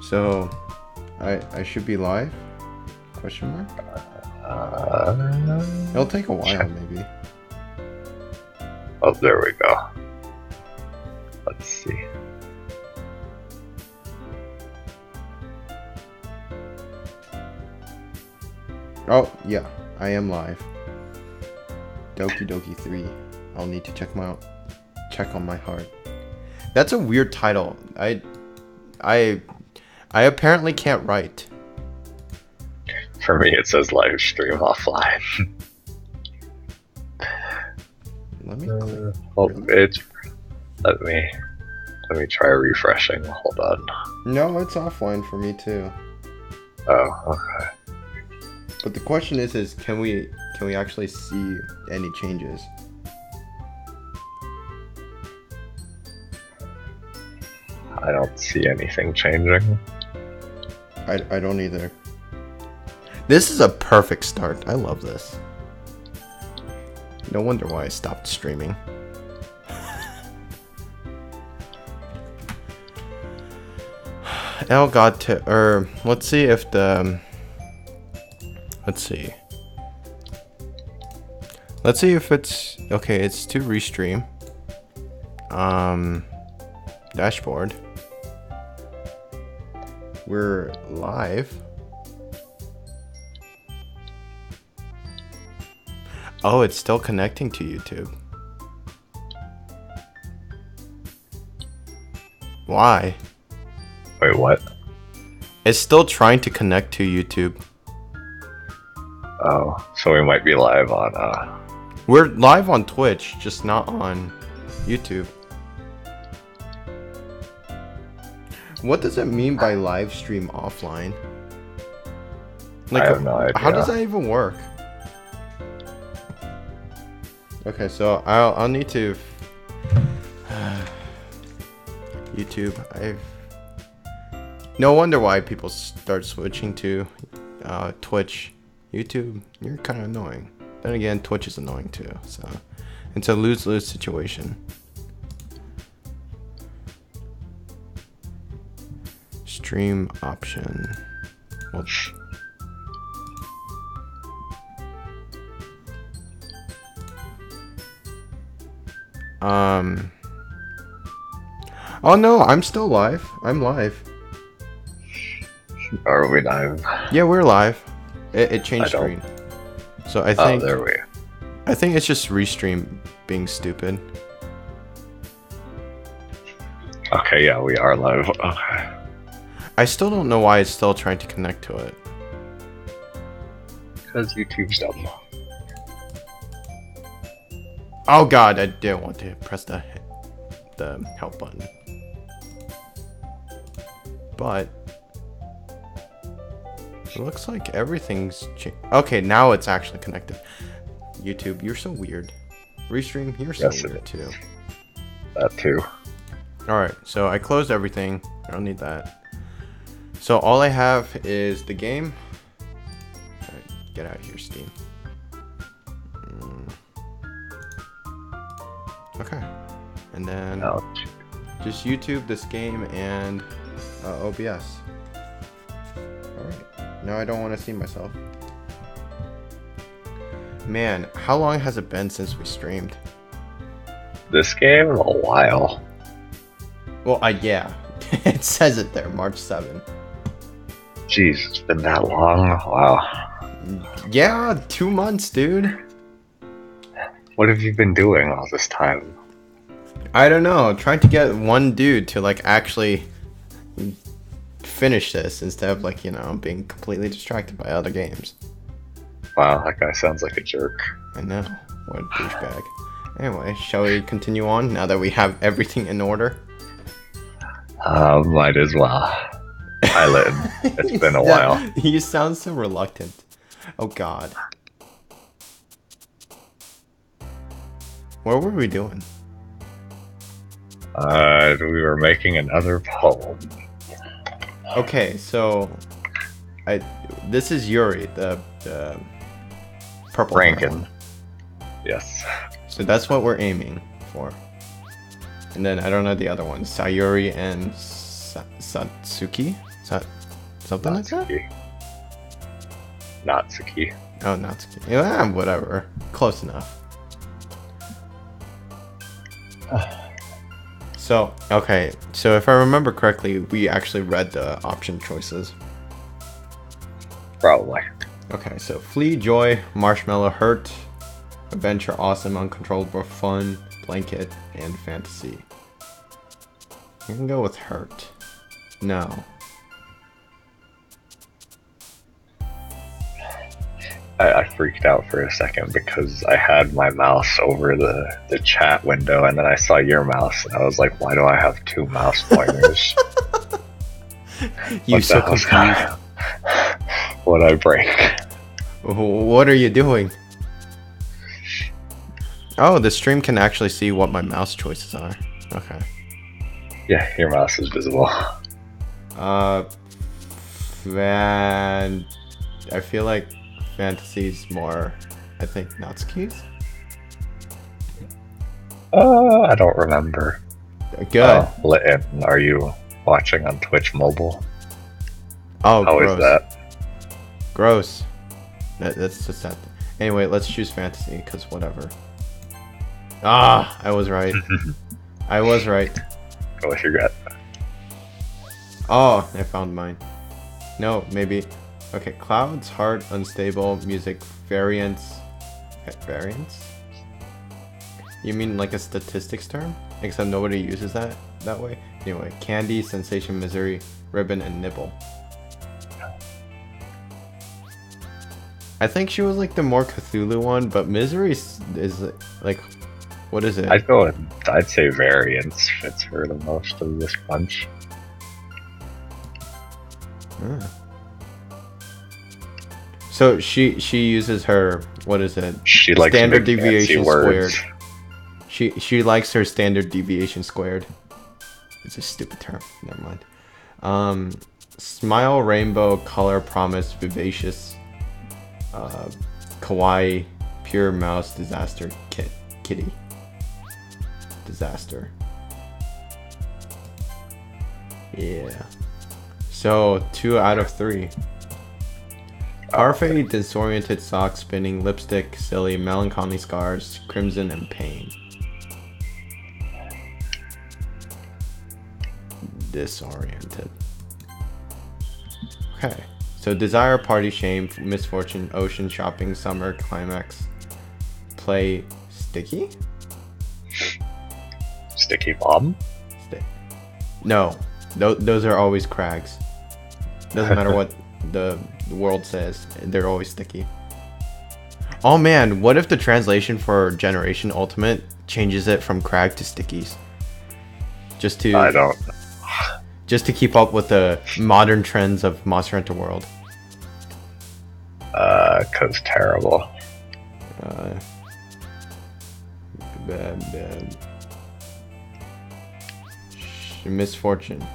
So, I should be live? Question mark? It'll take a while, maybe. Oh, there we go. Let's see. Oh, yeah, I am live. Doki Doki 3. I'll need to check on my heart. That's a weird title. I apparently can't write. For me, it says live stream offline. Let me click. Really? Let me try refreshing. Hold on. No, it's offline for me too. Oh, okay. But the question is can we actually see any changes? I don't see anything changing. I don't either. This is a perfect start. I love this. No wonder why I stopped streaming. L got to, let's see if the, let's see if it's, okay, it's to restream. Dashboard. We're live. Oh, it's still connecting to YouTube. Why? Wait, what? It's still trying to connect to YouTube. Oh, so we might be live on, We're live on Twitch, just not on YouTube. What does it mean by live stream offline? Like, I have no idea. How does that even work? Okay, so I'll need to YouTube. No wonder why people start switching to Twitch. YouTube, you're kind of annoying. Then again, Twitch is annoying too. So it's a lose-lose situation. Stream option. Well, oh no, I'm still live. I'm live. Are we live? Yeah, we're live. It changed screen. So I think. Oh, there we. I think it's just restream being stupid. Okay, yeah, we are live. Okay. I still don't know why it's still trying to connect to it. Because YouTube's dumb. Oh god, I didn't want to press the help button. But it looks like everything's okay, now it's actually connected. YouTube, you're so weird. Restream, you're so weird too. That too. Alright, so I closed everything. I don't need that. So all I have is the game. Alright, get out of here, Steam. Okay. And then just YouTube, this game, and OBS. Alright. Now I don't want to see myself. Man, how long has it been since we streamed? This game? A while. Well, yeah. It says it there, March 7th. Jeez, it's been that long? Wow. Yeah, 2 months, dude. What have you been doing all this time? I don't know. Trying to get one dude to like actually finish this instead of like, you know, being completely distracted by other games. Wow, that guy sounds like a jerk. I know. What a douchebag. Anyway, shall we continue on now that we have everything in order? Might as well. It's been a while. You sound so reluctant. Oh god. What were we doing? We were making another poem. Okay, so this is Yuri, the purple Rankin. one. Yes. So that's what we're aiming for. And then I don't know the other ones, Sayuri and Satsuki? Something like that? Natsuki. Natsuki. Oh, Natsuki. Yeah, whatever. Close enough. So, okay. So if I remember correctly, we actually read the option choices. Probably. Okay, so Flee, Joy, Marshmallow, Hurt, Adventure, Awesome, Uncontrollable, Fun, Blanket, and Fantasy. You can go with Hurt. No. I freaked out for a second because I had my mouse over the chat window and then I saw your mouse and I was like, why do I have two mouse pointers? You so confused. What I break? What are you doing? Oh, the stream can actually see what my mouse choices are. Okay. Yeah, your mouse is visible. And I feel like Fantasy's more, I think, Natsuki's. I don't remember. Good. Litten, are you watching on Twitch mobile? Oh, How gross. is that? Gross. That's just that. Anyway, let's choose Fantasy, because whatever. Ah, I was right. I was right. Go with your gut. Oh, I found mine. No, maybe. Okay, Clouds, Heart, Unstable, Music, Variance. Variance? You mean like a statistics term? Except nobody uses that way. Anyway, Candy, Sensation, Misery, Ribbon, and Nibble. I think she was like the more Cthulhu one, but Misery is like, what is it? I'd say Variance fits her the most of this bunch. Ah. So she uses her, what is it? She likes standard big deviation fancy words. squared. She likes her standard deviation squared. It's a stupid term. Never mind. Smile, Rainbow, Color, Promise, Vivacious, Kawaii, Pure Mouse, Disaster, Kitty. Disaster. Yeah. So 2 out of 3. Parfait, Disoriented, Sock, Spinning, Lipstick, Silly, Melancholy, Scars, Crimson, and Pain. Disoriented. Okay. So Desire, Party, Shame, Misfortune, Ocean, Shopping, Summer, Climax, Play, Sticky? Sticky Bomb? No. Those are always crags. Doesn't matter what the world says, they're always sticky. Oh man, what if the translation for Generation Ultimate changes it from crag to stickies? Just to keep up with the modern trends of Monster Hunter World. 'Cause terrible. Misfortune.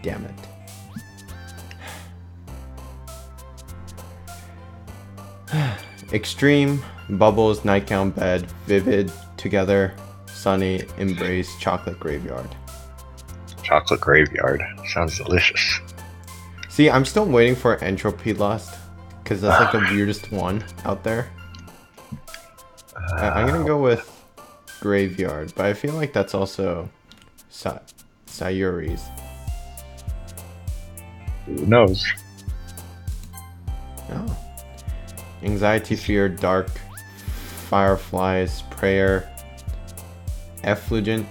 Damn it. Extreme, Bubbles, Nightgown, Bed, Vivid, Together, Sunny, Embrace, Chocolate Graveyard. Chocolate Graveyard. Sounds delicious. See, I'm still waiting for Entropy Lust, because that's like the weirdest one out there. I'm gonna go with Graveyard, but I feel like that's also Sayuri's. Who knows? Oh. Anxiety, Fear, Dark, Fireflies, Prayer, Effulgent.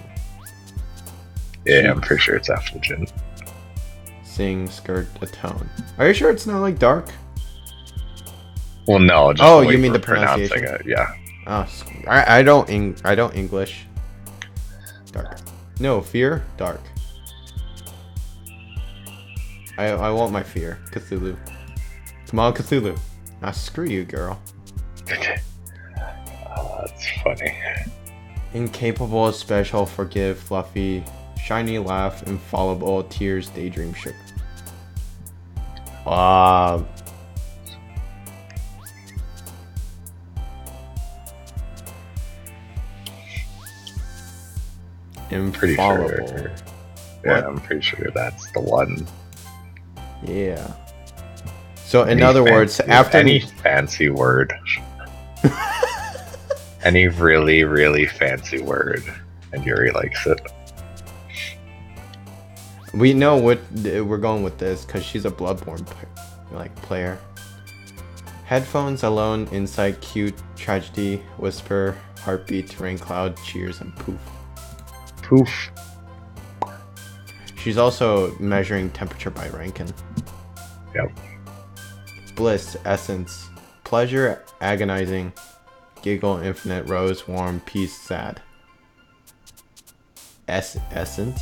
Yeah, I'm pretty sure it's Effulgent. Sing, Skirt, Atone. Are you sure it's not like Dark? Well, no. Just Oh, the way you mean we're the pronunciation? pronouncing it, yeah. Oh, I don't English. Dark. No, Fear, Dark. I want my Fear, Cthulhu. Come on, Cthulhu. Ah, screw you, girl. That's funny. Incapable, Special, Forgive, Fluffy, Shiny, Laugh, Infallible, Tears, Daydream, Shook. Pretty Infallible. sure Yeah, What? I'm pretty sure that's the one. Yeah. So in Any other words, fancy- after any fancy word, any really, really fancy word, and Yuri likes it. we know what we're going with this because she's a Bloodborne player. Headphones alone, insight, cute, tragedy, whisper, heartbeat, rain cloud, cheers, and poof. Poof. She's also measuring temperature by Rankin. Yep. Bliss, essence, pleasure, agonizing, giggle, infinite, rose, warm, peace, sad. Essence?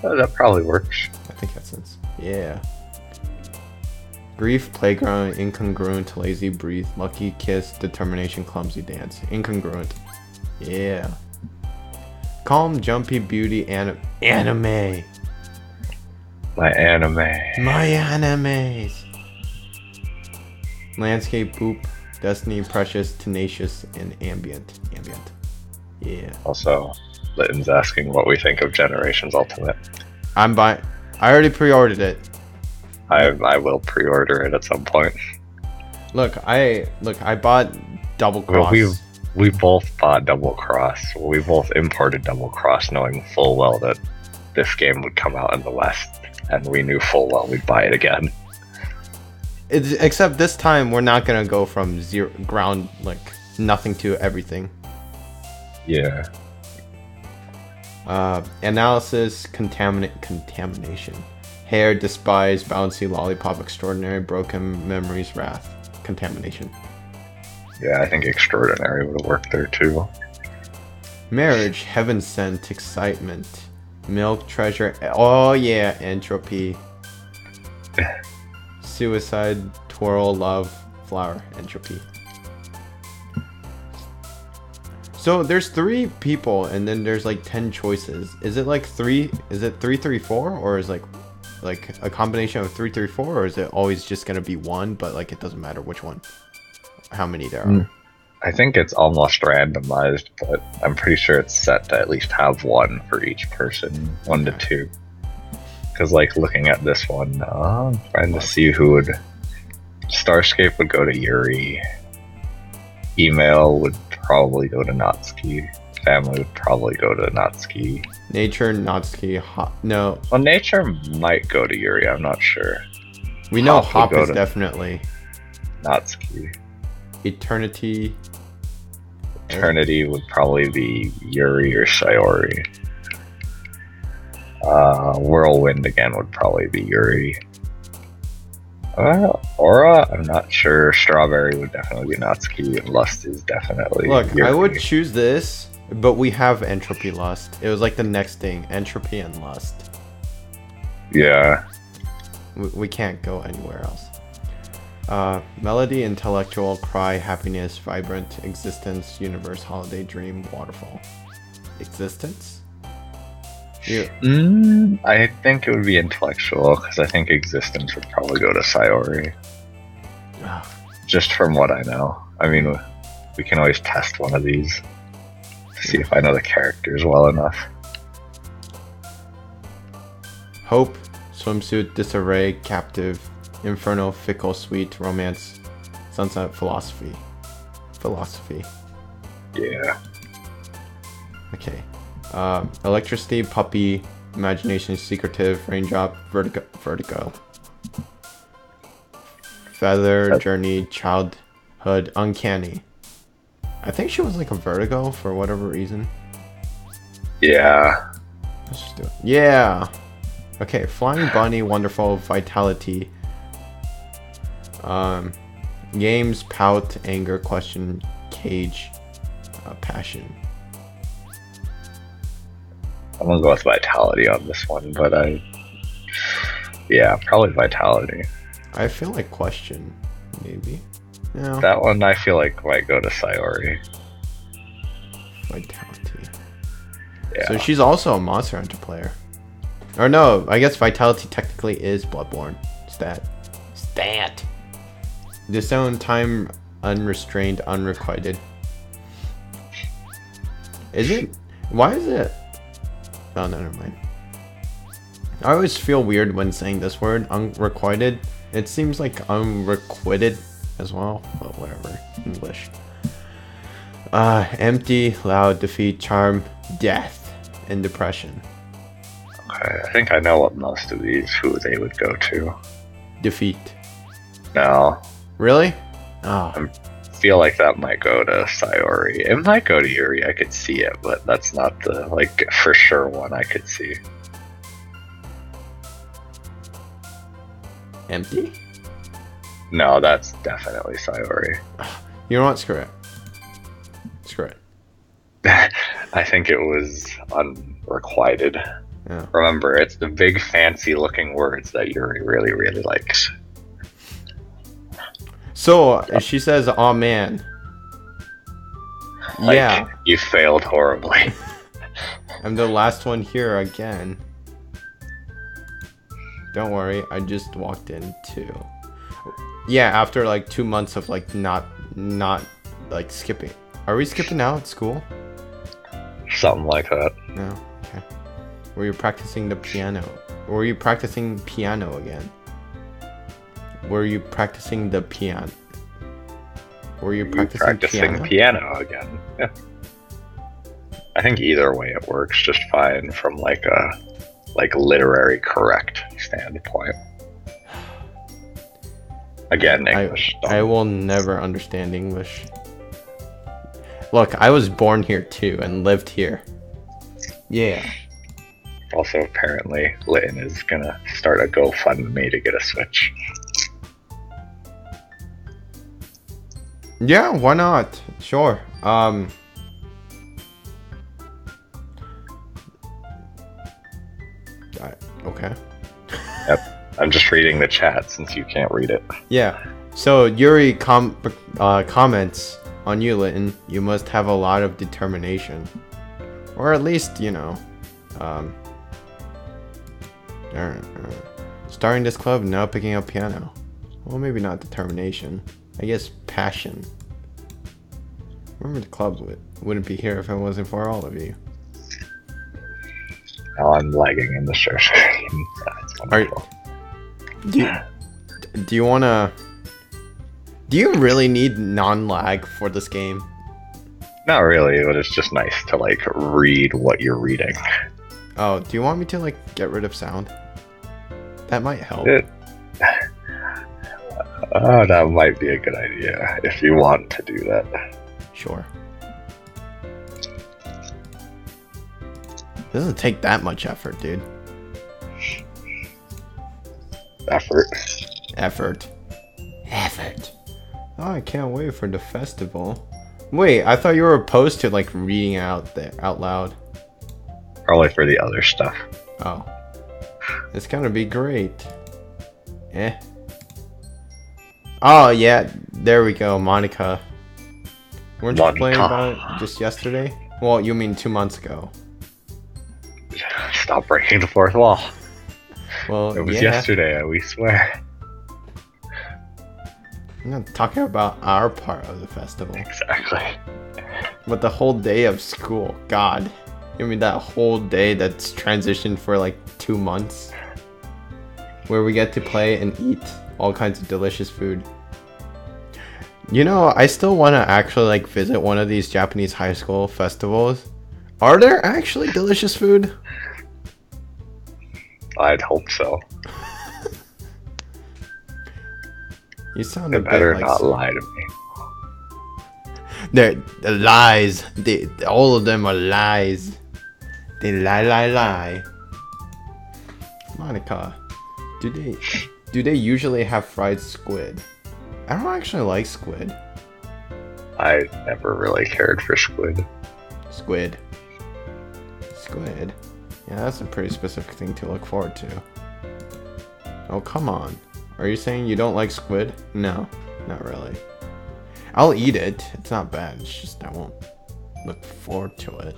That probably works. I think essence. Yeah. Grief, playground, incongruent, lazy, breathe, lucky, kiss, determination, clumsy, dance. Incongruent. Yeah. Calm, jumpy, beauty, anime. My anime. My animes. Landscape, poop, destiny, precious, tenacious, and ambient. Yeah. Also, Litton's asking what we think of Generations Ultimate. I'm buying. I already pre-ordered it. I will pre-order it at some point. Look, I bought Double Cross. Well, we both bought Double Cross. We both imported Double Cross, knowing full well that this game would come out in the West, and we knew full well we'd buy it again. Except this time we're not gonna go from ground nothing to everything. Yeah. Analysis, contamination. Hair, despise, bouncy, lollipop, extraordinary, broken memories, wrath, contamination. Yeah, I think extraordinary would have worked there too. Marriage, heaven sent, excitement, milk, treasure. Oh yeah, entropy. Suicide, twirl, love, flower, entropy. So there's 3 people, and then there's like 10 choices. Is it like 3? Is it 334, or is like a combination of 334, or is it always just gonna be one? But like it doesn't matter which one, how many there are. I think it's almost randomized, but I'm pretty sure it's set to at least have one for each person, 1 to 2. Because like looking at this one, I'm trying to see who would. Starscape would go to Yuri. Email would probably go to Natsuki. Family would probably go to Natsuki. Nature, Natsuki, no. Well, nature might go to Yuri. I'm not sure. We know Hop Hop would go is to definitely. Natsuki. Eternity. Eternity would probably be Yuri or Sayori. Whirlwind again would probably be Yuri. Aura, I'm not sure. Strawberry would definitely be Natsuki, and Lust is definitely Look, Yuri. I would choose this, but we have Entropy Lust. It was like the next thing, Entropy and Lust. Yeah. We can't go anywhere else. Melody, intellectual, cry, happiness, vibrant, existence, universe, holiday, dream, waterfall. Existence? Yeah. I think it would be intellectual, because I think existence would probably go to Sayori. Just from what I know. I mean, we can always test one of these to see if I know the characters well enough. Hope, swimsuit, disarray, captive, inferno, fickle, sweet, romance, sunset, philosophy. Yeah. Okay. Electricity, puppy, imagination, secretive, raindrop, vertigo. Feather, journey, childhood, uncanny. I think she was like a vertigo for whatever reason. Yeah. Let's just do it. Yeah. Okay, flying bunny, wonderful, vitality. Games, pout, anger, question, cage, passion. I'm gonna go with vitality on this one, but yeah, probably vitality. I feel like question, maybe. No. That one I feel like might go to Sayori. Vitality. Yeah. So she's also a Monster Hunter player. Or no, I guess Vitality technically is Bloodborne. Stat. Disown, time, unrestrained, unrequited. Is it? Why is it? Oh, no, never mind. I always feel weird when saying this word, unrequited. It seems like unrequited as well, but whatever. English. Empty, loud, defeat, charm, death, and depression. Okay, I think I know what most of these, who they would go to. Defeat. No. Really? Oh. I feel like that might go to Sayori. It might go to Yuri, I could see it, but that's not the, like, for sure one I could see. Empty? No, that's definitely Sayori. You know what? Screw it. Screw it. I think it was unrequited. Yeah. Remember, it's the big fancy looking words that Yuri really, really likes. So, she says, "Aw, man." Like, yeah. You failed horribly. I'm the last one here again. Don't worry, I just walked in too. Yeah, after like 2 months of like not like skipping. Are we skipping now at school? Something like that. No. Okay. Were you practicing the piano? Were you practicing piano again? Were you practicing the piano? Were you practicing piano again? Yeah. I think either way it works just fine from like a literary correct standpoint. Again, English. I will never understand English. Look, I was born here too and lived here. Yeah. Also, apparently, Litton is gonna start a GoFundMe to get a Switch. Yeah, why not? Sure. Okay. Yep. I'm just reading the chat since you can't read it. Yeah. So Yuri comments on you, Litton. You must have a lot of determination, or at least starting this club, now picking up piano. Well, maybe not determination. I guess passion. Remember, the club wouldn't be here if it wasn't for all of you. Now I'm lagging in the share screen. That's wonderful. Do you wanna? Do you really need non-lag for this game? Not really, but it's just nice to like read what you're reading. Oh, do you want me to like get rid of sound? That might help. That might be a good idea if you want to do that. Sure. Doesn't take that much effort, dude. Effort. Oh, I can't wait for the festival. Wait, I thought you were opposed to like reading out loud. Probably for the other stuff. Oh. It's gonna be great. Oh yeah, there we go, Monica. Weren't you playing about it just yesterday? Well, you mean 2 months ago. Stop breaking the fourth wall. Well, it was yesterday, we swear. I'm not talking about our part of the festival. Exactly. But the whole day of school, God. You mean that whole day that's transitioned for like 2 months? Where we get to play and eat all kinds of delicious food. You know, I still want to actually like visit one of these Japanese high school festivals. Are there actually delicious food? I'd hope so. You sound they a bit better like not lie to me. They're lies. All of them are lies. They lie. Monica, do they usually have fried squid? I don't actually like squid. I never really cared for squid. Squid. Yeah, that's a pretty specific thing to look forward to. Oh, come on. Are you saying you don't like squid? No, not really. I'll eat it. It's not bad. It's just I won't look forward to it.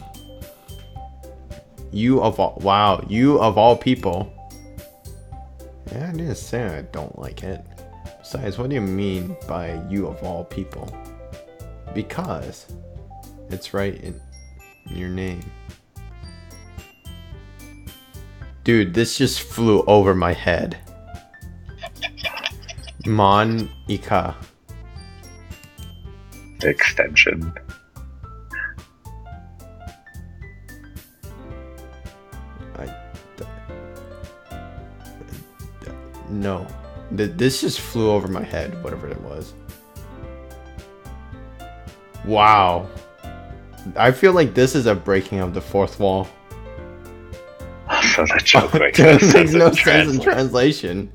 You of all people. Yeah, I didn't say I don't like it. Besides, what do you mean by you of all people? Because it's right in your name. Dude, this just flew over my head. Monica. Extension. No. This just flew over my head, whatever it was. Wow. I feel like this is a breaking of the fourth wall. So that joke makes no sense in translation.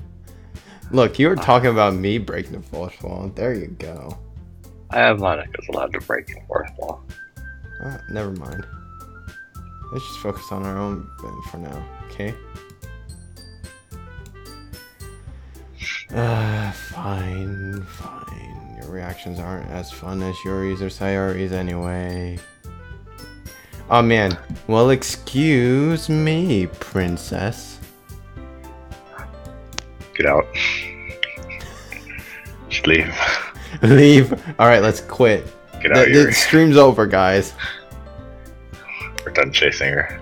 Look, you were talking about me breaking the fourth wall. There you go. Monica's allowed to break the fourth wall. Never mind. Let's just focus on our own for now, okay? Fine. Your reactions aren't as fun as Yuri's or Sayori's anyway. Oh man. Well, excuse me, princess. Get out. Just leave. Leave. Alright, let's quit. Get out, The stream's over, guys. We're done chasing her.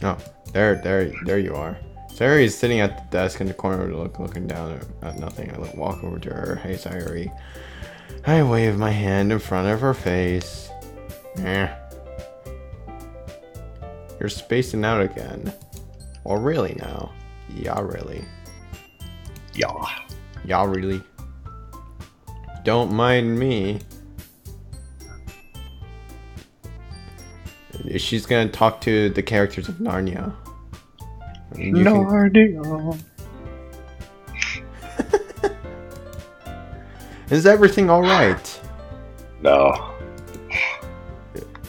Oh, there you are. Sayori is sitting at the desk in the corner, looking down at nothing. I walk over to her. Hey, Sayori. I wave my hand in front of her face. You're spacing out again. Well, really now. Yeah, really. Yeah, really. Don't mind me. She's gonna talk to the characters of Narnia. Narnia. Is everything alright? No.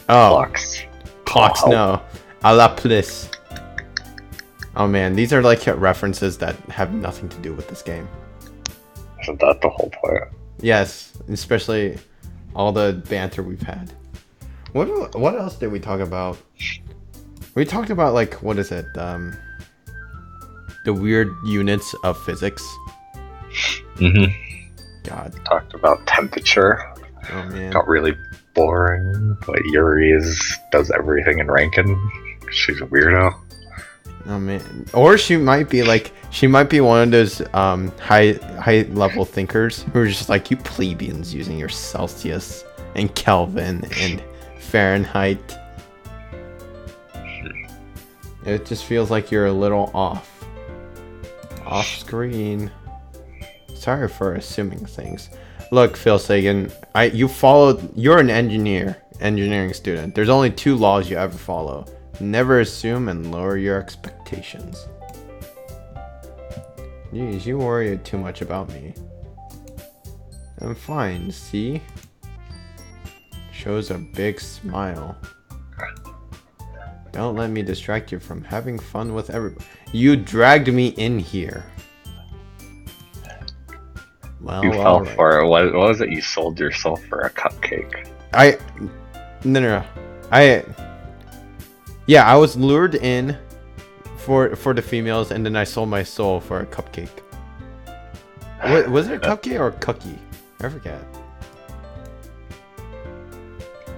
Oh. Clocks. No. A la police. Oh man, these are like references that have nothing to do with this game. Isn't that the whole point? Yes, especially all the banter we've had. What else did we talk about? We talked about like, what is it? The weird units of physics. God. Talked about temperature. Oh man. Got really boring. But Yuri does everything in Rankin. She's a weirdo. Oh man. Or she might be one of those high level thinkers who are just like, you plebeians using your Celsius and Kelvin and Fahrenheit. It just feels like you're a little off screen. Sorry for assuming things. Look, Phil Sagan, you're an engineering student. There's only 2 laws you ever follow. Never assume and lower your expectations. Jeez, you worry too much about me. I'm fine, see? Shows a big smile. Don't let me distract you from having fun with everybody. You dragged me in here. Well, you fell for it. What was it? You sold yourself for a cupcake. No. I was lured in for the females, and then I sold my soul for a cupcake. Was it a cupcake or a cookie? I forget.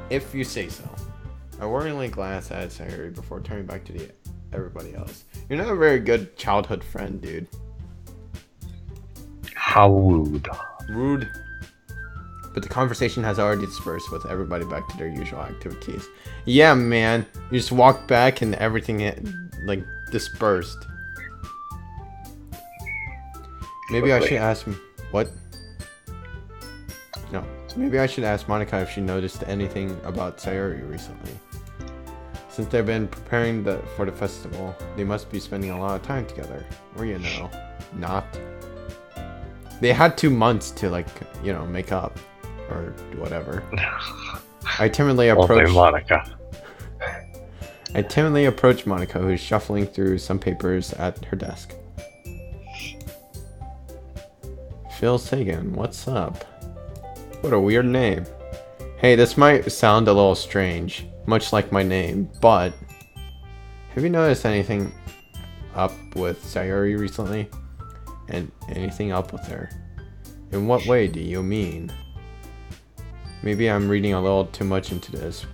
If you say so. I worryingly glanced at Sayori before turning back to everybody else. You're not a very good childhood friend, dude. How rude. Rude. But the conversation has already dispersed with everybody back to their usual activities. Yeah, man. You just walked back and everything like dispersed. Maybe I should ask him what? No. Maybe I should ask Monica if she noticed anything about Sayori recently. Since they've been preparing for the festival, they must be spending a lot of time together. Or not. They had 2 months to make up. Or whatever. I timidly approached Monica. Monica, who's shuffling through some papers at her desk. Phil Sagan, what's up? What a weird name. Hey, this might sound a little strange, much like my name, but have you noticed anything up with Sayori recently? And anything up with her? In what way do you mean? Maybe I'm reading a little too much into this.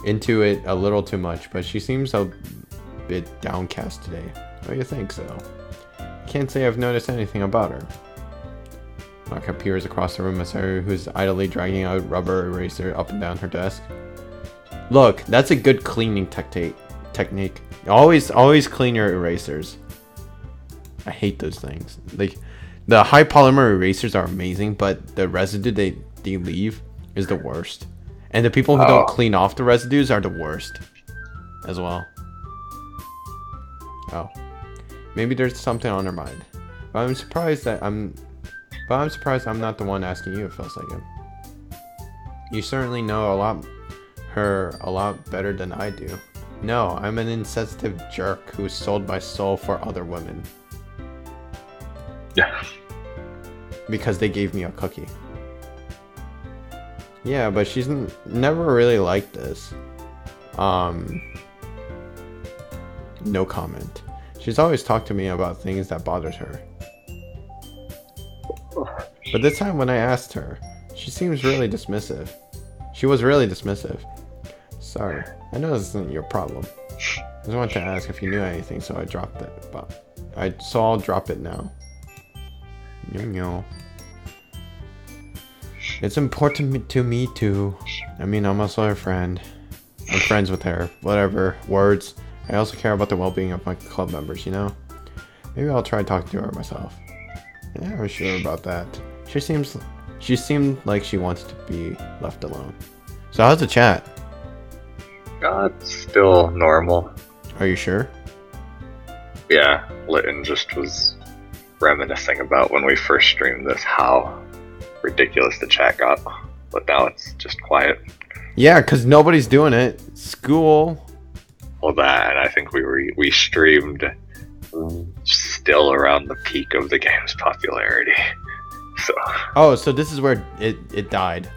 into it a little too much, but she seems a bit downcast today. What do you think so? Can't say I've noticed anything about her. Mark appears across the room as Sayori, who's idly dragging a rubber eraser up and down her desk. Look, that's a good cleaning technique. Always clean your erasers. I hate those things. Like, the high polymer erasers are amazing, but the residue they leave is the worst. And the people who don't clean off the residues are the worst as well. Oh. Maybe there's something on her mind. But I'm surprised I'm not the one asking you, Phil Sagan. You certainly know her a lot better than I do. No, I'm an insensitive jerk who sold my soul for other women. Yeah. Because they gave me a cookie. Yeah, but she's never really liked this. No comment. She's always talked to me about things that bothered her. But this time when I asked her, she seems really dismissive. She was really dismissive. Sorry, I know this isn't your problem. I just wanted to ask if you knew anything, so I dropped it. But I'll drop it now. No. It's important to me too. I mean, I'm also her friend. I'm friends with her. Whatever. Words. I also care about the well-being of my club members, you know? Maybe I'll try talking to her myself. Yeah, I'm sure about that. She seemed like she wants to be left alone. So how's the chat? It's still normal. Are you sure? Yeah, Litton just was reminiscing about when we first streamed this, how ridiculous the chat got. But now it's just quiet. Yeah, because nobody's doing it. School. Well, that, and I think we streamed still around the peak of the game's popularity. So. Oh, so this is where it died.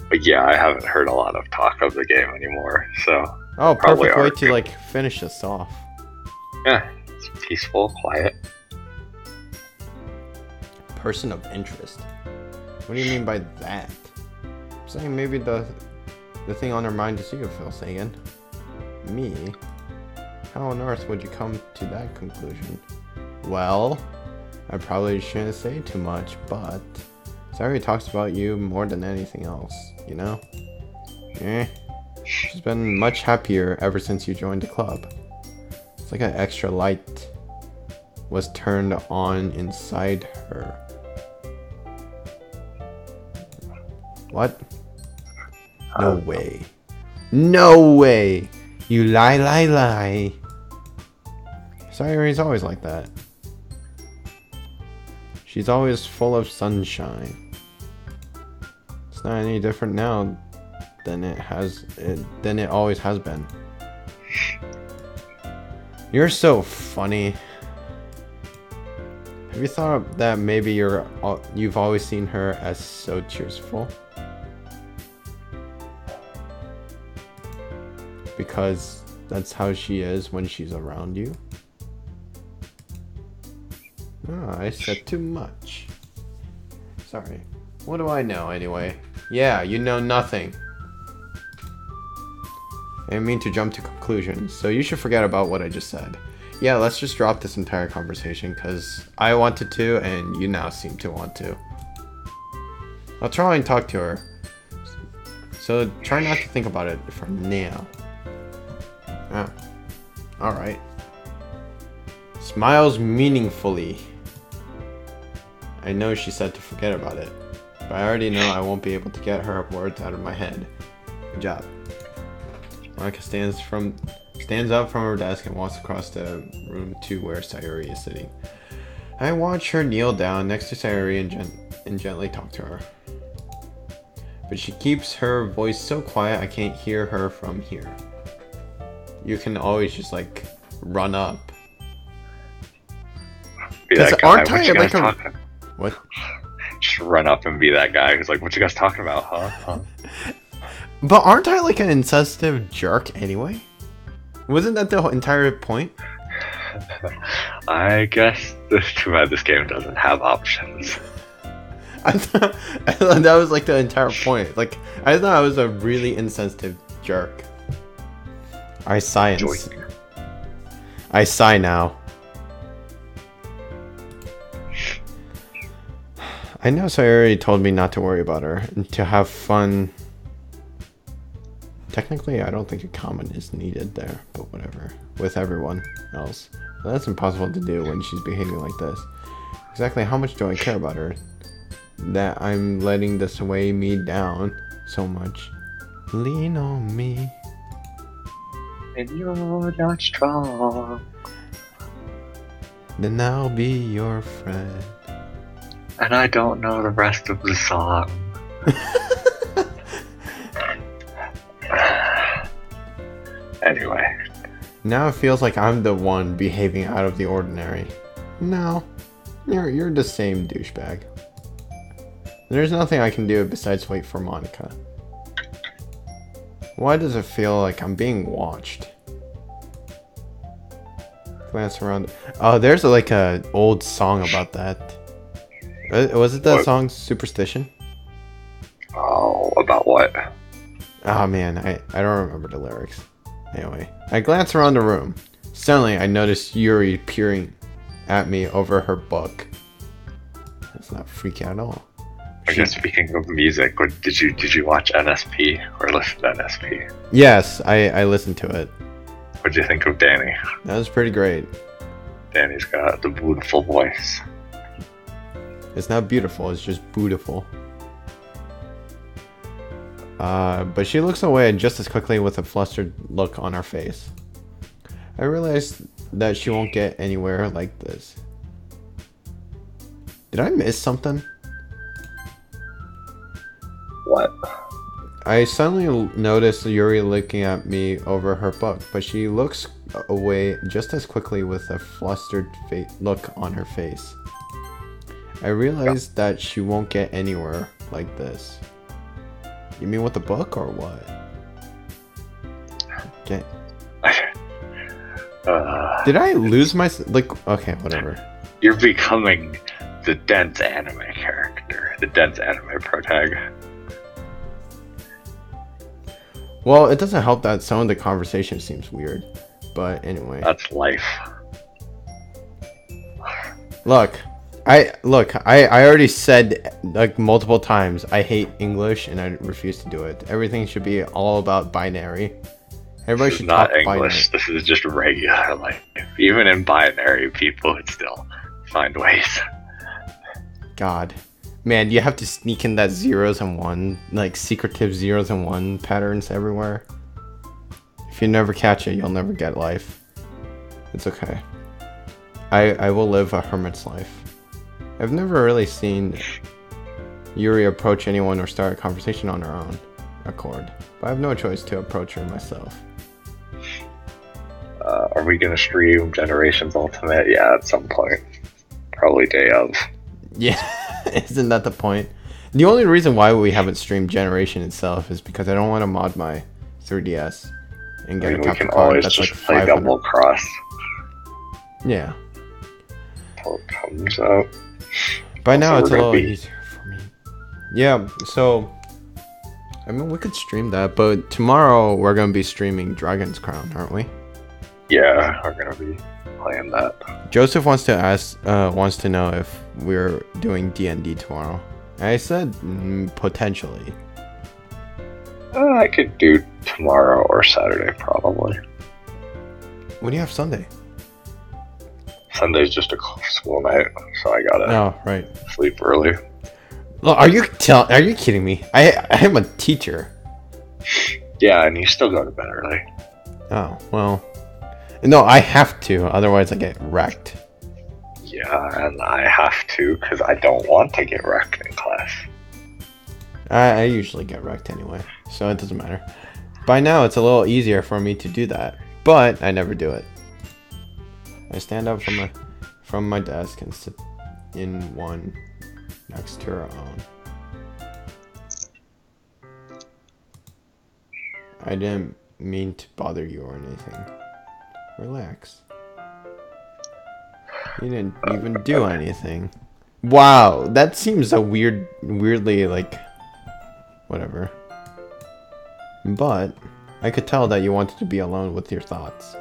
But yeah, I haven't heard a lot of talk of the game anymore, so. Oh, perfect way to like finish this off. Yeah, it's peaceful, quiet. Person of interest. What do you mean by that? I'm saying maybe the thing on her mind is you, Phil Sagan. Me? How on earth would you come to that conclusion? Well, I probably shouldn't say too much, but Sayori talks about you more than anything else, you know? She's been much happier ever since you joined the club. It's like an extra light was turned on inside her. What? No way. No way! You lie. Sayori's always like that. She's always full of sunshine. It's not any different now than it always has been. You're so funny. Have you thought that maybe you've always seen her as so cheerful? Because that's how she is when she's around you? Oh, I said too much. Sorry. What do I know anyway? Yeah, you know nothing. I didn't mean to jump to conclusions, so you should forget about what I just said. Yeah, let's just drop this entire conversation, because I wanted to, and you now seem to want to. I'll try and talk to her. So try not to think about it for now. Ah, alright. Smiles meaningfully. I know she said to forget about it, but I already know I won't be able to get her words out of my head. Good job. Monica stands up from her desk and walks across the room to where Sayori is sitting. I watch her kneel down next to Sayori and gently talk to her. But she keeps her voice so quiet I can't hear her from here. You can always just like run up. Be that guy. Aren't what I you like guys talking? What? Just run up and be that guy who's like, "What you guys talking about, huh?" But aren't I like an insensitive jerk anyway? Wasn't that the entire point? I guess it's too bad this game doesn't have options. I thought that was like the entire point. Like, I thought I was a really insensitive jerk. I sigh Joy. I sigh now. I know Sayuri told me not to worry about her and to have fun. Technically, I don't think a comment is needed there, but whatever. With everyone else. Well, that's impossible to do when she's behaving like this. Exactly how much do I care about her? That I'm letting this weigh me down so much. Lean on me. And you're not strong. Then I'll be your friend. And I don't know the rest of the song. Anyway. Now it feels like I'm the one behaving out of the ordinary. No. You're the same douchebag. There's nothing I can do besides wait for Monica. Why does it feel like I'm being watched? Glance around. Oh, there's like a old song about that. Was it that song Superstition? Oh, about what? Oh man, I don't remember the lyrics. Anyway, I glance around the room. Suddenly, I notice Yuri peering at me over her book. That's not freaky at all. I guess speaking of music, did you watch NSP or listen to NSP? Yes, I listened to it. What'd you think of Danny? That was pretty great. Danny's got the beautiful voice. It's not beautiful, it's just beautiful. But she looks away just as quickly with a flustered look on her face. I realize that she won't get anywhere like this. Did I miss something? What? I suddenly notice Yuri looking at me over her book, but she looks away just as quickly with a flustered look on her face. I realize that she won't get anywhere like this. You mean with the book or what? Okay. Did I lose my... Like, okay, whatever. You're becoming the dense anime character. The dense anime protagonist. Well, it doesn't help that some of the conversation seems weird. But anyway. That's life. Look, I already said like multiple times I hate English and I refuse to do it. Everything should be all about binary. Everybody This should is not talk English. binary. This is just regular life. Even in binary, people would still find ways. God. Man, you have to sneak in that zeros and one, like secretive zeros and one patterns everywhere. If you never catch it, you'll never get life. It's okay. I will live a hermit's life. I've never really seen Yuri approach anyone or start a conversation on her own accord, but I have no choice to approach her myself. Are we gonna stream Generations Ultimate? Yeah, at some point. Probably day of. Yeah, isn't that the point? The only reason why we haven't streamed Generation itself is because I don't want to mod my 3DS and get a we capture can card always that's just like play 500. double cross Yeah. until it comes out. By now Also, it's a we're gonna little be- easier for me. Yeah, so I mean we could stream that, but tomorrow we're gonna be streaming Dragon's Crown, aren't we? Yeah, we're gonna be playing that. Joseph wants to know if we're doing D&D tomorrow. I said potentially. I could do tomorrow or Saturday, probably. What do you have Sunday? Sunday's just a school night, so I gotta Oh, right. sleep early. Well, are you kidding me? I am a teacher. Yeah, and you still go to bed early. Oh, well. No, I have to, otherwise I get wrecked. Yeah, and I have to because I don't want to get wrecked in class. I usually get wrecked anyway, so it doesn't matter. By now, it's a little easier for me to do that, but I never do it. I stand up from my desk and sit in one next to her own. I didn't mean to bother you or anything. Relax. You didn't even do anything. Wow, that seems a weirdly like, whatever. But I could tell that you wanted to be alone with your thoughts.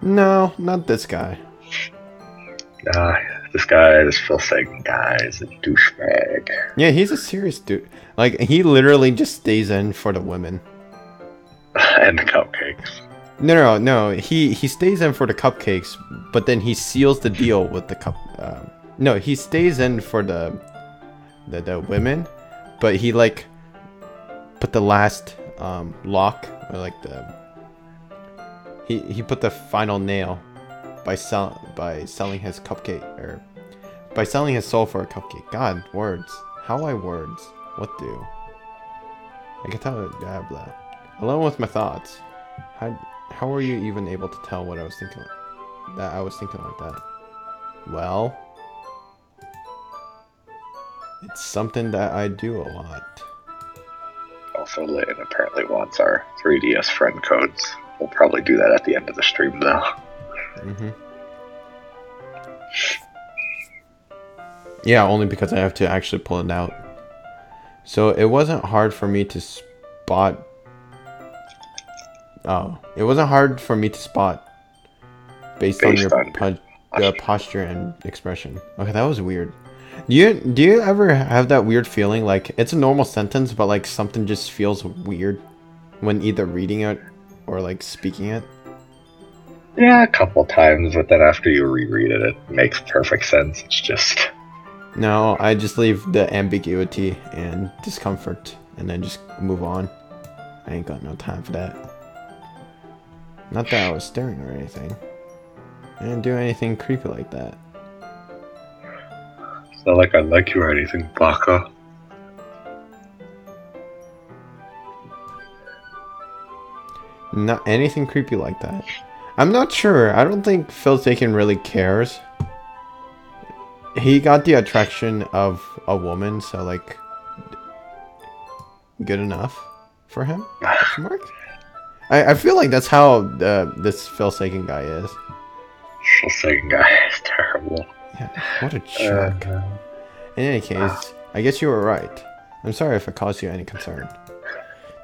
No, not this guy. This Phil Sagan guy is a douchebag. Yeah, he's a serious dude. Like, he literally just stays in for the women. And the cupcakes. No. He stays in for the cupcakes, but then he seals the deal with the cup. No, he stays in for the women, but he like put the last lock, or like he put the final nail by selling his cupcake, or by selling his soul for a cupcake. God, words. How I words. What do? I can tell it. Blah blah. Alone with my thoughts. How were you even able to tell what I was thinking? That I was thinking like that. Well, it's something that I do a lot. Also, Lynn apparently wants our 3DS friend codes. We'll probably do that at the end of the stream, though. Yeah, only because I have to actually pull it out. So it wasn't hard for me to spot. Oh, it wasn't hard for me to spot based on your posture and expression. Okay, that was weird. Do you ever have that weird feeling like it's a normal sentence, but like something just feels weird when either reading it or like speaking it? Yeah, a couple times, but then after you reread it, it makes perfect sense. It's just... No, I just leave the ambiguity and discomfort and then just move on. I ain't got no time for that. Not that I was staring or anything. I didn't do anything creepy like that. It's not like I like you or anything, Baka. Not anything creepy like that. I'm not sure. I don't think Phil Sagan really cares. He got the attraction of a woman, so like, good enough for him? Mark? I feel like that's how this Phil Sagan guy is. Phil Sagan guy is terrible. Yeah, what a jerk. In any case, I guess you were right. I'm sorry if it caused you any concern.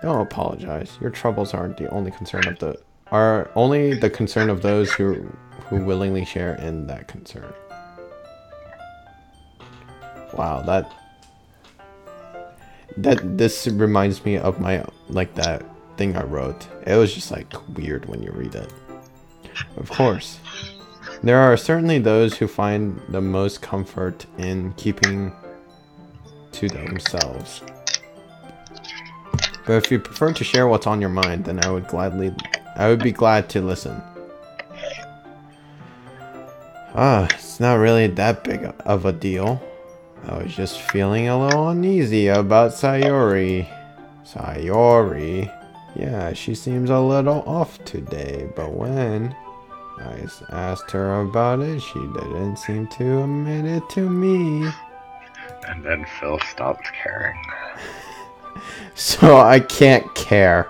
Don't apologize. Your troubles aren't the only concern of are only the concern of those who willingly share in that concern. Wow, this reminds me of my like that thing I wrote. It was just like weird when you read it. Of course, there are certainly those who find the most comfort in keeping to themselves. But if you prefer to share what's on your mind, then I would be glad to listen. It's not really that big of a deal. I was just feeling a little uneasy about Sayori. Sayori? Yeah, she seems a little off today, but when I asked her about it, she didn't seem to admit it to me. And then Phil stopped caring. So I can't care.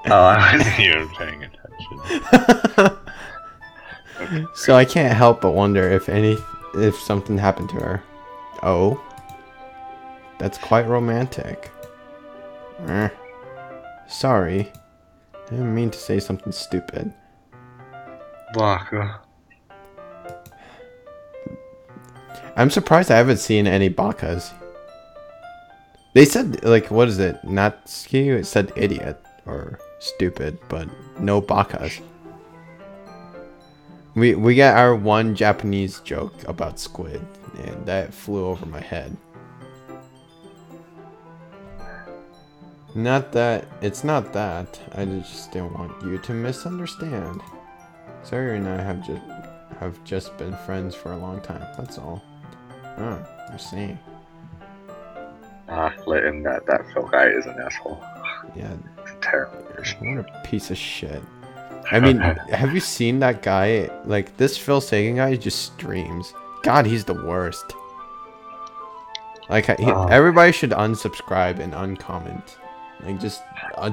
I wasn't even paying attention. Okay. So I can't help but wonder if something happened to her. Oh, that's quite romantic. Sorry, I didn't mean to say something stupid. Baka. I'm surprised I haven't seen any bakas. They said, like, what is it? Natsuki? It said idiot or stupid, but no bakas. We got our one Japanese joke about squid, and that flew over my head. It's not that. I just didn't want you to misunderstand. Sayori and I have just been friends for a long time. That's all. Oh, I see. Letting that Phil guy is an asshole. Yeah. It's a terrible person. What a piece of shit. I mean, have you seen that guy? Like, this Phil Sagan guy just streams. God, he's the worst. Like, everybody should unsubscribe and uncomment. Like, just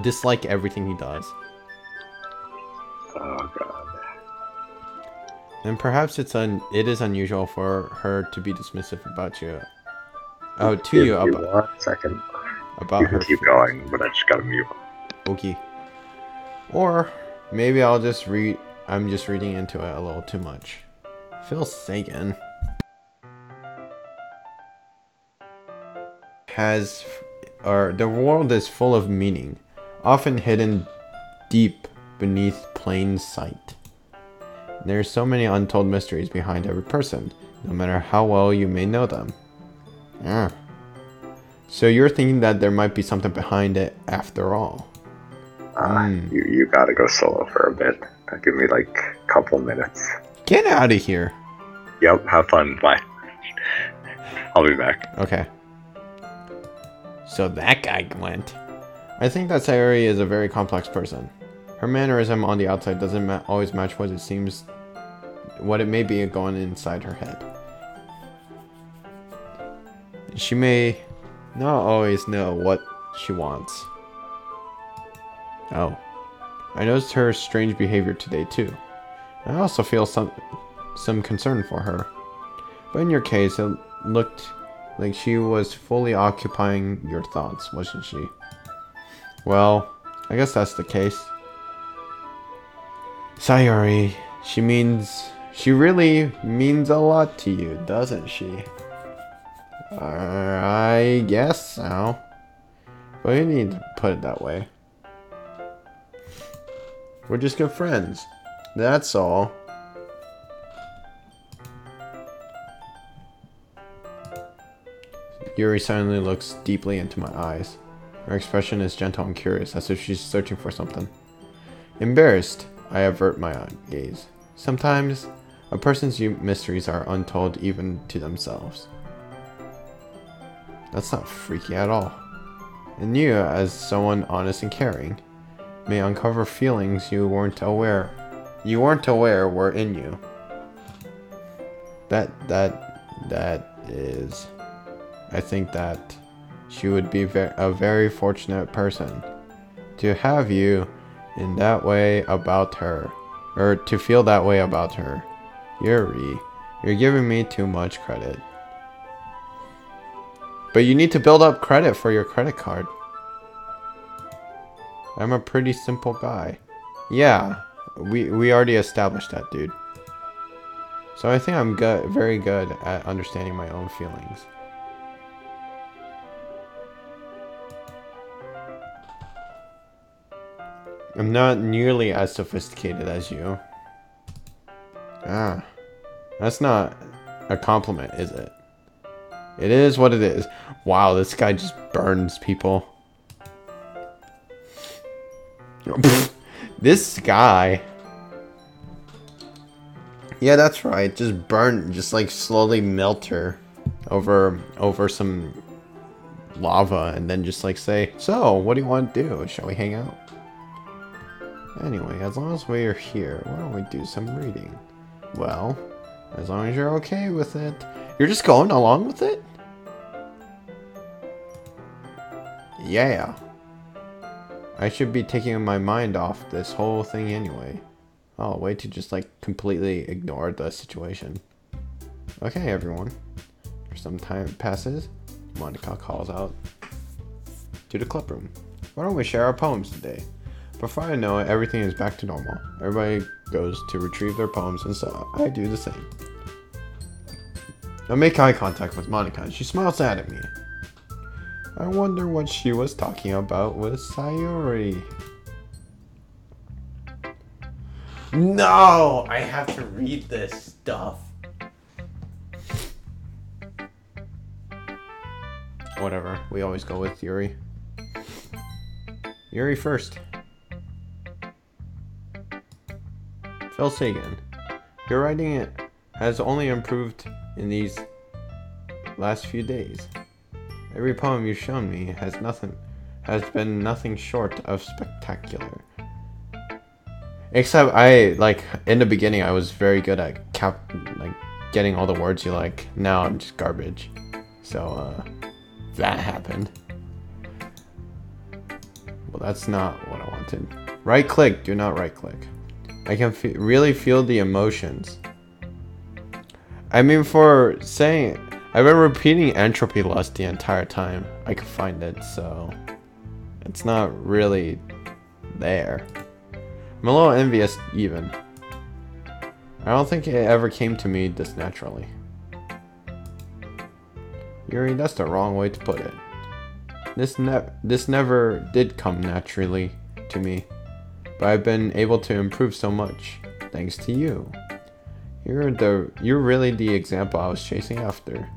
dislike everything he does. Oh, God. And perhaps it is unusual for her to be dismissive about you. Oh, to you. Give me 1 second. about You can her keep feelings. going, but I just gotta mute. Okay. Or maybe I'll just read. I'm just reading into it a little too much. Phil Sagan has, or the world is full of meaning, often hidden deep beneath plain sight. There's so many untold mysteries behind every person, no matter how well you may know them. Ah. So you're thinking that there might be something behind it after all. You gotta go solo for a bit. Give me like a couple minutes. Get out of here. Yep, have fun. Bye. I'll be back. Okay. So that guy went. I think that Sayori is a very complex person. Her mannerism on the outside doesn't always match what it seems, what it may be going inside her head. She may not always know what she wants. Oh. I noticed her strange behavior today too. I also feel some concern for her. But in your case, it looked like she was fully occupying your thoughts, wasn't she? Well, I guess that's the case. Sayori, she really means a lot to you, doesn't she? I guess so. But you need to put it that way. We're just good friends. That's all. Yuri suddenly looks deeply into my eyes. Her expression is gentle and curious, as if she's searching for something. Embarrassed, I avert my gaze. Sometimes, a person's mysteries are untold even to themselves. That's not freaky at all. And you, as someone honest and caring, may uncover feelings you weren't aware were in you. That is, I think that she would be a very fortunate person to have you in that way about her, or to feel that way about her. Yuri, you're giving me too much credit. But you need to build up credit for your credit card. I'm a pretty simple guy. Yeah, we already established that, dude. So I think I'm very good at understanding my own feelings. I'm not nearly as sophisticated as you. Ah, that's not a compliment, is it? It is what it is. Wow, this guy just burns people. This guy. Yeah, that's right. Just like slowly melt her over some lava, and then just like say, "So, what do you want to do? Shall we hang out?" Anyway, as long as we're here, why don't we do some reading? Well, as long as you're okay with it. You're just going along with it? Yeah. I should be taking my mind off this whole thing anyway. Oh, way to just like completely ignore the situation. Okay, everyone. For some time passes, Monica calls out to the club room. Why don't we share our poems today? Before I know it, everything is back to normal. Everybody goes to retrieve their poems, and so I do the same. I make eye contact with Monica, and she smiles at me. I wonder what she was talking about with Sayori. No! I have to read this stuff. Whatever, we always go with Yuri. Yuri first. Phil Sagan, your writing has only improved in these last few days. Every poem you've shown me has been nothing short of spectacular. Except in the beginning I was very good at getting all the words you like. Now I'm just garbage. So that happened. Well, that's not what I wanted. Right click, do not right click. I can really feel the emotions. I mean, for saying, I've been repeating entropy lust the entire time I could find it, so it's not really there. I'm a little envious even. I don't think it ever came to me this naturally. Yuri, that's the wrong way to put it. This never did come naturally to me, but I've been able to improve so much thanks to you. You're really the example I was chasing after.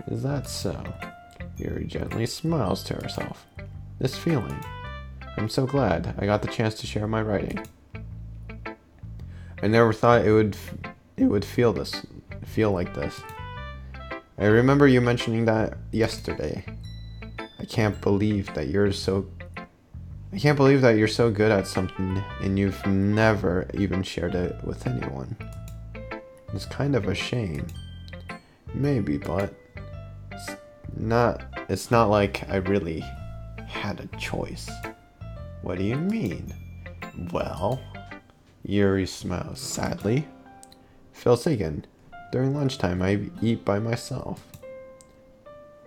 Is that so? Yuri gently smiles to herself. This feeling. I'm so glad I got the chance to share my writing. I never thought it would feel like this. I remember you mentioning that yesterday. I can't believe that you're so good at something and you've never even shared it with anyone. It's kind of a shame. Maybe, but it's not like I really had a choice. What do you mean? Well, Yuri smiles sadly. Phil Sagan, during lunchtime I eat by myself.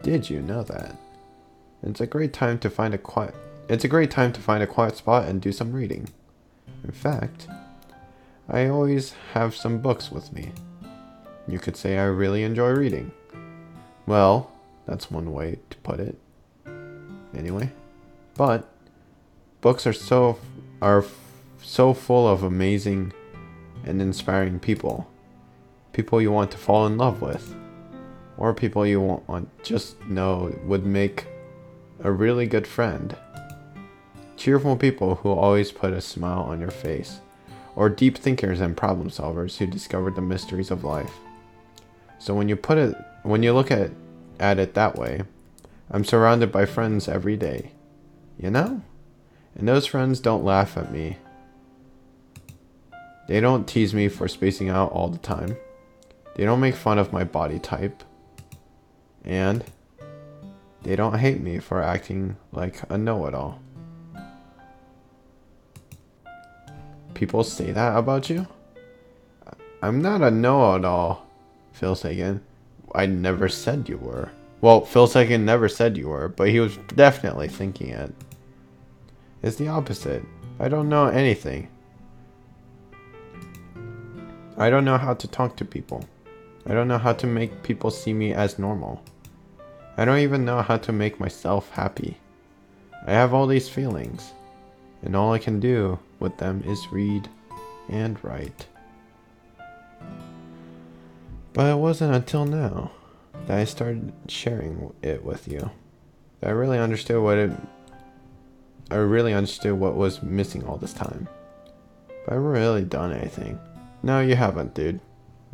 Did you know that? It's a great time to find a quiet spot and do some reading. In fact, I always have some books with me. You could say I really enjoy reading. Well, that's one way to put it. Anyway, but books are so full of amazing and inspiring people. People you want to fall in love with, or people you want just know would make a really good friend. Cheerful people who always put a smile on your face, or deep thinkers and problem solvers who discovered the mysteries of life. So when you look at it that way, I'm surrounded by friends every day. You know? And those friends don't laugh at me. They don't tease me for spacing out all the time. They don't make fun of my body type. And they don't hate me for acting like a know-it-all. People say that about you? I'm not a know-it-all, Phil Sagan. I never said you were. Well, Phil Sagan never said you were, but he was definitely thinking it. It's the opposite. I don't know anything. I don't know how to talk to people. I don't know how to make people see me as normal. I don't even know how to make myself happy. I have all these feelings, and all I can do with them is read and write. But it wasn't until now that I started sharing it with you that I really understood what was missing all this time. But I really done anything. No, you haven't, dude.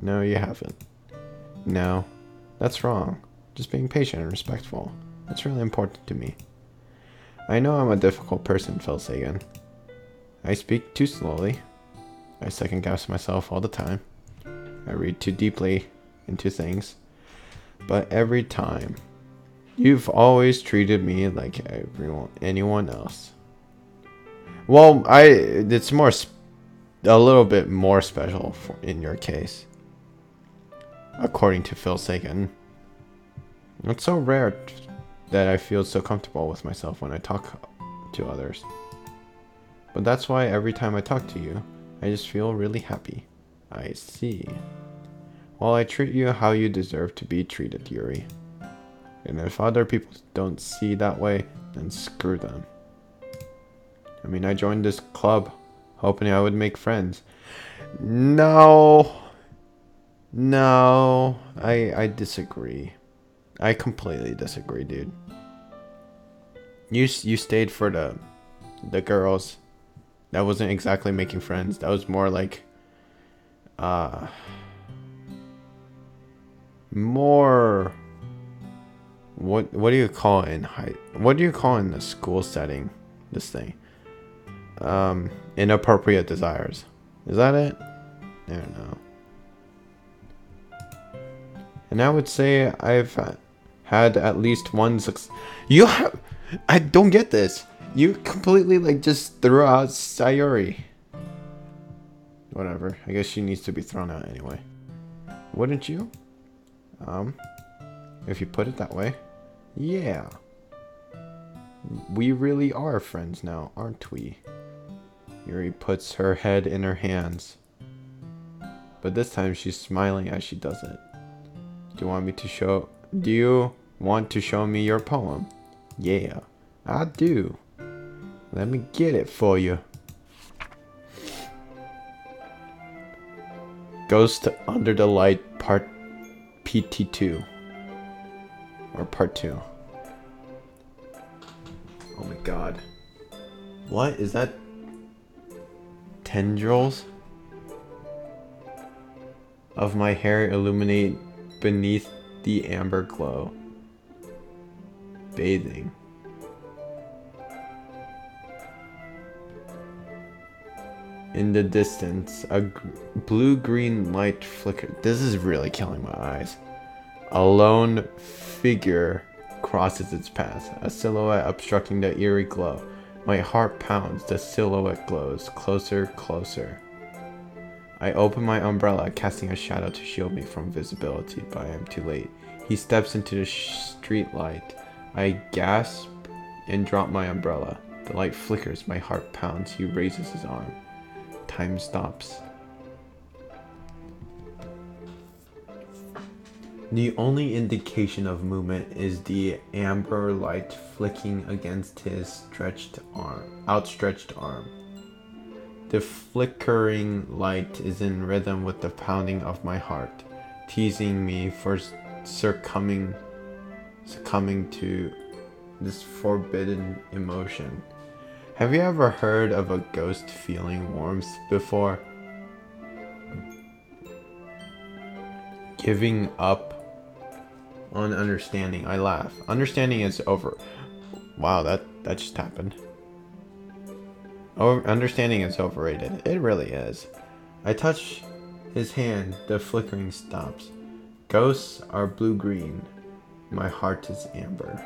No, you haven't. No, that's wrong. Just being patient and respectful. That's really important to me. I know I'm a difficult person, Phil Sagan. I speak too slowly. I second guess myself all the time. I read too deeply into things. But every time, you've always treated me like anyone else. Well, it's a little bit more special in your case. According to Phil Sagan. It's so rare that I feel so comfortable with myself when I talk to others. But that's why every time I talk to you, I just feel really happy. I see. Well, I treat you how you deserve to be treated, Yuri. And if other people don't see that way, then screw them. I mean, I joined this club hoping I would make friends. No, I disagree. I completely disagree, dude. You stayed for the girls. That wasn't exactly making friends. That was more like more what do you call it in what do you call in the school setting this thing? Inappropriate desires. Is that it? I don't know. And I would say I've had at least one I don't get this. You completely just threw out Sayuri. Whatever. I guess she needs to be thrown out anyway. Wouldn't you? if you put it that way. Yeah. We really are friends now, aren't we? Yuri puts her head in her hands. But this time she's smiling as she does it. Do you want to show me your poem? Yeah, I do. Let me get it for you. Ghost Under the Light Part PT2. Or Part 2. Oh my god. What? Is that tendrils of my hair illuminate beneath the amber glow? Bathing. In the distance, a blue-green light flickered. This is really killing my eyes. A lone figure crosses its path, a silhouette obstructing the eerie glow. My heart pounds, the silhouette glows, closer, closer. I open my umbrella, casting a shadow to shield me from visibility, but I am too late. He steps into the street light. I gasp and drop my umbrella. The light flickers, my heart pounds. He raises his arm. Time stops. The only indication of movement is the amber light flicking against his outstretched arm. The flickering light is in rhythm with the pounding of my heart, teasing me for succumbing to this forbidden emotion. Have you ever heard of a ghost feeling warmth before? Giving up on understanding. I laugh. Understanding is over. Wow, that just happened. Understanding is overrated. It really is. I touch his hand. The flickering stops. Ghosts are blue-green. My heart is amber.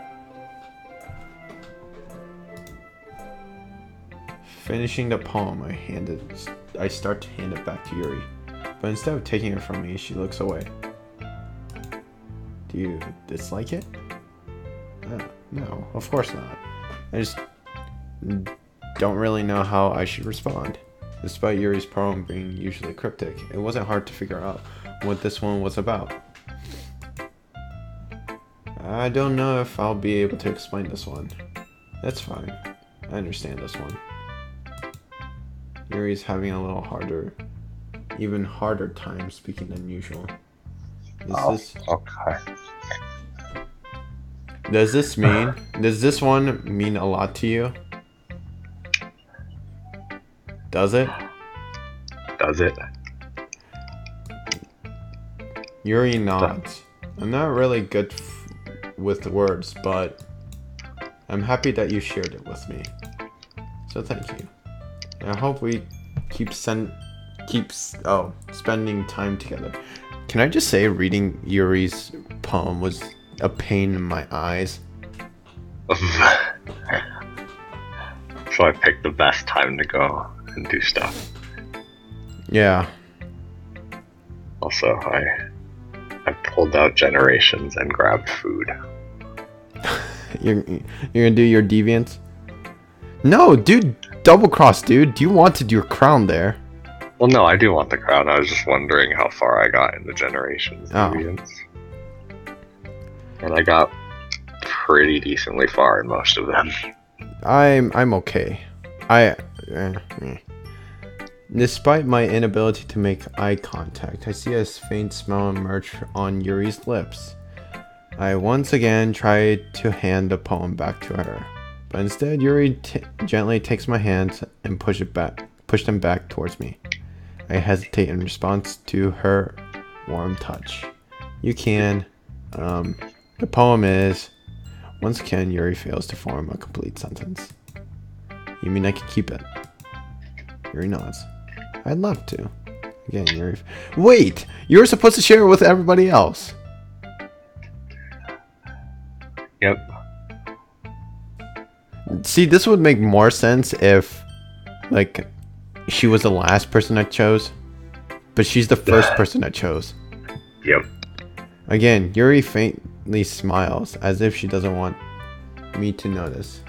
Finishing the poem, I start to hand it back to Yuri. But instead of taking it from me, she looks away. Do you dislike it? No, of course not. I just don't really know how I should respond. Despite Yuri's poem being usually cryptic, it wasn't hard to figure out what this one was about. I don't know if I'll be able to explain this one. That's fine. I understand this one. Yuri's having a little even harder time speaking than usual. Okay. Does this one mean a lot to you? Does it? Does it? Yuri nods. I'm not really good with words, but I'm happy that you shared it with me. So thank you. And I hope we keep spending time together. Can I just say reading Yuri's poem was a pain in my eyes? So I picked the best time to go and do stuff. Yeah. Also, I pulled out Generations and grabbed food. You're gonna do your deviants? No, dude, double cross, dude. Do you want your crown there? Well, no, I do want the crown. I was just wondering how far I got in the Generations Oh. deviants. And I got pretty decently far in most of them. I'm okay. Despite my inability to make eye contact, I see a faint smile emerge on Yuri's lips. I once again try to hand the poem back to her, but instead Yuri gently takes my hands and push them back towards me. I hesitate in response to her warm touch. You can. The poem is... Once again, Yuri fails to form a complete sentence. You mean I can keep it? Yuri nods. I'd love to. Again, Yuri... Wait! You were supposed to share it with everybody else! Yep. See, this would make more sense if, like, she was the last person I chose. But she's the first person I chose. Yep. Again, Yuri intermittently smiles, as if she doesn't want me to notice.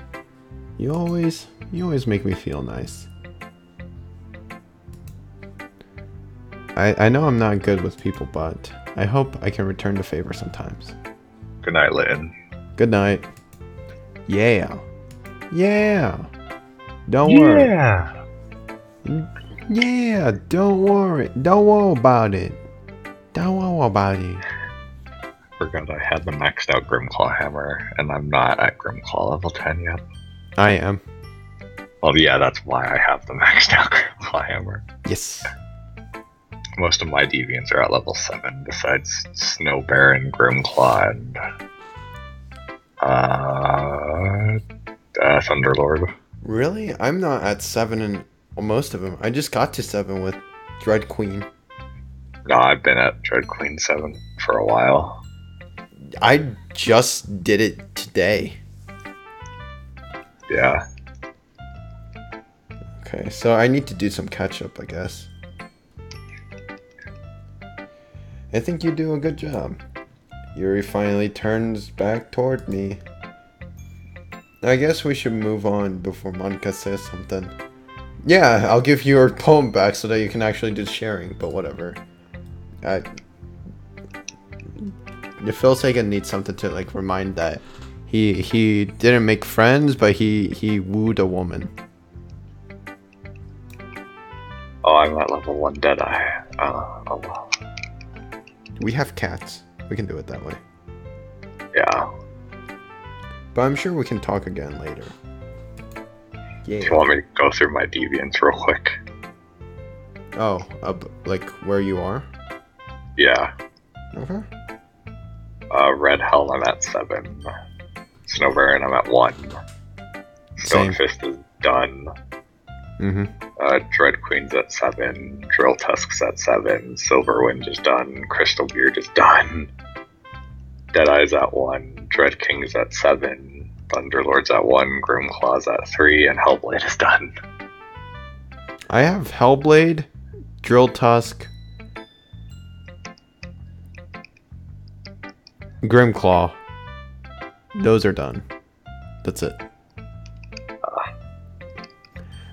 You always make me feel nice. I know I'm not good with people, but I hope I can return the favor sometimes. Good night, Lynn. Good night. Yeah. Yeah. Don't worry. Yeah, don't worry. Don't worry about it. Don't worry about it. Forgot I had the maxed out Grimclaw hammer, and I'm not at Grimclaw level 10 yet. I am. Well, yeah, that's why I have the maxed out Grimclaw hammer. Yes. Most of my deviants are at level 7, besides Snow Baron, Grimclaw, and Thunderlord. Really? I'm not at 7 in most of them. I just got to 7 with Dread Queen. No, I've been at Dread Queen 7 for a while. I just did it today. Yeah. Okay, so I need to do some catch up, I guess. I think you do a good job. Yuri finally turns back toward me. I guess we should move on before Monica says something. Yeah, I'll give your poem back so that you can actually do sharing, but whatever. Phil Sagan needs something to like remind that he didn't make friends, but he wooed a woman. Oh, I'm at level 1 Deadeye. Oh well. We have cats. We can do it that way. Yeah. But I'm sure we can talk again later. Yeah. Do you want me to go through my deviants real quick? Oh, like where you are? Yeah. Okay. Red Helm, I'm at 7. Snow Baron, I'm at 1. Stone Fist is done. Dread Queen's at 7. Drill Tusk's at 7. Silverwind is done. Crystal Beard is done. Deadeye's at 1. Dread King's at 7. Thunderlord's at 1. Grimclaw's at 3. And Hellblade is done. I have Hellblade, Drill Tusk, Grimclaw. Those are done. That's it.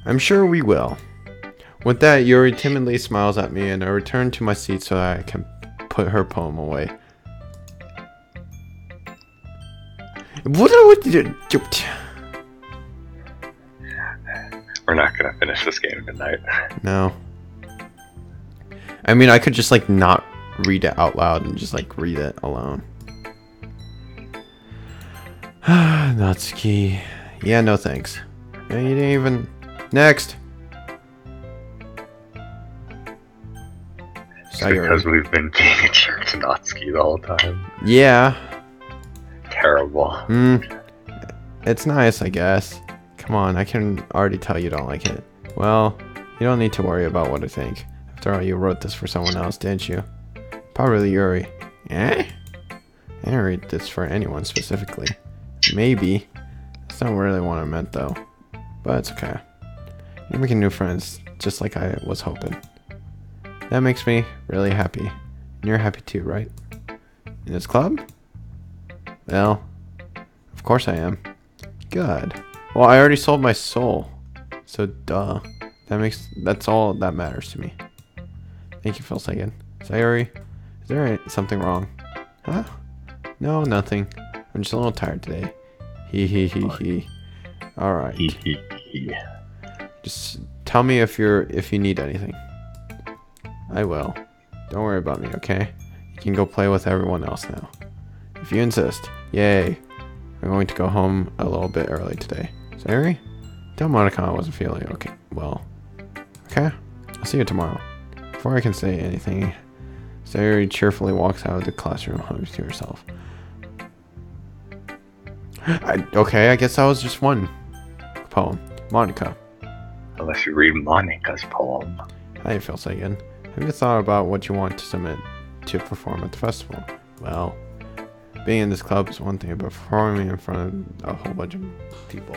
I'm sure we will. With that, Yuri timidly smiles at me, and I return to my seat so that I can put her poem away. We're not gonna finish this game tonight. No. I mean, I could just like not read it out loud and just like read it alone. Natsuki. Yeah, no thanks. Yeah, you didn't even... Next! Because we've been being a jerk to Natsuki the whole time. Yeah. Terrible. It's nice, I guess. Come on, I can already tell you don't like it. Well, you don't need to worry about what I think. After all, you wrote this for someone else, didn't you? Probably Yuri. Eh? I didn't read this for anyone specifically. Maybe. That's not really what I meant, though. But it's okay. You're making new friends, just like I was hoping. That makes me really happy. And you're happy too, right? In this club? Well, of course I am. Good. Well, I already sold my soul. So, duh. That's all that matters to me. Thank you, Phil Sagan. Sayori, is there something wrong? Huh? No, nothing. I'm just a little tired today. He. Alright. Just tell me if you need anything. I will. Don't worry about me, okay? You can go play with everyone else now. If you insist. Yay. I'm going to go home a little bit early today. Sayori? Tell Monica I wasn't feeling okay. Well. Okay? I'll see you tomorrow. Before I can say anything, Sayori cheerfully walks out of the classroom, humming to herself. Okay, I guess that was just one poem. Monica. Unless you read Monica's poem. How do you feel, Sagan? Have you thought about what you want to submit to perform at the festival? Well, being in this club is one thing, but performing in front of a whole bunch of people,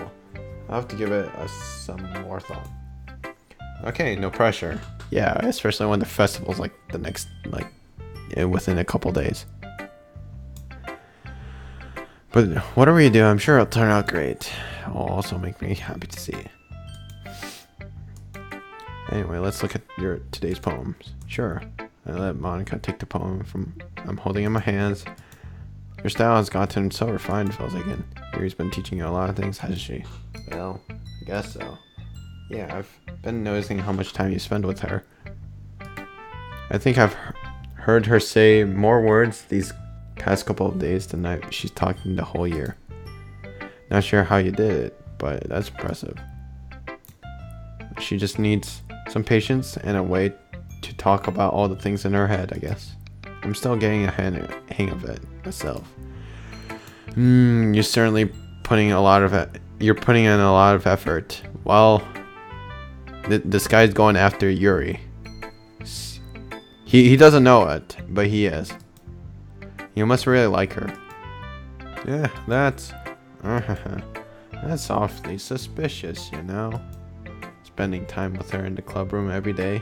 I'll have to give it some more thought. Okay, no pressure. Yeah, especially when the festival's like the next, within a couple days. But whatever you do, I'm sure it'll turn out great. It'll also make me happy to see. Anyway, let's look at your today's poems. Sure. I let Monica take the poem from I'm holding in my hands. Your style has gotten so refined, feels like it. Yuri's been teaching you a lot of things, hasn't she? Well, I guess so. Yeah, I've been noticing how much time you spend with her. I think I've heard her say more words these past couple of days than she's talking the whole year. Not sure how you did it, but that's impressive. She just needs some patience and a way to talk about all the things in her head, I guess. I'm still getting a hang of it myself. You're certainly putting a lot of you're putting in a lot of effort. Well, this guy's going after Yuri. He doesn't know it, but he is. You must really like her. Yeah, that's awfully suspicious, you know. Spending time with her in the club room every day.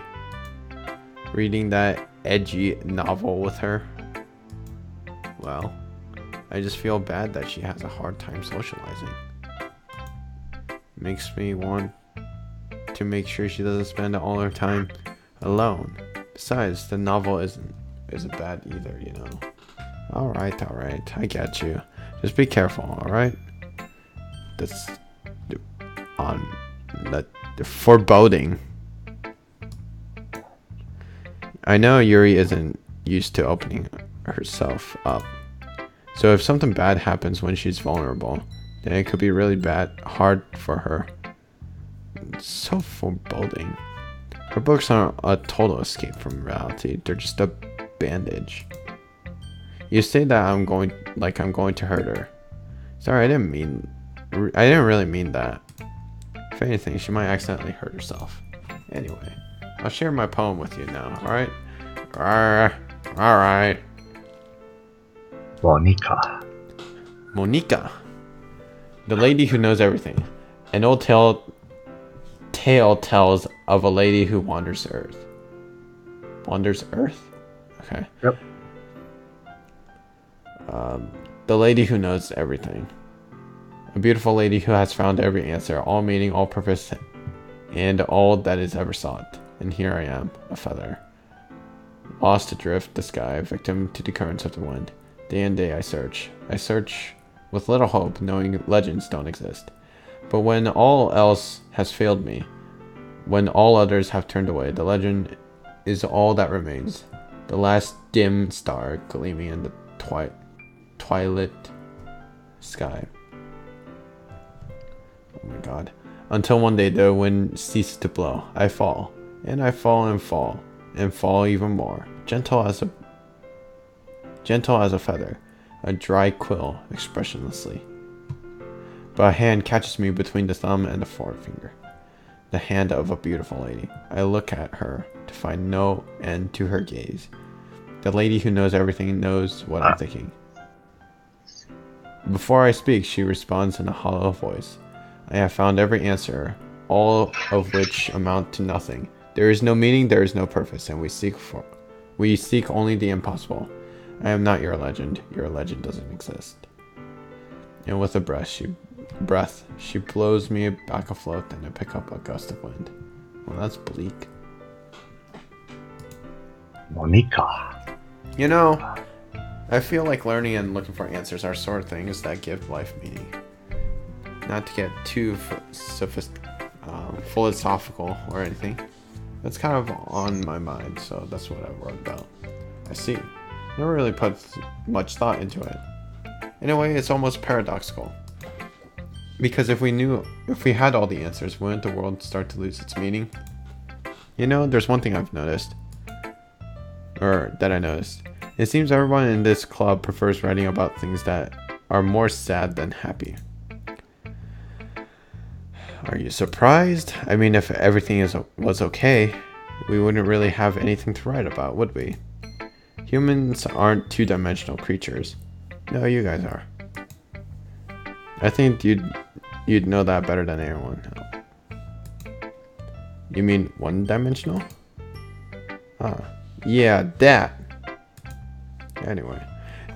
Reading that edgy novel with her. Well, I just feel bad that she has a hard time socializing. Makes me want to make sure she doesn't spend all her time alone. Besides, the novel isn't bad either, you know. Alright, I get you. Just be careful, alright? That's on the foreboding. I know Yuri isn't used to opening herself up. So if something bad happens when she's vulnerable, then it could be really hard for her. It's so foreboding. Her books aren't a total escape from reality. They're just a bandage. You say that I'm going to hurt her. Sorry, I didn't really mean that. If anything, she might accidentally hurt herself. Anyway, I'll share my poem with you now, alright? Alright. Monica. The lady who knows everything. An old tale tells of a lady who wanders Earth. Wanders Earth? Okay. Yep. The lady who knows everything. A beautiful lady who has found every answer, all meaning, all purpose, and all that is ever sought. And here I am, a feather. Lost adrift the sky, victim to the currents of the wind. Day and day I search. I search with little hope, knowing legends don't exist. But when all else has failed me, when all others have turned away, the legend is all that remains. The last dim star gleaming in the twilight sky. Oh my god. Until one day the wind ceases to blow. I fall. And I fall and fall. And fall even more. Gentle as a feather. A dry quill, expressionlessly. But a hand catches me between the thumb and the forefinger. The hand of a beautiful lady. I look at her to find no end to her gaze. The lady who knows everything knows what I'm thinking. Before I speak, she responds in a hollow voice. I have found every answer, all of which amount to nothing. There is no meaning, there is no purpose, and we seek only the impossible. I am not your legend. Your legend doesn't exist. And with a breath, she blows me back afloat, and I pick up a gust of wind. Well, that's bleak. Monica. You know, I feel like learning and looking for answers are sort of things that give life meaning. Not to get too philosophical or anything. That's kind of on my mind, so that's what I wrote about. I see. Never really put much thought into it. In a way, it's almost paradoxical. Because if we had all the answers, wouldn't the world start to lose its meaning? You know, there's one thing I've noticed. Or that I noticed. It seems everyone in this club prefers writing about things that are more sad than happy. Are you surprised? I mean, if everything was okay, we wouldn't really have anything to write about, would we? Humans aren't two-dimensional creatures. No, you guys are. I think you'd know that better than anyone. You mean one-dimensional? Ah, yeah, that. Anyway,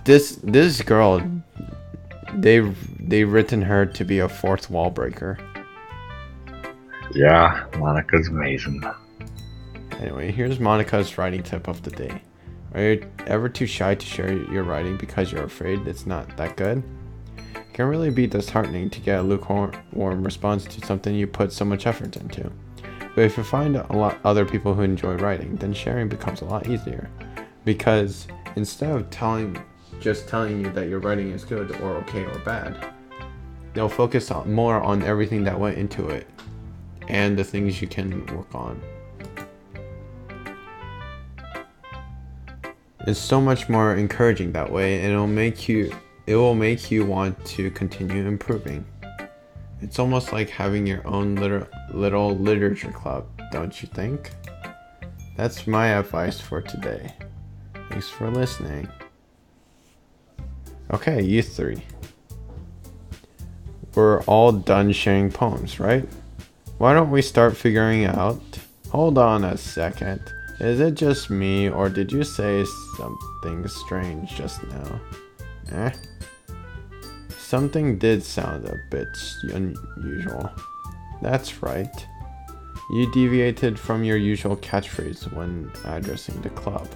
this girl they've written her to be a fourth wall breaker. Yeah, Monica's amazing. Anyway, here's Monica's writing tip of the day. Are you ever too shy to share your writing because you're afraid it's not that good? It can really be disheartening to get a lukewarm response to something you put so much effort into. But if you find a lot other people who enjoy writing, then sharing becomes a lot easier. Because instead of just telling you that your writing is good or okay or bad, they'll focus more on everything that went into it and the things you can work on. It's so much more encouraging that way, and it will make you want to continue improving. It's almost like having your own little literature club, don't you think? That's my advice for today. Thanks for listening. Okay, you three. We're all done sharing poems, right? Why don't we start figuring out... Hold on a second. Is it just me, or did you say something strange just now? Something did sound a bit unusual. That's right. You deviated from your usual catchphrase when addressing the club.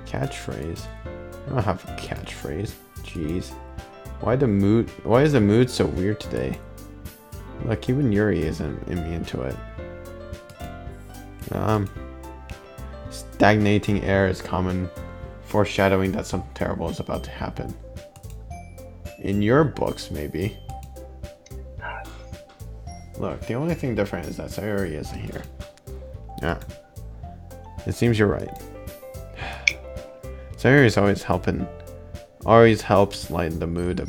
Catchphrase? I don't have a catchphrase. Jeez. Why is the mood so weird today? Look, even Yuri isn't immune to it. Stagnating air is common, foreshadowing that something terrible is about to happen. In your books, maybe. Look, the only thing different is that Sayori isn't here. Yeah. It seems you're right. Sayori's always helps lighten the mood a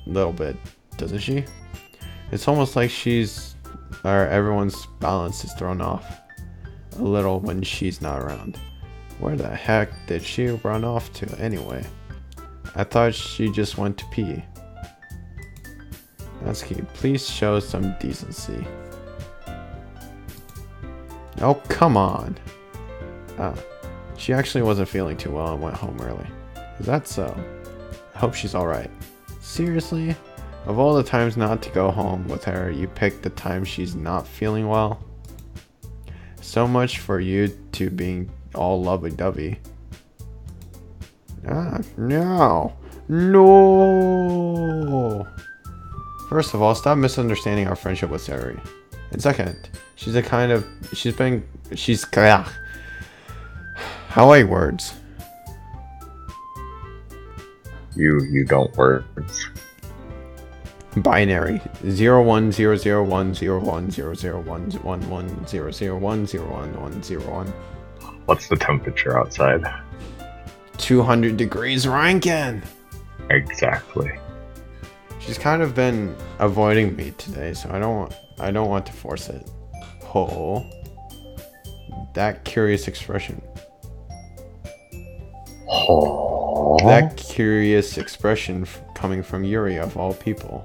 little bit, doesn't she? It's almost like everyone's balance is thrown off a little when she's not around. Where the heck did she run off to anyway? I thought she just went to pee. Natsuki, please show some decency. Oh, come on. She actually wasn't feeling too well and went home early. Is that so? I hope she's alright. Seriously? Of all the times not to go home with her, you picked the time she's not feeling well? So much for you two being all lovey-dovey. No. No! First of all, stop misunderstanding our friendship with Sayori. And second, she's how I words. You don't words. Binary 01001010110011011101. What's the temperature outside? 200 degrees Rankin. Exactly. She's kind of been avoiding me today, so I don't want to force it. Oh, that curious expression. Oh. That curious expression coming from Yuri of all people.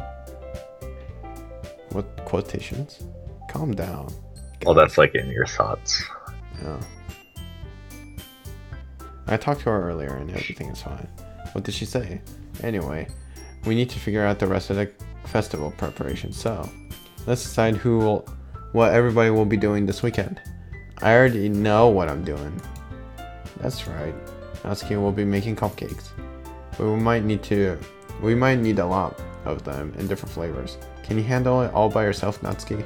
What quotations? Calm down. Well, that's like in your thoughts. Yeah. I talked to her earlier and everything is fine. What did she say? Anyway, we need to figure out the rest of the festival preparation, so let's decide what everybody will be doing this weekend. I already know what I'm doing. That's right. Natsuki will be making cupcakes. But we might need a lot of them in different flavors. Can you handle it all by yourself, Natsuki?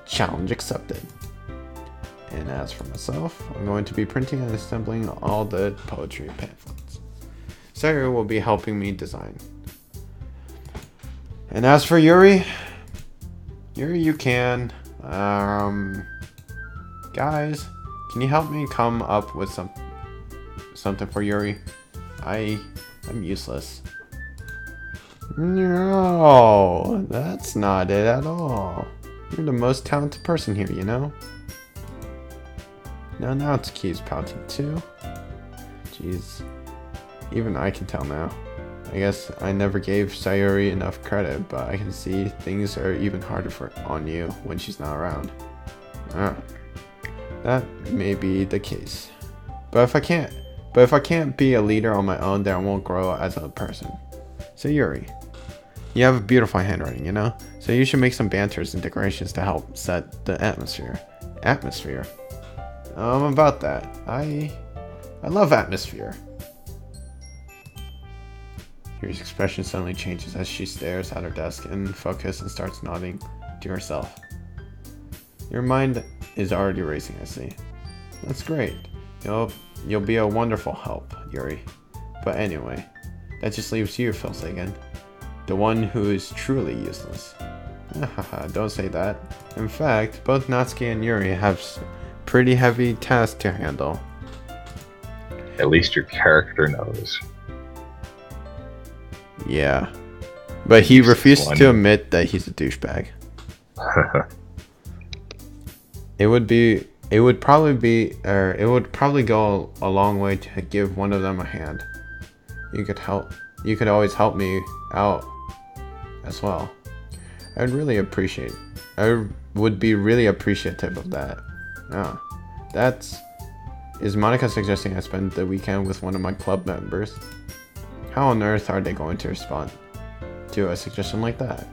Challenge accepted. And as for myself, I'm going to be printing and assembling all the poetry pamphlets. Sayori will be helping me design. And as for Yuri, you can. Guys, can you help me come up with something for Yuri? I'm useless. No, that's not it at all. You're the most talented person here, you know? Now Natsuki's pouting too. Jeez. Even I can tell now. I guess I never gave Sayori enough credit, but I can see things are even harder on you when she's not around. That may be the case. But if I can't be a leader on my own, then I won't grow as a person. So Yuri, You have a beautiful handwriting, you know? So you should make some banters and decorations to help set the atmosphere. Atmosphere? About that. I love atmosphere. Yuri's expression suddenly changes as she stares at her desk in focus and starts nodding to herself. Your mind is already racing, I see. That's great. You'll be a wonderful help, Yuri. But anyway, that just leaves you, Phil Sagan. The one who is truly useless. Haha, don't say that. In fact, both Natsuki and Yuri have pretty heavy tasks to handle. At least your character knows. Yeah. But he refused to admit that he's a douchebag. It would probably go a long way to give one of them a hand. You could always help me out as well. I would be really appreciative of that. Is Monica suggesting I spend the weekend with one of my club members? How on earth are they going to respond to a suggestion like that?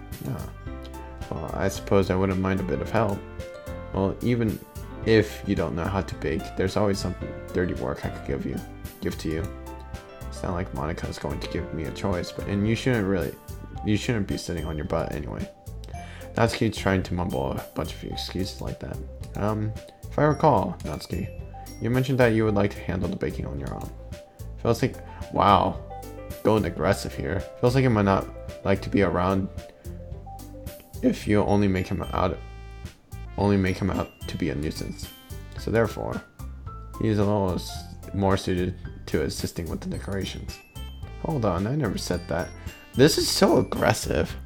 Well, I suppose I wouldn't mind a bit of help. Well, even if you don't know how to bake, there's always some dirty work I could give to you. It's not like Monica is going to give me a choice, and you shouldn't be sitting on your butt anyway. Natsuki's trying to mumble a bunch of excuses like that. If I recall, Natsuki, you mentioned that you would like to handle the baking on your own. Feels like, wow, going aggressive here. Feels like it might not like to be around if you only make him out to be a nuisance. So therefore, he's a little more suited to assisting with the decorations. Hold on, I never said that. This is so aggressive.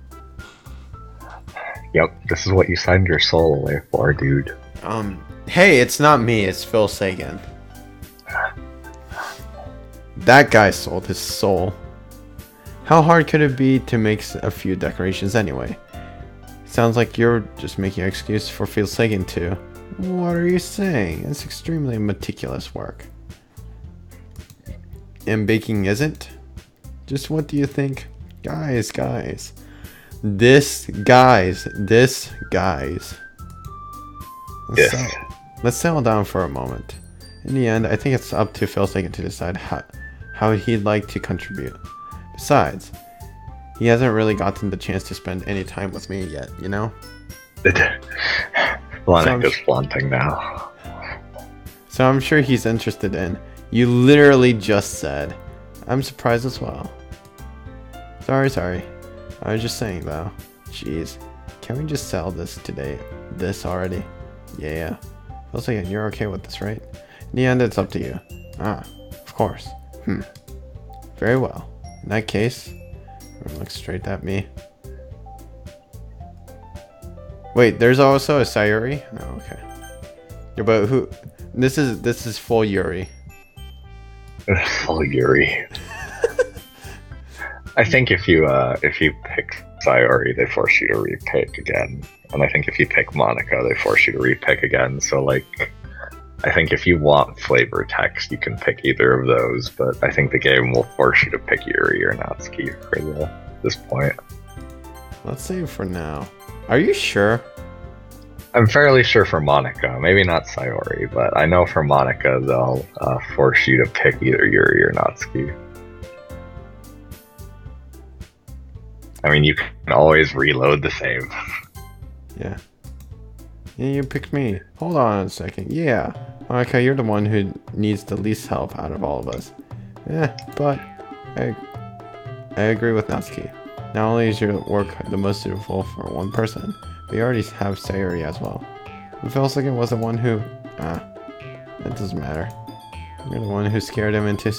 Yep, this is what you signed your soul away for, dude. Hey, it's not me, it's Phil Sagan. That guy sold his soul. How hard could it be to make a few decorations anyway? Sounds like you're just making an excuse for Phil Sagan too. What are you saying? It's extremely meticulous work. And baking isn't? Just what do you think? Guys. This guys. Let's settle down for a moment. In the end, I think it's up to Phil Sagan to decide how he'd like to contribute. Besides, he hasn't really gotten the chance to spend any time with me yet, you know? Monica's flaunting now. So I'm sure he's interested in. You literally just said. I'm surprised as well. Sorry. I was just saying though. Jeez. Can we just sell this today? This already? Yeah. Feels like you're okay with this, right? In the end, it's up to you. Of course. Very well. In that case, look straight at me. Wait, there's also a Sayuri? Oh, okay. Yeah, but who? This is full Yuri. Full Yuri. I think if you pick Sayuri, they force you to repick again, and I think if you pick Monica, they force you to repick again. So like, I think if you want flavor text, you can pick either of those, but I think the game will force you to pick Yuri or Natsuki for this point. Let's save for now. Are you sure? I'm fairly sure for Monica, maybe not Sayori, but I know for Monica they'll force you to pick either Yuri or Natsuki. I mean, you can always reload the save. Yeah. Yeah, you picked me. Hold on a second. Yeah. Monica, you're the one who needs the least help out of all of us. But I agree with Natsuki. Not only is your work the most suitable for one person, but you already have Sayuri as well. And Phil Sagan was the one who... that doesn't matter. You're the one who scared him into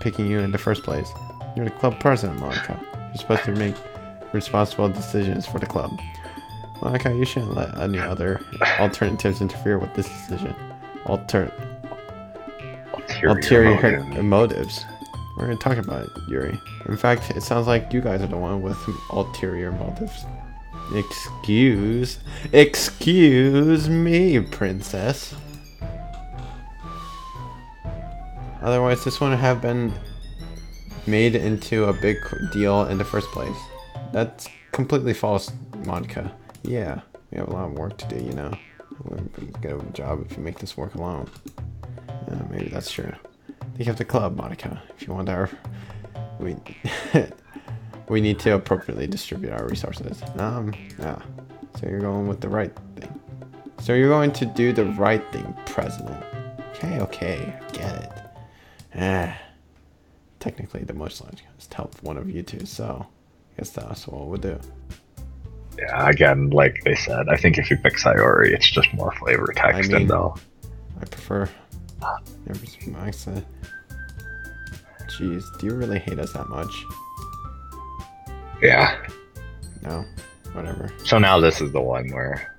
picking you in the first place. You're the club president, Monica. You're supposed to make responsible decisions for the club. Monica, you shouldn't let any other alternatives interfere with this decision. Ulterior motives. We're gonna talk about it, Yuri. In fact, it sounds like you guys are the one with ulterior motives. Excuse me, princess. Otherwise, this wouldn't have been made into a big deal in the first place. That's completely false, Monica. Yeah, we have a lot of work to do, you know. It wouldn't be a good job if you make this work alone. Maybe that's true. Think of the club, Monica. If you want our... We... we need to appropriately distribute our resources. Yeah. So you're going with the right thing. So you're going to do the right thing, President. Okay, I get it. Technically, the most logical is to help one of you two, so I guess that's what we'll do. Yeah, again, like they said, I think if you pick Sayori, it's just more flavor text, and though. I prefer everything I said. Jeez, do you really hate us that much? Yeah. No, whatever. So now this is the one where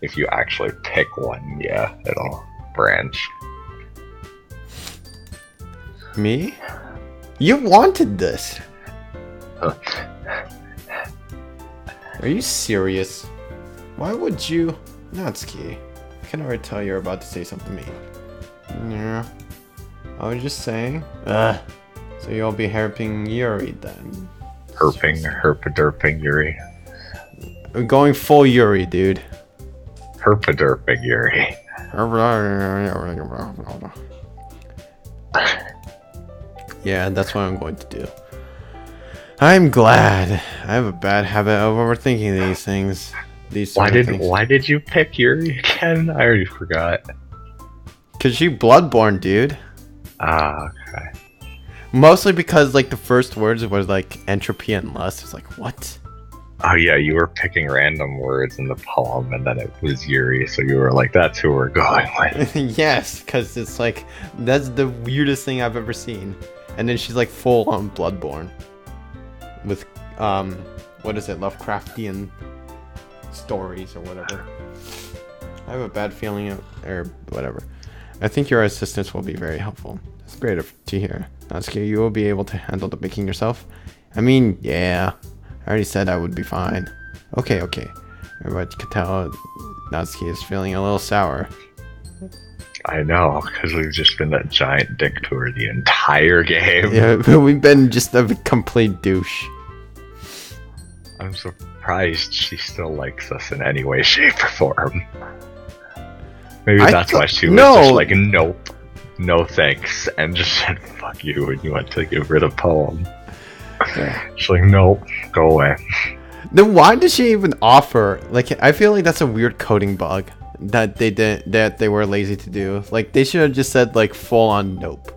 if you actually pick one, yeah, it'll branch. Me? You wanted this. Huh. Are you serious? Why would you? Natsuki, I can already tell you're about to say something mean. Yeah. I was just saying. So you'll be helping Yuri then. Herpaderping Yuri. I'm going full Yuri, dude. Herpaderping Yuri. Yeah, that's what I'm going to do. I'm glad. I have a bad habit of overthinking these things. Why did you pick Yuri again? I already forgot. Cause she bloodborne, dude. Ah, okay. Mostly because like the first words was like entropy and lust. It's like what? Oh yeah, you were picking random words in the poem, and then it was Yuri, so you were like, "That's who we're going with." Yes, because it's like that's the weirdest thing I've ever seen. And then she's like full on bloodborne, with what is it, Lovecraftian stories or whatever. I have a bad feeling or whatever. I think your assistance will be very helpful. It's great to hear. Natsuki, you will be able to handle the baking yourself? I mean, yeah. I already said I would be fine. Okay. Everybody can tell Natsuki is feeling a little sour. I know, because we've just been that giant dick to her the entire game. Yeah, we've been just a complete douche. I'm surprised she still likes us in any way, shape, or form. Maybe that's why she was just like, nope, no thanks, and just said fuck you when you went to get rid of poem. Yeah. She's like, nope, go away. Then why did she even offer? Like, I feel like that's a weird coding bug that they were lazy to do. Like, they should have just said like full on nope.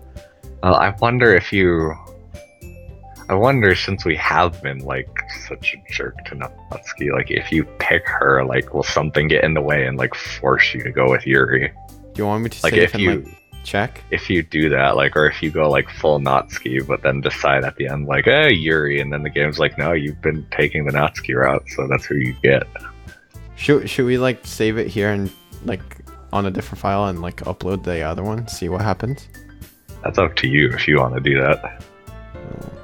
Well, I wonder since we have been like such a jerk to Natsuki, like if you pick her, like will something get in the way and like force you to go with Yuri? Do you want me to like if you check? If you do that, like, or if you go like full Natsuki, but then decide at the end like, Yuri, and then the game's like, no, you've been taking the Natsuki route, so that's who you get. Should we like save it here and like on a different file and like upload the other one, see what happens? That's up to you if you want to do that.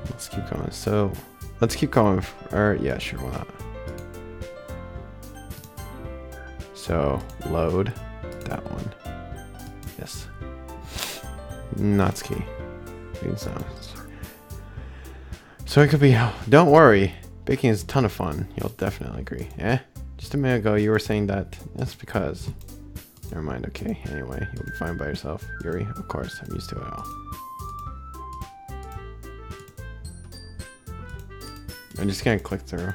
Let's keep going. So let's keep going. Or yeah, sure, why not? So load that one. Yes. Natsuki. Baking sounds. So it could be. Don't worry. Baking is a ton of fun. You'll definitely agree. Eh? Just a minute ago, you were saying that. That's because. Never mind. Okay. Anyway, you'll be fine by yourself, Yuri. Of course, I'm used to it all. I'm just gonna click through.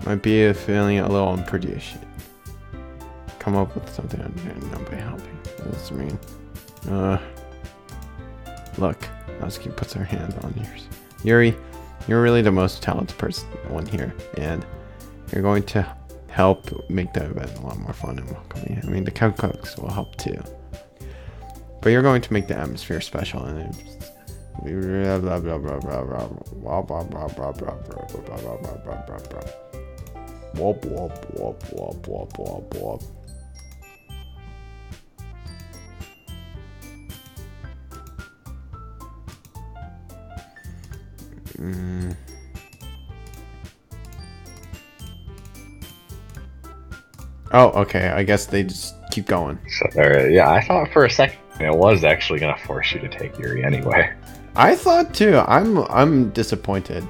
Might be feeling a little unproduced. Come up with something and nobody helping. What does this mean? Look, Natsuki puts her hand on yours. Yuri, you're really the most talented one here, and you're going to help make the event a lot more fun and welcoming. I mean, the cooks will help too, but you're going to make the atmosphere special, and wop wop wop wop wop wop wop. Oh, okay. I guess they just keep going. So there, yeah, I thought for a second it was actually gonna force you to take Yuri anyway. I thought too. I'm disappointed.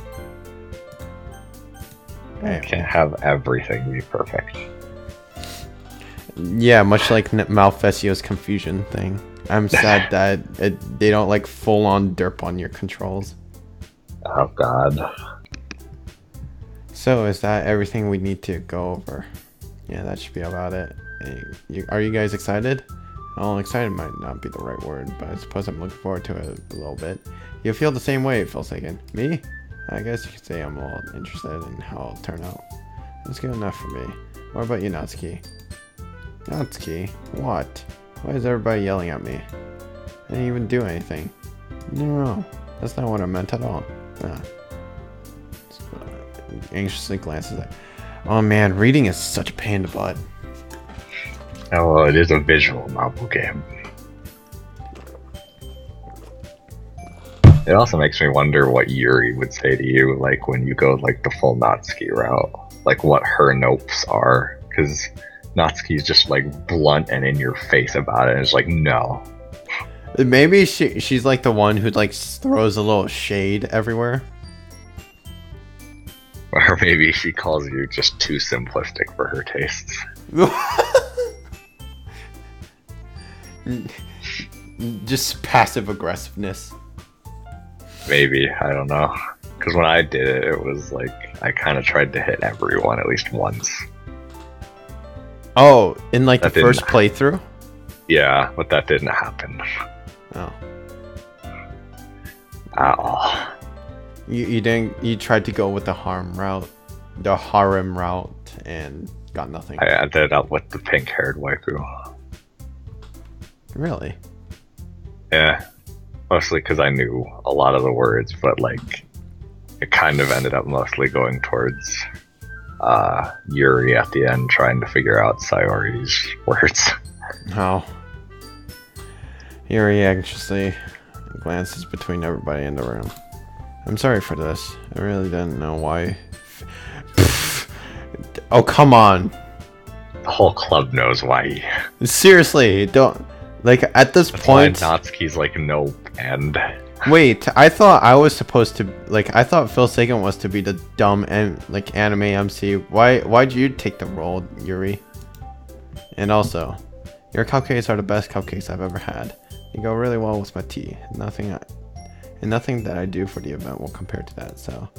You can't have everything be perfect. Yeah, much like Malfecio's confusion thing. I'm sad that they don't like full on derp on your controls. Oh god. So is that everything we need to go over? Yeah, that should be about it. Are you guys excited? Well, excited might not be the right word, but I suppose I'm looking forward to it a little bit. You feel the same way, Philsagan. Me? I guess you could say I'm a little interested in how it'll turn out. That's good enough for me. What about you, Natsuki? Natsuki? What? Why is everybody yelling at me? I didn't even do anything. No, that's not what I meant at all. Anxiously glances at. Oh man, reading is such a pain in the butt. Oh, well, it is a visual novel game. It also makes me wonder what Yuri would say to you, like when you go like the full Natsuki route, like what her nopes are, because Natsuki's just like blunt and in your face about it, and it's like no. Maybe she's like the one who like throws a little shade everywhere. Or maybe she calls you just too simplistic for her tastes. Just passive aggressiveness. Maybe, I don't know. Because when I did it, it was like I kind of tried to hit everyone at least once. Oh, in like that the first playthrough? Yeah, but that didn't happen. Oh. At all. You didn't. You tried to go with the harem route, and got nothing. I ended up with the pink-haired waifu. Really? Yeah, mostly because I knew a lot of the words, but like it kind of ended up mostly going towards Yuri at the end, trying to figure out Sayori's words. Oh. Yuri anxiously glances between everybody in the room. I'm sorry for this. I really didn't know why. Oh, come on. The whole club knows why. Seriously, don't. Like, at this point. Natsuki's like, nope, and. Wait, I thought I was supposed to. Like, I thought Phil Sagan was to be the dumb and like anime MC. Why'd you take the role, Yuri? And also, your cupcakes are the best cupcakes I've ever had. You go really well with my tea. Nothing that I do for the event will compare to that. So,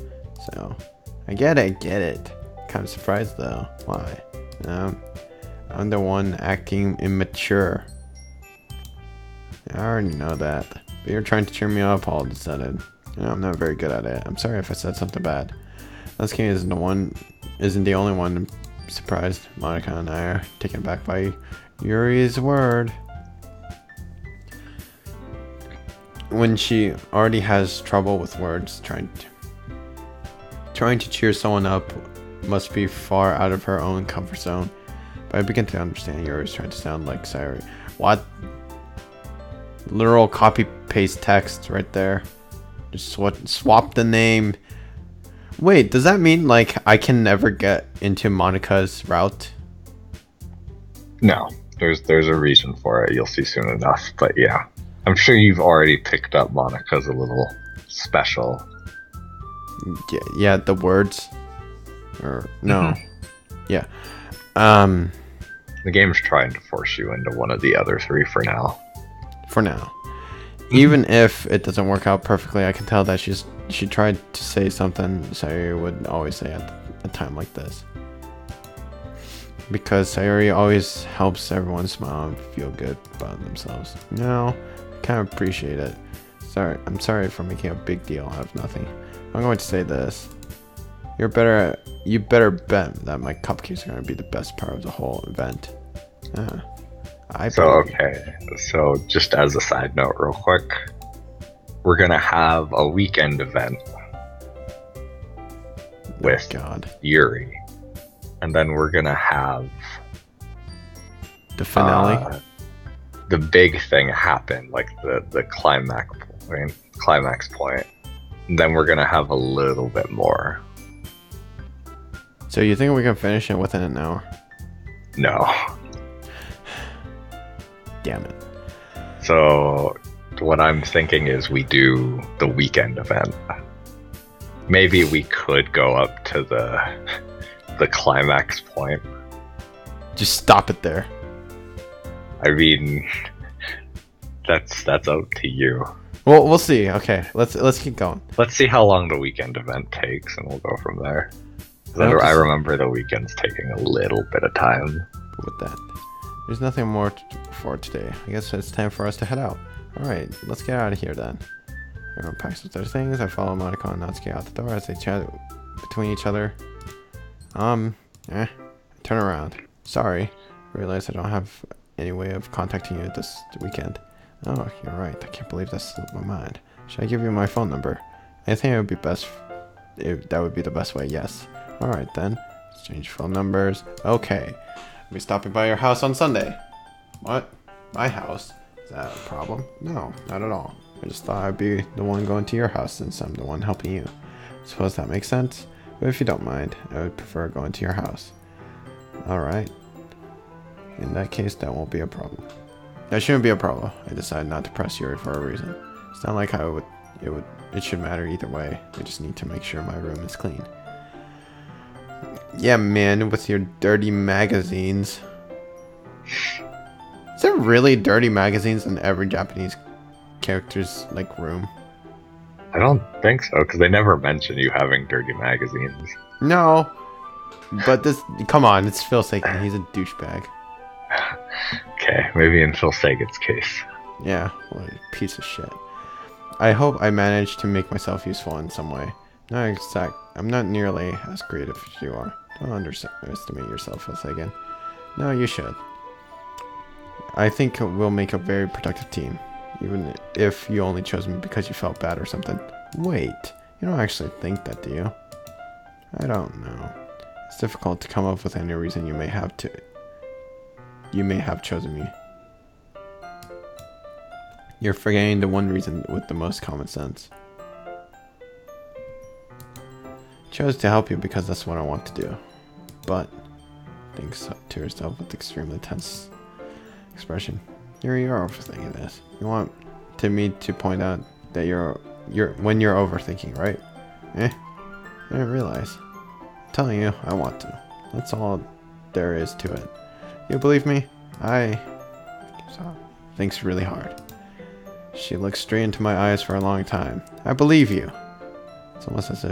I get it. Kind of surprised though. Why? I'm the one acting immature. I already know that. But you're trying to cheer me up all of a sudden. I'm not very good at it. I'm sorry if I said something bad. Natsuki isn't the only one surprised. Monica and I are taken aback by Yuri's word. When she already has trouble with words, trying to cheer someone up must be far out of her own comfort zone. But I begin to understand Yuri's trying to sound like Sayori. What? Literal copy paste text right there. Just swap the name. Wait, does that mean like I can never get into Monica's route? No, there's a reason for it. You'll see soon enough. But yeah, I'm sure you've already picked up Monica's a little special. Yeah, the words. Or no. Yeah. The game's trying to force you into one of the other three for now. Even if it doesn't work out perfectly, I can tell that she tried to say something Sayori would always say at a time like this. Because Sayori always helps everyone smile and feel good about themselves. No, I kind of appreciate it. I'm sorry for making a big deal out of nothing. I'm going to say this. You better bet that my cupcakes are going to be the best part of the whole event. So just as a side note real quick, we're gonna have a weekend event with Yuri, and then we're gonna have the finale, the big thing happen, like the climax point, and then we're gonna have a little bit more. So you think we can finish it within an hour? No. damn it. So what I'm thinking is we do the weekend event. Maybe we could go up to the climax point. Just stop it there. I mean, that's up to you. Well, we'll see. Okay, let's keep going. Let's see how long the weekend event takes, and we'll go from there. I remember the weekends taking a little bit of time. With that, there's nothing more for today. I guess it's time for us to head out. All right, let's get out of here then. Everyone packs up their things. I follow Monica and Natsuki out the door as they chat between each other. I turn around. Sorry, I realize I don't have any way of contacting you this weekend. Oh, you're right. I can't believe that slipped my mind. Should I give you my phone number? I think it would be best. That would be the best way. Yes. All right then. Exchange phone numbers. Okay. I'll be stopping by your house on Sunday. What? My house? Is that a problem? No, not at all. I just thought I'd be the one going to your house since I'm the one helping you. Suppose that makes sense? But if you don't mind, I would prefer going to your house. Alright. In that case, that won't be a problem. That shouldn't be a problem. I decided not to press Yuri for a reason. It's not like it should matter either way. I just need to make sure my room is clean. Yeah, man, with your dirty magazines. Is there really dirty magazines in every Japanese character's, like, room? I don't think so, because they never mention you having dirty magazines. No. But this... Come on, it's Phil Sagan. He's a douchebag. Okay, maybe in Phil Sagan's case. Yeah, what a piece of shit. I hope I managed to make myself useful in some way. I'm not nearly as creative as you are. Don't underestimate yourself, Phil Sagan. No, you should. I think we'll make a very productive team. Even if you only chose me because you felt bad or something. Wait, you don't actually think that, do you? I don't know. It's difficult to come up with any reason you may have chosen me. You're forgetting the one reason with the most common sense. Chose to help you because that's what I want to do. But, thinks to herself with extremely tense expression. You're overthinking this. You want me to point out that when you're overthinking, right? I didn't realize. I'm telling you, I want to. That's all there is to it. You believe me? I thinks really hard. She looks straight into my eyes for a long time. I believe you. It's almost as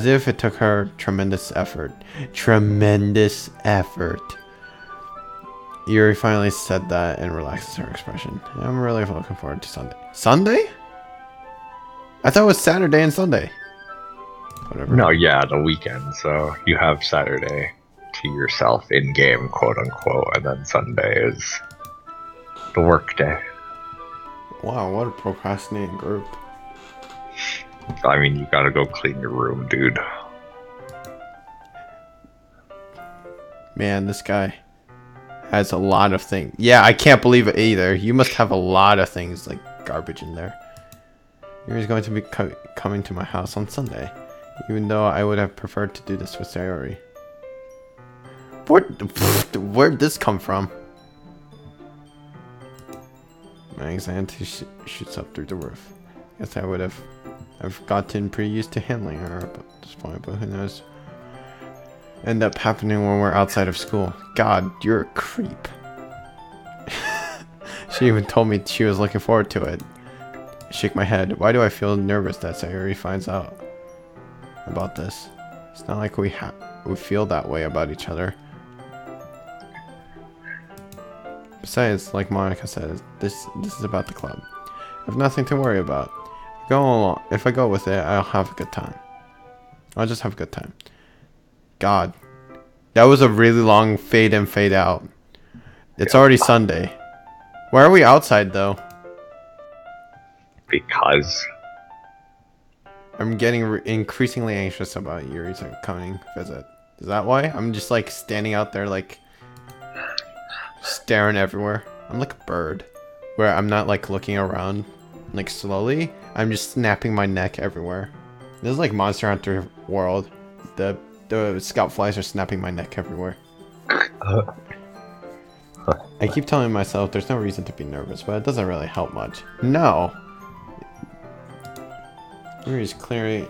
if it took her tremendous effort. Tremendous effort. Yuri finally said that and relaxes her expression. I'm really looking forward to Sunday. Sunday? I thought it was Saturday and Sunday. Whatever. No, yeah, the weekend. So you have Saturday to yourself in game, quote unquote, and then Sunday is the work day. Wow, what a procrastinating group. I mean, you gotta go clean your room, dude. Man, this guy has a lot of things. Yeah, I can't believe it either. You must have a lot of things, like garbage in there. Yuri's going to be coming to my house on Sunday, even though I would have preferred to do this with Sayori. Where'd this come from? My anxiety shoots up through the roof. Guess I've gotten pretty used to handling her at this point, but who knows? End up happening when we're outside of school. God, you're a creep. She even told me she was looking forward to it. I shake my head. Why do I feel nervous that Sayori finds out about this? It's not like we feel that way about each other. Besides, like Monica says, this is about the club. I have nothing to worry about. If I go with it, I'll have a good time. I'll just have a good time. God, that was a really long fade in, fade out. It's already Sunday. Why are we outside though? Because I'm getting increasingly anxious about Yuri's coming visit. Is that why? I'm just like standing out there like staring everywhere. I'm like a bird where I'm not like looking around like slowly. I'm just snapping my neck everywhere. This is like Monster Hunter World. The scout flies are snapping my neck everywhere. I keep telling myself there's no reason to be nervous, but it doesn't really help much. No! Yuri's clearly...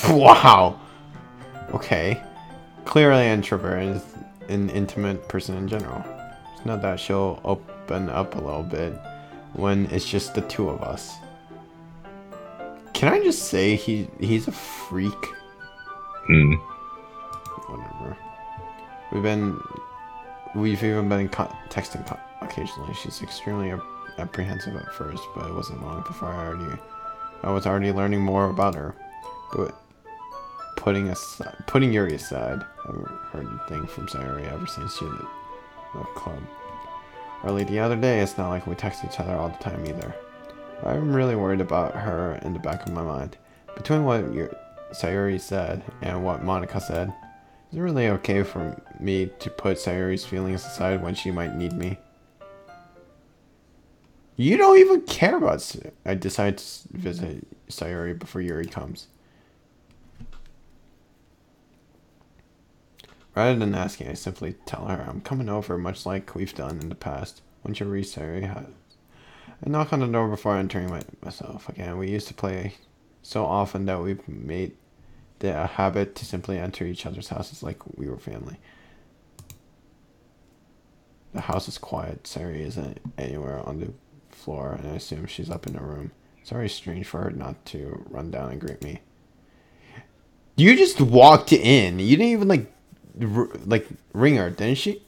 Wow! Okay. Clearly introverted is an intimate person in general. It's not that she'll open up a little bit when it's just the two of us. Can I just say he's a freak? Hmm. Whatever. We've even been texting occasionally. She's extremely apprehensive at first, but it wasn't long before I was already learning more about her. But putting Yuri aside, I haven't heard a thing from Sayori ever since she left the club. Early the other day, it's not like we text each other all the time either. I'm really worried about her in the back of my mind. Between what Sayori said and what Monica said, is it really okay for me to put Sayori's feelings aside when she might need me? You don't even care about I decide to visit Sayori before Yuri comes. Rather than asking, I simply tell her I'm coming over, much like we've done in the past. Once you reach Sayori, I knock on the door before entering myself. Again, we used to play so often that we've made it a habit to simply enter each other's houses like we were family. The house is quiet. Sayori isn't anywhere on the floor, and I assume she's up in her room. It's very strange for her not to run down and greet me. You just walked in. You didn't even like ring her, didn't she?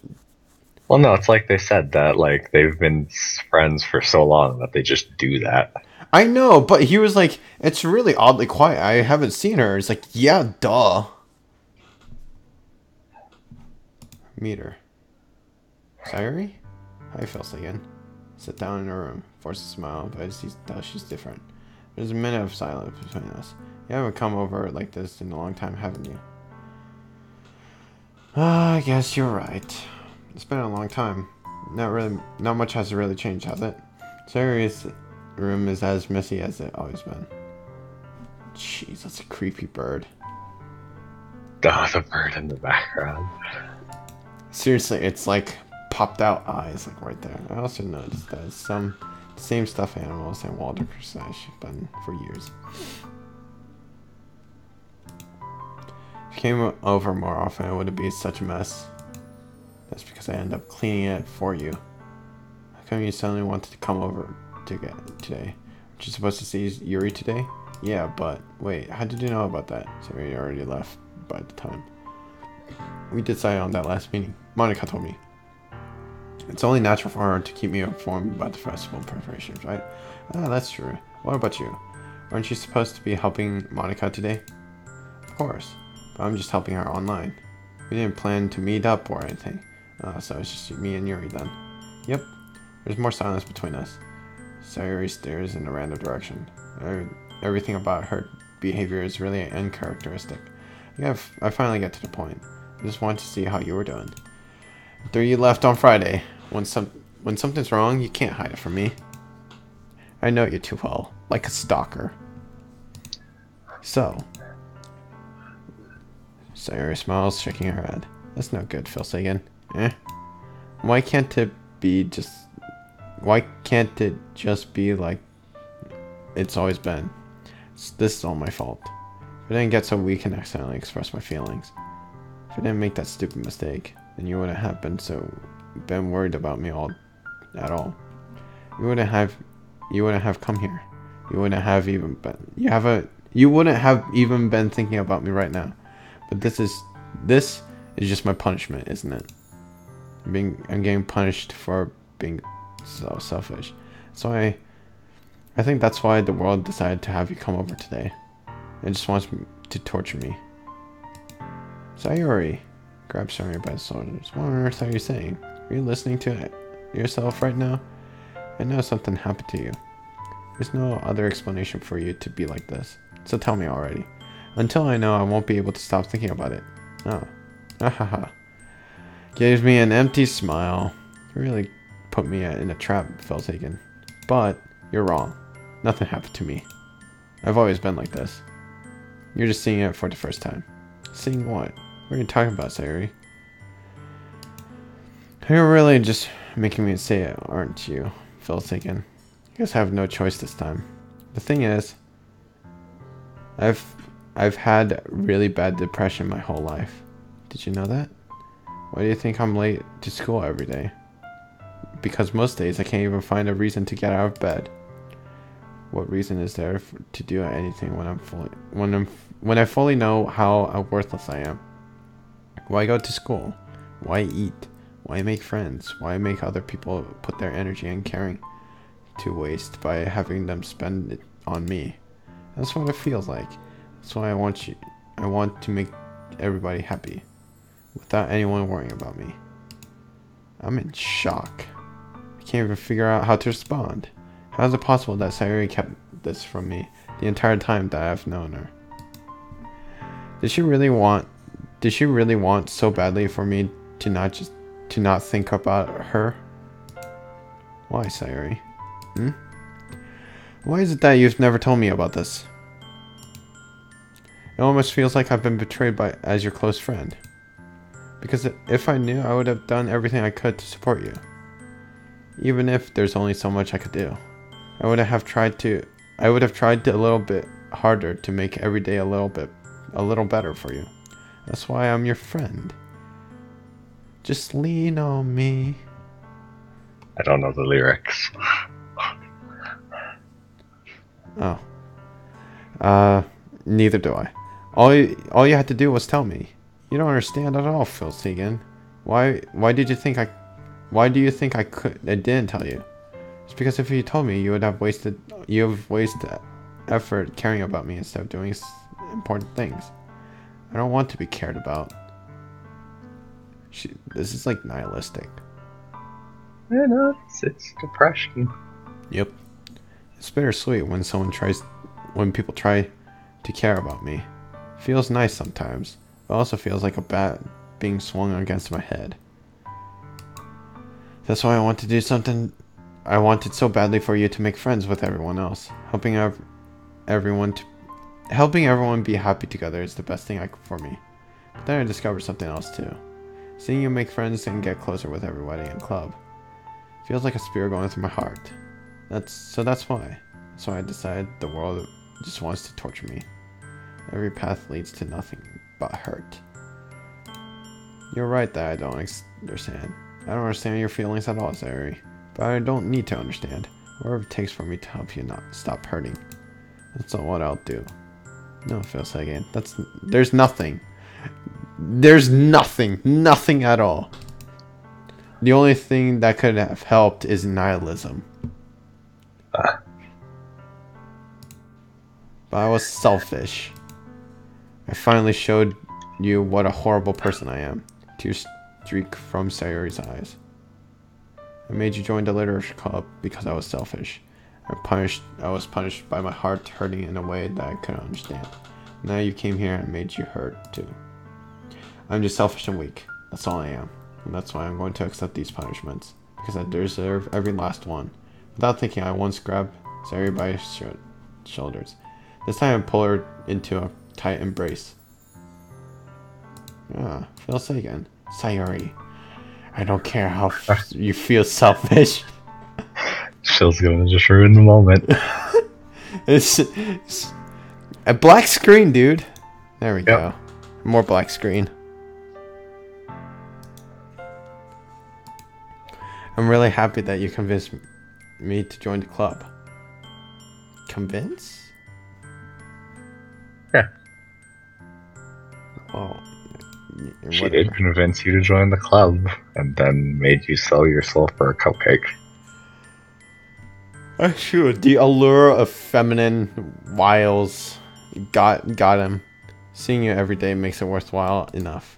Well, no, it's like they said that like they've been friends for so long that they just do that. I know, but he was like, it's really oddly quiet. I haven't seen her. It's like, yeah, duh. Meet her. Sayori? Hi, Felsigan. Sit down in her room. Force a smile, but I see that she's different. There's a minute of silence between us. You haven't come over like this in a long time, haven't you? I guess you're right. It's been a long time. Not much has really changed, has it? Sayori's room is as messy as it always been. Jeez, that's a creepy bird. Oh, the bird in the background. Seriously, it's like popped out eyes, like right there. I also noticed that some same stuffed animals and Walter Crusade been for years. If you came over more often, it wouldn't be such a mess. That's because I end up cleaning it for you. How come you suddenly wanted to come over today? Aren't you supposed to see Yuri today? Yeah, but wait, how did you know about that? Sorry, you already left by the time. We decided on that last meeting. Monica told me. It's only natural for her to keep me informed about the festival preparations, right? Ah, that's true. What about you? Aren't you supposed to be helping Monica today? Of course, but I'm just helping her online. We didn't plan to meet up or anything. So it's just me and Yuri then. Yep. There's more silence between us. Sayori stares in a random direction. Everything about her behavior is really uncharacteristic. I finally get to the point. I just wanted to see how you were doing. After you left on Friday, when something's wrong, you can't hide it from me. I know you too well, like a stalker. So, Sayori smiles, shaking her head. That's no good, Phil Sagan. Why can't it just be like it's always been? This is all my fault. If I didn't get so weak and accidentally express my feelings. If I didn't make that stupid mistake, then you wouldn't have been worried about me at all. You wouldn't have come here. You wouldn't have even been thinking about me right now. But this is just my punishment, isn't it? I'm getting punished for being so selfish. So I think that's why the world decided to have you come over today. It just wants to torture me. Sayori grabs Sayori by the shoulders. What on earth are you saying? Are you listening to it yourself right now? I know something happened to you. There's no other explanation for you to be like this. So tell me already. Until I know, I won't be able to stop thinking about it. Oh. Ahaha. Gave me an empty smile. You really put me in a trap, Feltaken. But you're wrong. Nothing happened to me. I've always been like this. You're just seeing it for the first time. Seeing what? What are you talking about, Sayori? You're really just making me say it, aren't you, Phil thinking. I guess I have no choice this time. The thing is, I've had really bad depression my whole life. Did you know that? Why do you think I'm late to school every day? Because most days I can't even find a reason to get out of bed. What reason is there to do anything when I fully know how worthless I am? Why go to school? Why eat? Why make friends? Why make other people put their energy and caring to waste by having them spend it on me? That's what it feels like. That's why I want to make everybody happy without anyone worrying about me. I'm in shock. I can't even figure out how to respond. How is it possible that Sayuri kept this from me the entire time that I've known her? Did she really want so badly for me to not think about her? Why, Sayuri? Why is it that you've never told me about this? It almost feels like I've been betrayed as your close friend. Because if I knew, I would have done everything I could to support you. Even if there's only so much I could do. I would have tried a little bit harder to make every day a little better for you. That's why I'm your friend. Just lean on me. I don't know the lyrics. Oh. Neither do I. All you had to do was tell me. You don't understand at all, Phil Segan. Why do you think I didn't tell you? It's because if you told me, you have wasted effort caring about me instead of doing important things. I don't want to be cared about. This is like nihilistic. Yeah, no, it's depression. Yep. It's bittersweet when people try to care about me. Feels nice sometimes, but also feels like a bat being swung against my head. That's why I want to do something. I wanted so badly for you to make friends with everyone else. Helping everyone be happy together is the best thing for me. But then I discovered something else too. Seeing you make friends and get closer with everybody in club feels like a spear going through my heart. That's why. So I decided the world just wants to torture me. Every path leads to nothing but hurt. You're right that I don't understand. I don't understand your feelings at all, Sayuri. But I don't need to understand. Whatever it takes for me to help you not stop hurting. That's not what I'll do. No, Phil Sagan. There's nothing. There's nothing. Nothing at all. The only thing that could have helped is nihilism. But I was selfish. I finally showed you what a horrible person I am. Tears streak from Sayuri's eyes. I made you join the literature club because I was selfish. I was punished by my heart hurting in a way that I couldn't understand. Now you came here and made you hurt too. I'm just selfish and weak. That's all I am. And that's why I'm going to accept these punishments. Because I deserve every last one. Without thinking, I once grabbed Sayuri by her shoulders. This time I pull her into a tight embrace. Phil Sagan. Sayuri. I don't care how you feel selfish. Phil's gonna just ruin the moment. It's a black screen, dude. There we go. More black screen. I'm really happy that you convinced me to join the club. Convince? Yeah. Oh. She did convince you to join the club, and then made you sell your soul for a cupcake. Sure, the allure of feminine wiles got him. Seeing you every day makes it worthwhile enough.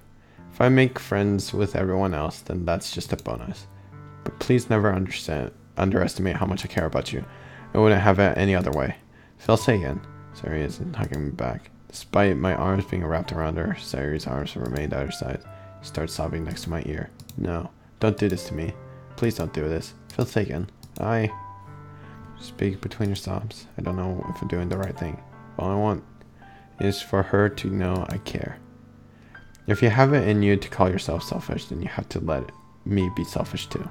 If I make friends with everyone else, then that's just a bonus. But please never underestimate how much I care about you. I wouldn't have it any other way. Phil Sagan. Sayuri isn't hugging me back. Despite my arms being wrapped around her, Sayuri's arms remained at her side. She started sobbing next to my ear. No, don't do this to me. Please don't do this. Phil Sagan. I speak between your sobs. I don't know if I'm doing the right thing. All I want is for her to know I care. If you have it in you to call yourself selfish, then you have to let it. me be selfish too.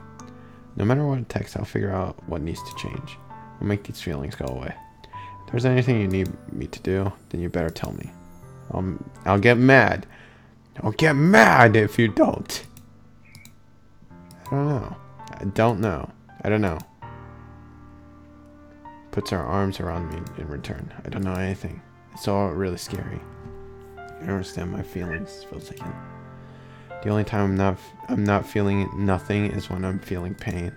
No matter what it takes, I'll figure out what needs to change. I'll make these feelings go away. If there's anything you need me to do, then you better tell me. I'll get mad. I'll get mad if you don't. I don't know. I don't know. Puts her arms around me in return. I don't know anything. It's all really scary. I don't understand my feelings. Feels like it. The only time I'm not feeling nothing is when I'm feeling pain.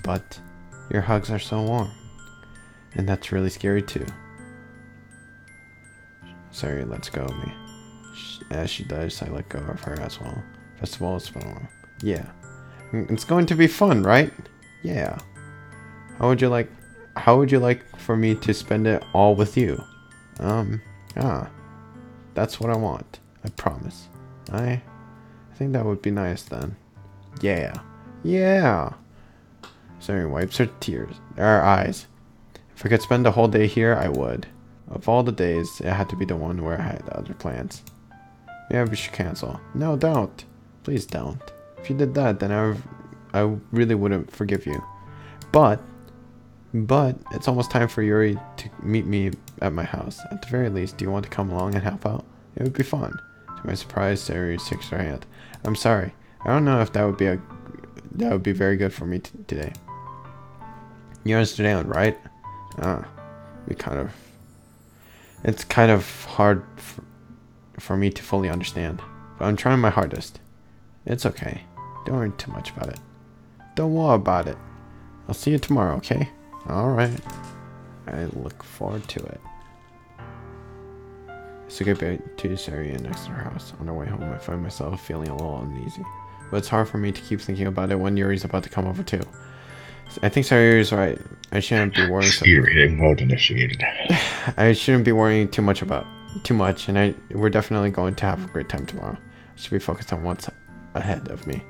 But your hugs are so warm. And that's really scary too. Sorry, lets go of me. As she does, I let go of her as well. Festival is fun. Yeah. It's going to be fun, right? Yeah. How would you like for me to spend it all with you? That's what I want. I promise. I think that would be nice then. Yeah. Yeah. Sorry, wipes her eyes. If I could spend the whole day here, I would. Of all the days, it had to be the one where I had other plans. Yeah, we should cancel. No, don't. Please don't. If you did that, then I really wouldn't forgive you. But it's almost time for Yuri to meet me at my house. At the very least, do you want to come along and help out? It would be fun. To my surprise, Sayuri shakes her hand. I'm sorry. I don't know if that would be very good for me today. You understand, right? It's kind of hard for me to fully understand, but I'm trying my hardest. It's okay. Don't worry too much about it. Don't worry about it. I'll see you tomorrow, okay? Alright. I look forward to it. So goodbye to Sayuri next to her house. On our way home, I find myself feeling a little uneasy. But it's hard for me to keep thinking about it when Yuri's about to come over too. I think Sayuri's right. I shouldn't be worrying. Reading mode initiated. I shouldn't be worrying too much, and we're definitely going to have a great time tomorrow. I should be focused on what's ahead of me.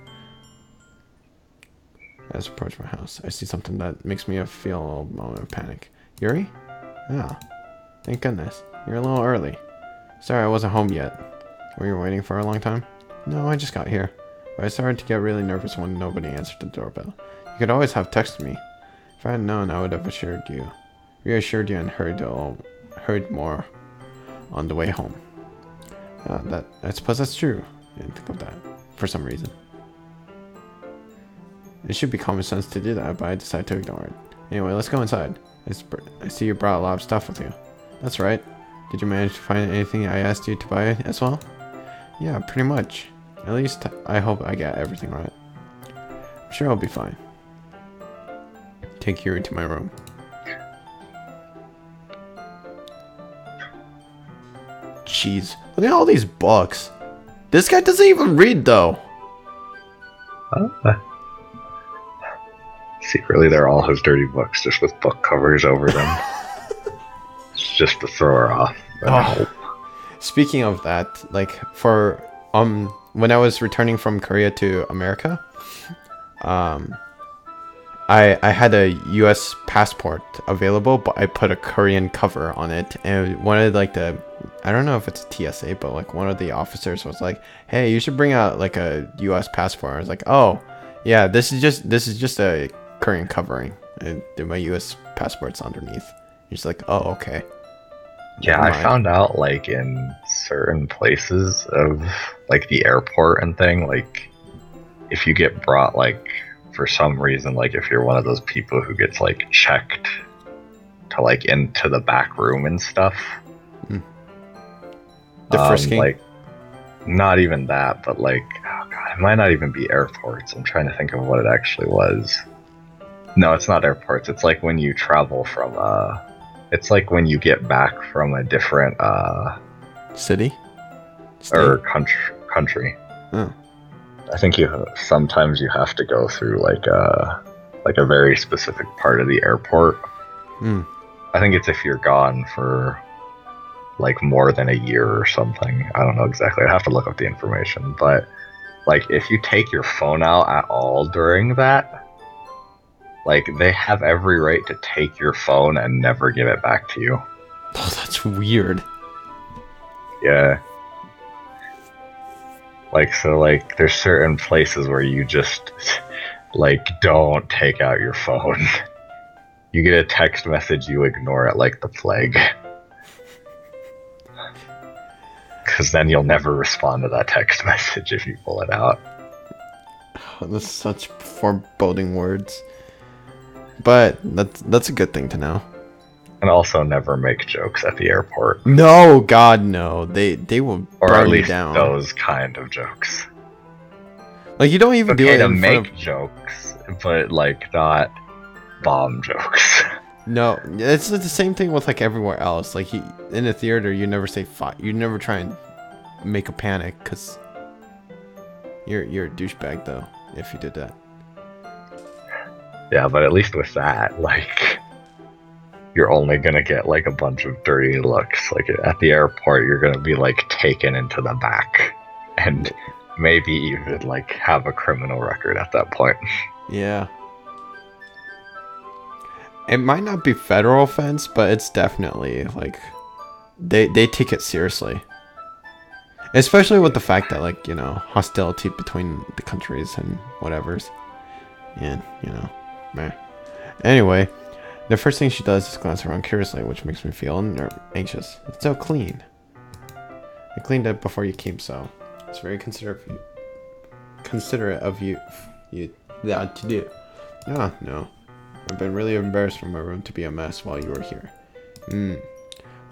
As I approach my house, I see something that makes me feel a little moment of panic. Yuri? Oh, thank goodness. You're a little early. Sorry I wasn't home yet. Were you waiting for a long time? No, I just got here. But I started to get really nervous when nobody answered the doorbell. You could always have texted me. If I had known, I would have reassured you and heard more on the way home. I suppose that's true. I didn't think of that for some reason. It should be common sense to do that, but I decided to ignore it. Anyway, let's go inside. I see you brought a lot of stuff with you. That's right. Did you manage to find anything I asked you to buy as well? Yeah, pretty much. At least I hope I got everything right. I'm sure I'll be fine. Take Yuri to my room. Jeez, look at all these books. This guy doesn't even read though. Secretly, they're all his dirty books, just with book covers over them. It's just to throw her off. Speaking of that, like for when I was returning from Korea to America, I had a U.S. passport available, but I put a Korean cover on it, and one of I don't know if it's TSA, but like one of the officers was like, "Hey, you should bring out like a U.S. passport." I was like, "Oh, yeah, this is just a Korean covering, and my U.S. passport's underneath." He's like, "Oh, okay." Yeah, I found out like in certain places of like the airport and thing, like if you get brought like for some reason, like if you're one of those people who gets like checked to like into the back room and stuff. The frisking? Like not even that, but like oh god, it might not even be airports. I'm trying to think of what it actually was. No, it's not airports. It's like when you travel from it's like when you get back from a different city? State? Or country. Oh. I think sometimes you have to go through like a very specific part of the airport. I think it's if you're gone for like more than a year or something. I don't know exactly. I have to look up the information, but like if you take your phone out at all during that, like they have every right to take your phone and never give it back to you. Oh, that's weird. Yeah. Like, so, like, there's certain places where you just, like, don't take out your phone. You get a text message, you ignore it like the plague. Because then you'll never respond to that text message if you pull it out. Oh, that's such foreboding words. But that's a good thing to know. And also never make jokes at the airport. No, God, no. They will Or burn at you least down. those kind of jokes. Like, you don't even do Okay it to in front make of... jokes, but, like, not bomb jokes. No, it's the same thing with, like, everywhere else. Like, in a theater, you never say fight. You never try and make a panic, because you're a douchebag, though, if you did that. Yeah, but at least with that, like, you're only gonna get, like, a bunch of dirty looks. Like, at the airport, you're gonna be, like, taken into the back. And maybe even, like, have a criminal record at that point. Yeah. It might not be federal offense, but it's definitely, like, they take it seriously. Especially with the fact that, like, you know, hostility between the countries and whatever's. And, you know, meh. Anyway, the first thing she does is glance around curiously, which makes me feel anxious. It's so clean. I cleaned it before you came, so it's very considerate of you that to do. Ah, no. I've been really embarrassed for my room to be a mess while you were here.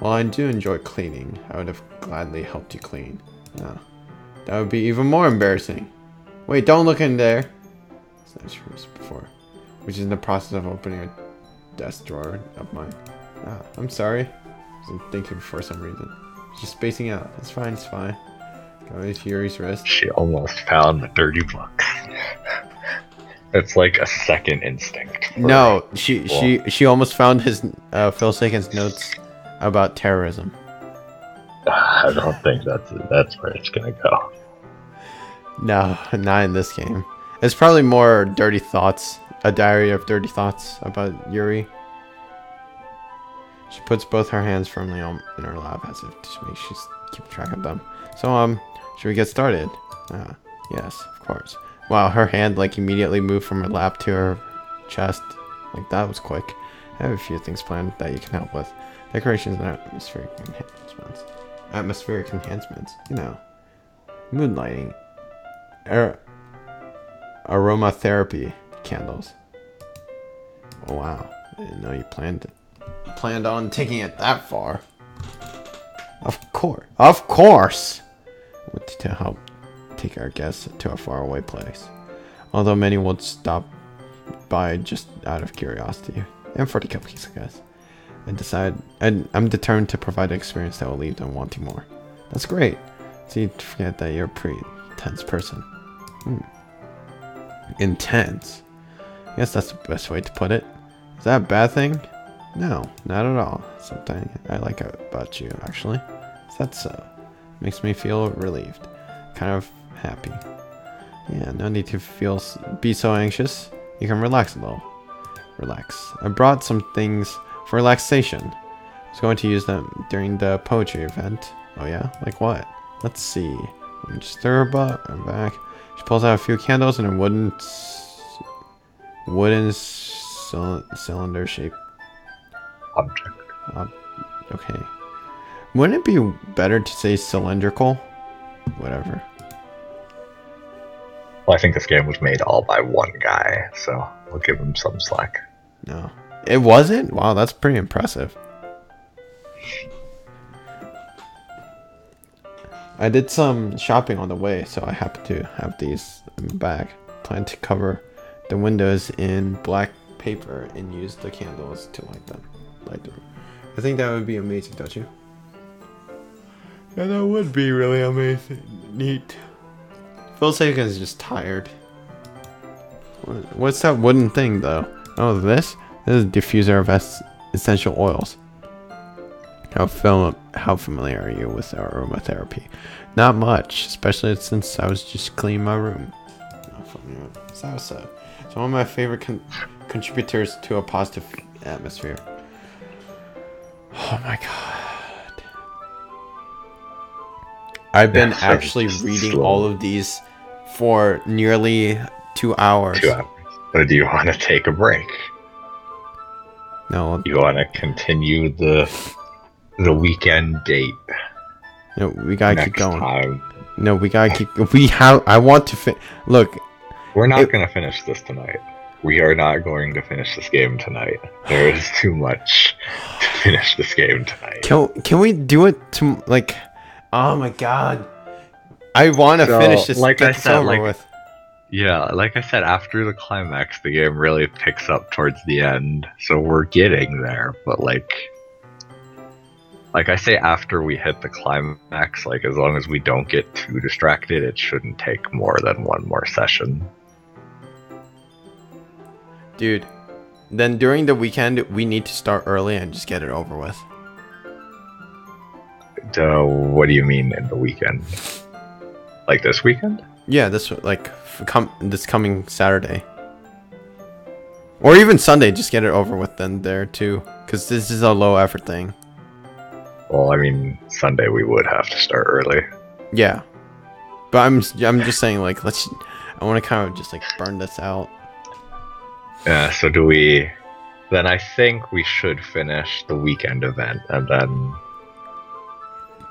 While I do enjoy cleaning, I would have gladly helped you clean. Ah, that would be even more embarrassing. Wait, don't look in there. It's not true as before. Which is in the process of opening a desk drawer of mine. Ah, I'm sorry. I wasn't thinking for some reason. Just spacing out. It's fine, it's fine. Go to Yuri's wrist. She almost found the dirty books. It's like a second instinct. No, she almost found his Phil Sagan's notes about terrorism. I don't think that's where it's gonna go. No, not in this game. It's probably more dirty thoughts, a diary of dirty thoughts about Yuri. She puts both her hands firmly in her lap as if to make she's keep track of them. So should we get started? Yes, of course. Wow, her hand like immediately moved from her lap to her chest. Like that was quick. I have a few things planned that you can help with. Decorations and atmospheric enhancements. Atmospheric enhancements, you know. Mood lighting. Aromatherapy candles. Oh wow. I didn't know you planned on taking it that far. Of course. Of course! I want to help take our guests to a faraway place. Although many would stop by just out of curiosity. And for the cupcakes, I guess. I'm determined to provide an experience that will leave them wanting more. That's great. So you forget that you're a pretty intense person. Intense? I guess that's the best way to put it. Is that a bad thing? No, not at all. Something I like about you, actually. Is that so? Makes me feel relieved. Kind of happy. Yeah, no need to be so anxious. You can relax a little. Relax. I brought some things for relaxation. I was going to use them during the poetry event. Oh yeah? Like what? Let's see. Let me just stir her butt and back. She pulls out a few candles in a wooden cylinder shaped Object. Okay. Wouldn't it be better to say cylindrical? Whatever. Well, I think this game was made all by one guy, so we'll give him some slack. No. It wasn't? Wow, that's pretty impressive. I did some shopping on the way, so I happen to have these in my bag. Plan to cover the windows in black paper and use the candles to light them. I think that would be amazing, don't you? Yeah, that would be really amazing. Neat. Phil Sagan is just tired. What's that wooden thing, though? Oh, this? This is a diffuser of essential oils. How familiar are you with aromatherapy? Not much, especially since I was just cleaning my room. So, it's one of my favorite contributors to a positive atmosphere. Oh my god. I've been Yeah, so actually just reading slow. all of these for nearly 2 hours. 2 hours. Or do you want to take a break? No, You want to continue the weekend date no, we gotta keep next going. time? No, we gotta keep. We have. I want to look. We're not It, going to finish this tonight. We are not going to finish this game tonight. There is too much to finish this game tonight. can we do it to like? Oh my god! I want to So, finish this. like Get I this said, over with. Yeah, like I said, after the climax, the game really picks up towards the end. So we're getting there, but like I say, after we hit the climax, like as long as we don't get too distracted, it shouldn't take more than one more session. Dude, then during the weekend we need to start early and just get it over with. What do you mean in the weekend? Like this weekend? Yeah, this this coming Saturday, or even Sunday. Just get it over with then there too, because this is a low effort thing. Well, I mean, Sunday we would have to start early. Yeah, but I'm just saying like I want to kind of just like burn this out. Yeah. So do we? Then I think we should finish the weekend event and then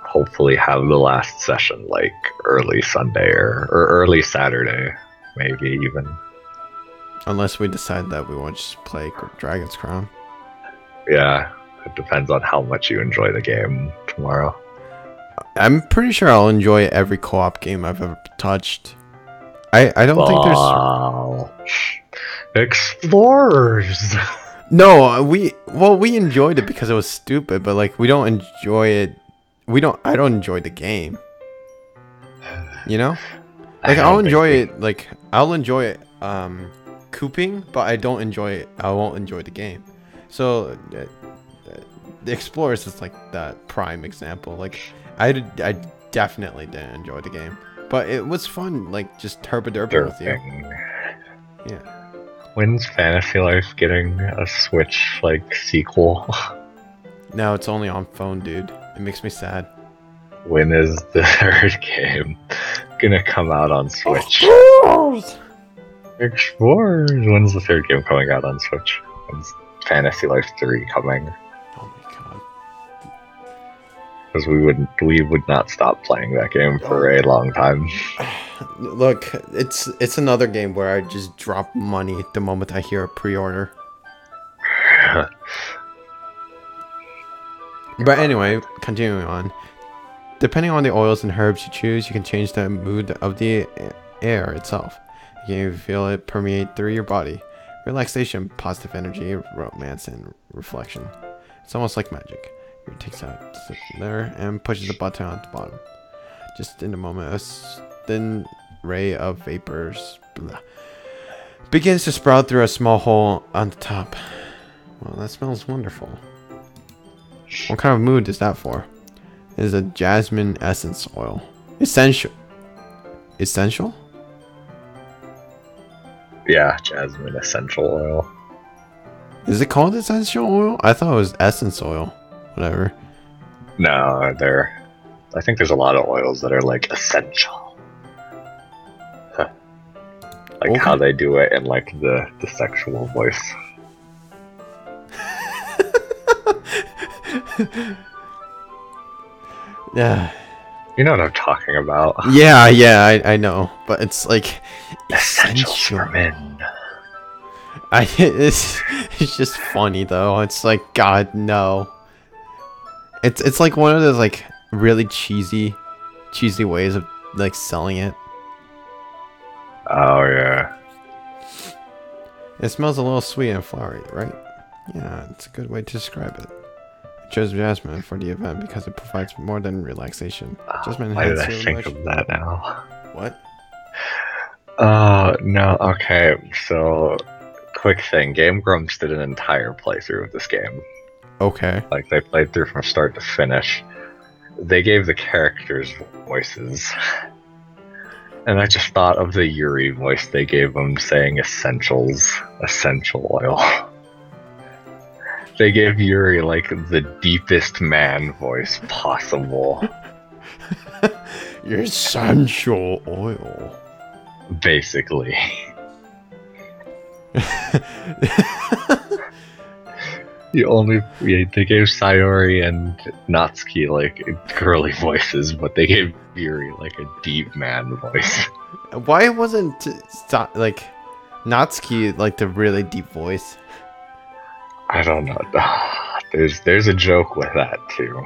hopefully have the last session like early Sunday or early Saturday, maybe even. Unless we decide that we want to just play Dragon's Crown. Yeah, it depends on how much you enjoy the game tomorrow. I'm pretty sure I'll enjoy every co-op game I've ever touched. I don't think there's Explorers. No, we enjoyed it because it was stupid, but like we don't enjoy it. I don't enjoy the game. You know? Like I'll enjoy it cooping, but I won't enjoy the game. So the Explorers is like that prime example. Like I definitely didn't enjoy the game, but it was fun, like just herpa-derping with you. Yeah. When's Fantasy Life getting a Switch like sequel? No, it's only on phone, dude. It makes me sad. When is the third game gonna come out on Switch? Explorers! When's the third game coming out on Switch? When's Fantasy Life 3 coming? Oh my god. Because we would not stop playing that game for a long time. Look, it's another game where I just drop money the moment I hear a pre-order. But anyway, continuing on. Depending on the oils and herbs you choose, you can change the mood of the air itself. You can feel it permeate through your body. Relaxation, positive energy, romance, and reflection. It's almost like magic. It takes out there and pushes the button on the bottom. Just in a moment, a thin ray of vapors begins to sprout through a small hole on the top. Well, that smells wonderful. What kind of mood is that for? It is a jasmine essence oil. Essential? Yeah, jasmine essential oil. Is it called essential oil? I thought it was essence oil. Whatever. No, I think there's a lot of oils that are like essential. Like Okay. how they do it in like the sexual voice. Yeah. You know what I'm talking about. Yeah, I know. But it's like Essentials essential. for men. It's just funny though. It's like, God, no. It's like one of those like really cheesy ways of like selling it. Oh yeah. It smells a little sweet and flowery, right? Yeah, it's a good way to describe it. I chose jasmine for the event because it provides more than relaxation. Jasmine Why did I enhances think your of that now? What? No, okay, so quick thing, Game Grumps did an entire playthrough of this game. Okay. Like they played through from start to finish. They gave the characters voices. And I just thought of the Yuri voice they gave them saying essentials, essential oil. They gave Yuri like the deepest man voice possible. Your essential oil. Basically. They gave Sayori and Natsuki like girly voices, but they gave Yuri like a deep man voice. Why wasn't like Natsuki like the really deep voice? I don't know. There's a joke with that too.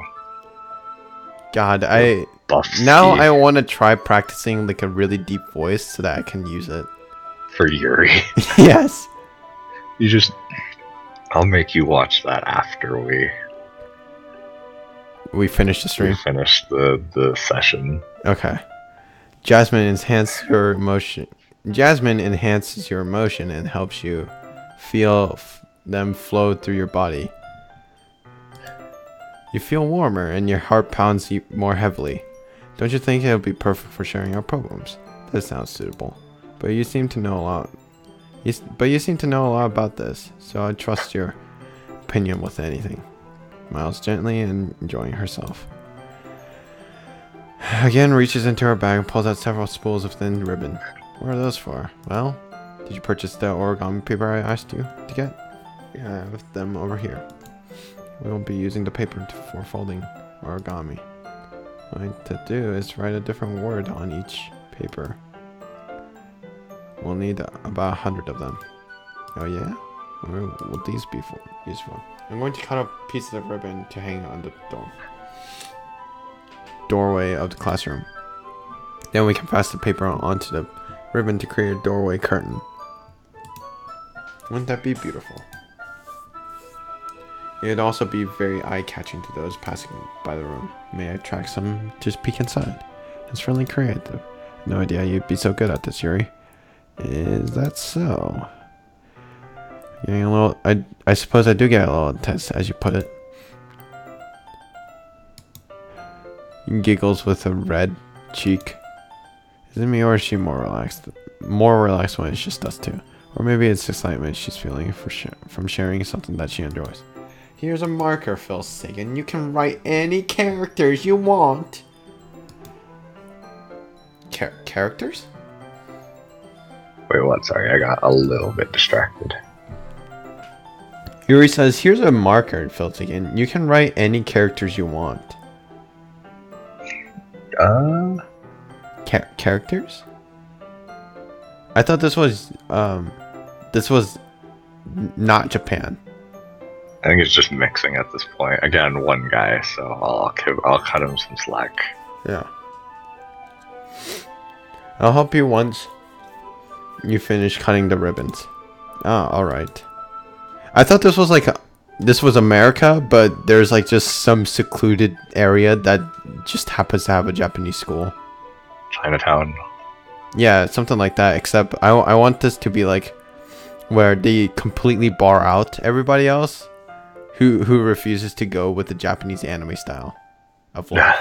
God, Buffsky now I want to try practicing like a really deep voice so that I can use it. for Yuri. Yes. I'll make you watch that after we finish the stream. we finish the session. Okay. Jasmine enhances your emotion. Jasmine enhances your emotion and helps you feel them flow through your body. You feel warmer and your heart pounds more heavily. Don't you think it would be perfect for sharing our problems? That sounds suitable. But you seem to know a lot. You seem to know a lot about this, so I trust your opinion with anything. Smiles gently and enjoying herself. Again, reaches into her bag and pulls out several spools of thin ribbon. What are those for? Well, did you purchase the origami paper I asked you to get? Yeah, I have them over here. We will be using the paper for folding origami. What I need to do is write a different word on each paper. We'll need about 100 of them. Oh yeah? What will these be useful? I'm going to cut up pieces of ribbon to hang on the doorway of the classroom. Then we can pass the paper onto the ribbon to create a doorway curtain. Wouldn't that be beautiful? It'd also be very eye-catching to those passing by the room. May attract some to peek inside. It's really creative. No idea you'd be so good at this, Yuri. Is that so? Getting a little. I suppose I do get a little intense, as you put it. He giggles with a red cheek. Is it me or is she more relaxed? More relaxed when it's just us two. Or maybe it's excitement she's feeling from sharing something that she enjoys. Here's a marker, Phil Sagan. You can write any characters you want. Characters? Wait, what? Sorry, I got a little bit distracted. Yuri says, here's a marker, Phil Sagan. You can write any characters you want. Characters? I thought this was not Japan. I think it's just mixing at this point. Again, one guy, so I'll cut him some slack. Yeah. I'll help you once you finish cutting the ribbons. Ah, alright. I thought this was this was America, but there's like just some secluded area that just happens to have a Japanese school. Chinatown. Yeah, something like that, except I want this to be like where they completely bar out everybody else who refuses to go with the Japanese anime style of life.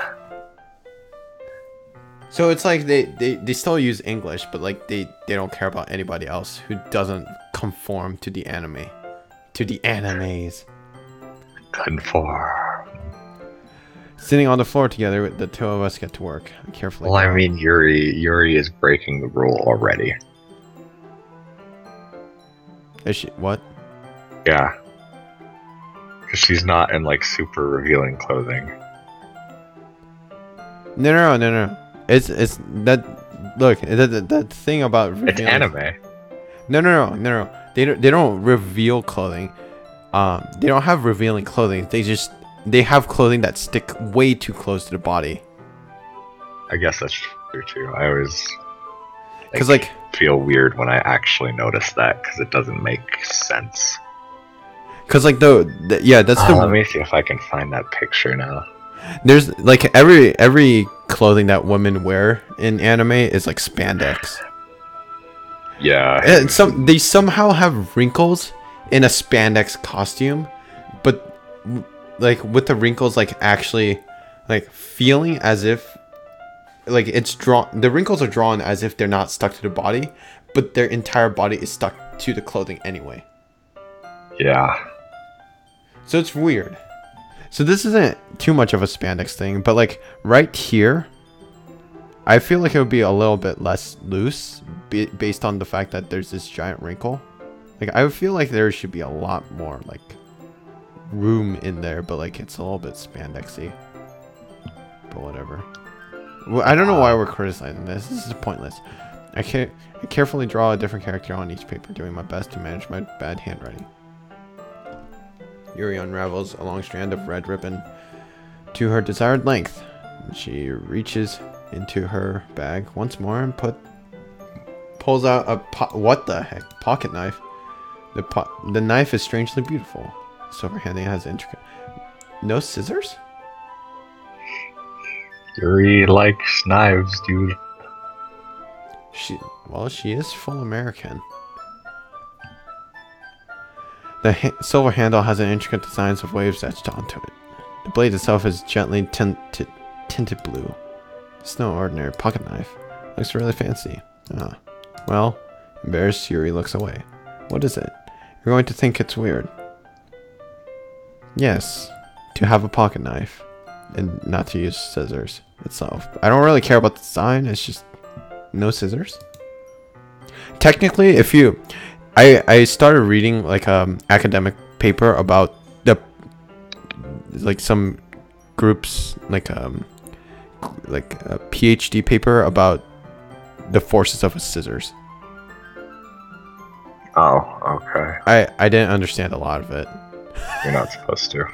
So it's like they still use English, but like they don't care about anybody else who doesn't conform to the anime. To the animes. Conform. Sitting on the floor together, the two of us get to work. Carefully. Well, I mean, Yuri is breaking the rule already. Is she what? Yeah. Because she's not in like super revealing clothing. No. It's that. Look, that thing about revealing. It's anime. No. They don't reveal clothing. They don't have revealing clothing. They have clothing that stick way too close to the body. I guess that's true too. I always feel weird when I actually notice that because it doesn't make sense. Cause like that's the. Let me see if I can find that picture now. There's like every clothing that women wear in anime is like spandex. Yeah. And they somehow have wrinkles in a spandex costume, but like with the wrinkles like actually like feeling as if like it's drawn. The wrinkles are drawn as if they're not stuck to the body, but their entire body is stuck to the clothing anyway. Yeah. So it's weird. So this isn't too much of a spandex thing, but like right here, I feel like it would be a little bit less loose based on the fact that there's this giant wrinkle. Like I feel like there should be a lot more like room in there, but like it's a little bit spandexy. But whatever. Well, I don't know why we're criticizing this. This is pointless. I carefully draw a different character on each paper, doing my best to manage my bad handwriting. Yuri unravels a long strand of red ribbon to her desired length. She reaches into her bag once more and pulls out a what the heck, pocket knife. The knife is strangely beautiful. Silver handing has intricate. No scissors? Yuri likes knives, dude. She is full American. The silver handle has an intricate designs of waves etched onto it. The blade itself is gently tinted blue. It's no ordinary pocket knife. Looks really fancy. Ah. Well, embarrassed, Yuri looks away. What is it? You're going to think it's weird. Yes, to have a pocket knife and not to use scissors itself. I don't really care about the design. It's just no scissors. Technically, if you... I started reading like academic paper about the like some groups like a PhD paper about the forces of a scissors. Oh, okay. I didn't understand a lot of it. You're not supposed to.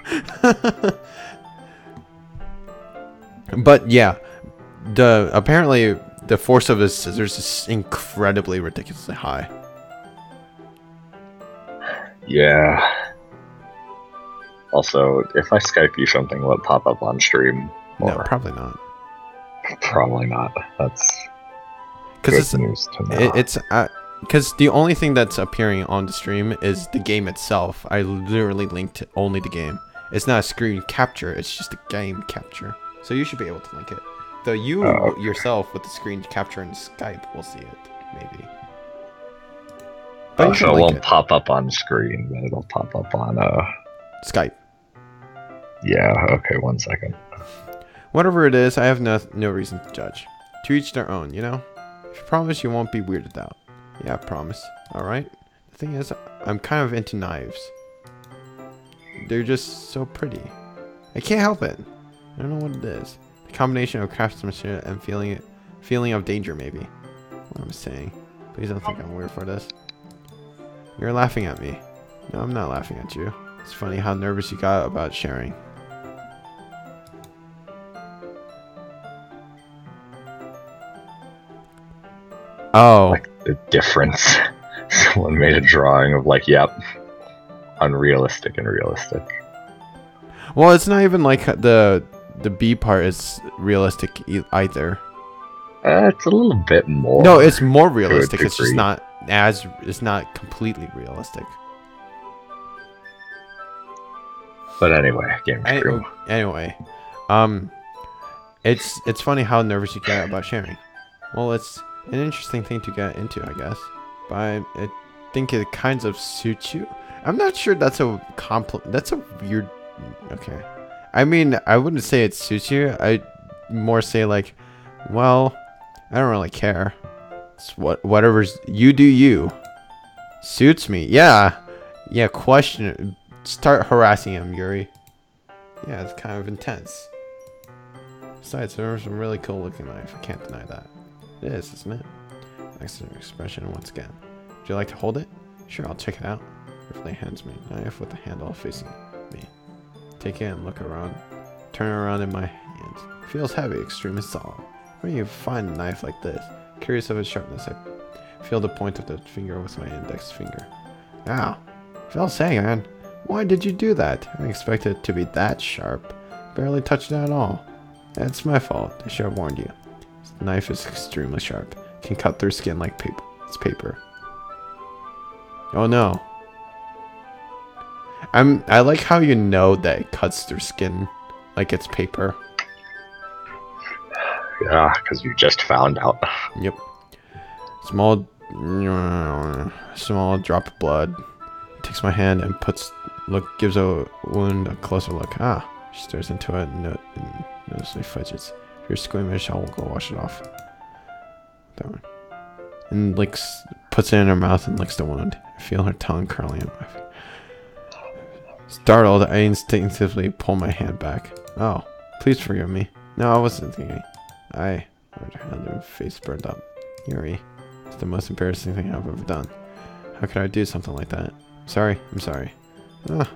But yeah, apparently the force of the scissors is incredibly ridiculously high. Yeah. Also, if I Skype you, something will pop up on stream. No, probably not. Probably not. That's good news to know. It's because the only thing that's appearing on the stream is the game itself. I literally linked only the game. It's not a screen capture. It's just a game capture. So you should be able to link it. Though you yourself with the screen capture in Skype will see it, maybe. But so it won't pop up on screen, but it'll pop up on Skype. Yeah, okay, 1 second. Whatever it is, I have no reason to judge. To each their own, you know? If you promise you won't be weirded out. Yeah, I promise. Alright? The thing is, I'm kind of into knives. They're just so pretty. I can't help it. I don't know what it is. The combination of craftsmanship and feeling of danger, maybe. What am I saying? Please don't think I'm weird for this. You're laughing at me. No, I'm not laughing at you. It's funny how nervous you got about sharing. Oh. Like the difference. Someone made a drawing of like, yep, unrealistic and realistic. Well, it's not even like the B part is realistic either. It's a little bit more. No, it's more realistic. It's just not it's not completely realistic. But anyway, game true. Anyway, it's funny how nervous you get about sharing. Well, it's an interesting thing to get into, I guess. But I think it kind of suits you. I'm not sure that's a compliment. That's a weird. Okay, I mean, I wouldn't say it suits you. I more say like, well, I don't really care. It's whatever's you do you. Suits me. Yeah. Question. Start harassing him, Yuri. Yeah, it's kind of intense. Besides, there's a really cool looking knife. I can't deny that. It is, isn't it? Excellent expression once again. Would you like to hold it? Sure, I'll check it out. Carefully hands me a knife with the handle facing me. Take it and look around. Turn it around in my hands. Feels heavy, extremely solid. Where do you find a knife like this? Curious of its sharpness, I feel the point of the finger with my index finger. Ow. Fell saying, man. Why did you do that? I expected it to be that sharp. Barely touched it at all. It's my fault. I should have warned you. This knife is extremely sharp. It can cut through skin like paper. It's paper. Oh no. I like how you know that it cuts through skin like it's paper. Yeah, because you just found out. Yep. Small drop of blood. Takes my hand and gives a wound a closer look. Ah, She stares into it and noticeably fidgets. If you're squeamish, I'll go wash it off. That one. And puts it in her mouth and licks the wound. I feel her tongue curling up my face. Startled, I instinctively pull my hand back. Oh, please forgive me. No, I wasn't thinking. Her face burned up. Yuri, it's the most embarrassing thing I've ever done. How could I do something like that? I'm sorry. Ah,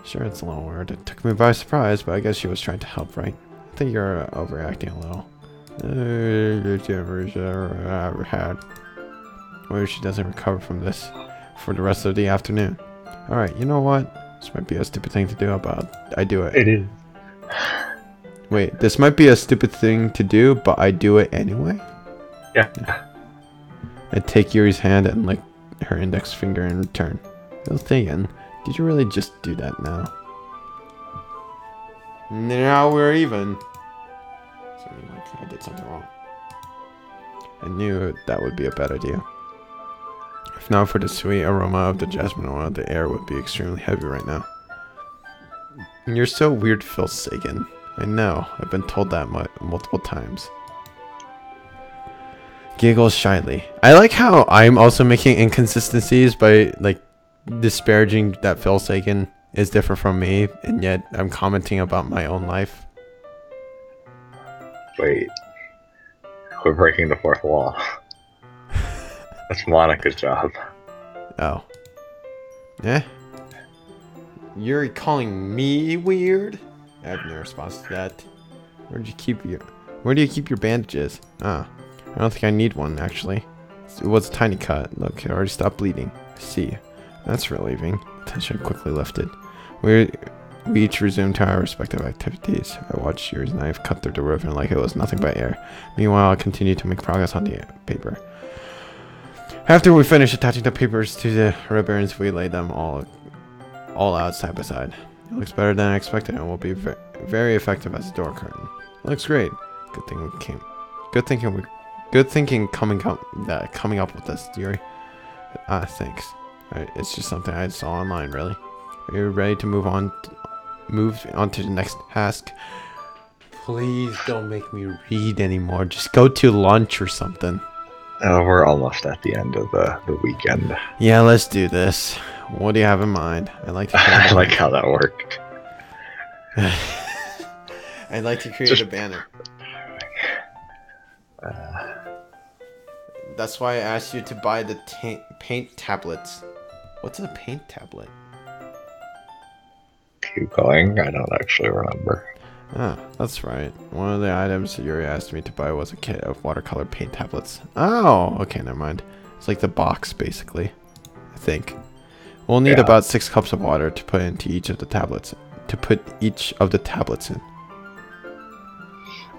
sure, it's a little weird. It took me by surprise, but I guess she was trying to help, right? I think you're overreacting a little. What if she doesn't recover from this for the rest of the afternoon? Alright, you know what? This might be a stupid thing to do, but I do it. It is. Wait, this might be a stupid thing to do, but I do it anyway? Yeah. I take Yuri's hand and lick her index finger in return. Still thinking, did you really just do that now? Now we're even. So I did something wrong. I knew that would be a bad idea. If not for the sweet aroma of the jasmine oil, the air would be extremely heavy right now. You're so weird, Phil Sagan. I know, I've been told that multiple times. Giggles shyly. I like how I'm also making inconsistencies by disparaging that Phil Sagan is different from me, and yet I'm commenting about my own life. Wait. We're breaking the fourth wall. That's Monica's job. Oh. Eh? You're calling me weird? I have no response to that. Where do you keep your bandages? Ah. I don't think I need one, actually. It was a tiny cut. Look, it already stopped bleeding. See. That's relieving. The tension quickly lifted. We each resumed to our respective activities. I watched Yuri's knife cut through the ribbon like it was nothing but air. Meanwhile, I continued to make progress on the paper. After we finished attaching the papers to the ribbons, we laid them all out side by side. It looks better than I expected and will be very effective as a door curtain. It looks great. Good thinking coming up with this, Yuri. Thanks. It's just something I saw online, really. Are you ready to move on to the next task? Please don't make me read anymore. Just go to lunch or something. We're almost at the end of the weekend. Yeah, let's do this. What do you have in mind? I like to I like how that worked. I'd like to create a banner. That's why I asked you to buy the paint tablets. What's a paint tablet? Keep going. I don't actually remember. Ah, that's right. One of the items that Yuri asked me to buy was a kit of watercolor paint tablets. Oh, okay, never mind. It's like the box, basically. I think. We'll need about 6 cups of water to put into each of the tablets. In.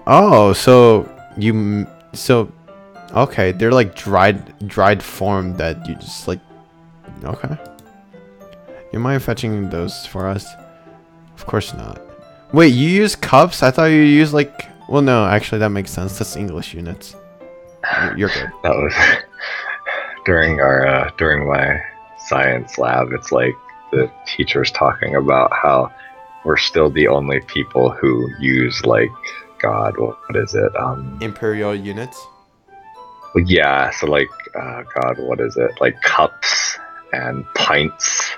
Oh, okay, they're like dried form that you just okay. You mind fetching those for us? Of course not. Wait, you use cups? I thought you used well, no, actually that makes sense. That's English units. You're good. That was during my science lab. It's like the teacher's talking about how we're still the only people who use God, what is it? Imperial units? Yeah, so God, what is it? Cups and pints.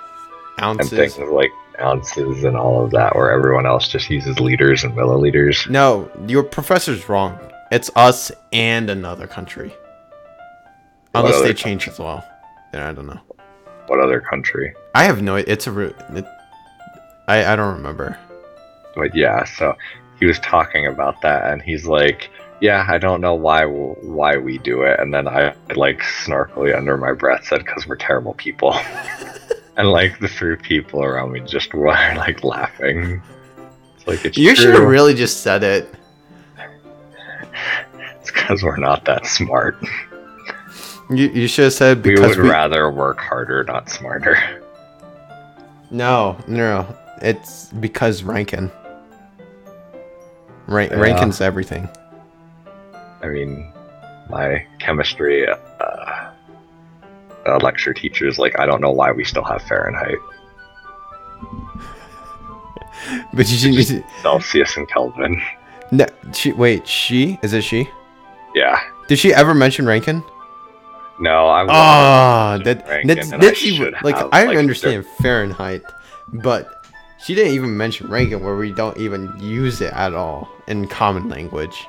Ounces. And things like ounces and all of that, where everyone else just uses liters and milliliters. No, your professor's wrong. It's us and another country. Unless they change as well. Then I don't know. What other country? I have no idea. I don't remember. But yeah, so he was talking about that, and he's like, yeah, I don't know why we do it. And then I snarkily under my breath said, because we're terrible people. And the 3 people around me just were laughing. It's you should have really just said it. It's because we're not that smart. You should have said because we would rather work harder, not smarter. No. It's because Rankin. Rankin's everything. I mean, my chemistry lecture teacher's I don't know why we still have Fahrenheit. But she needs to, Celsius and Kelvin. no, is it she? Yeah. Did she ever mention Rankin? No, I'm. That's even, like I understand Fahrenheit, but she didn't even mention Rankin, where we don't even use it at all in common language,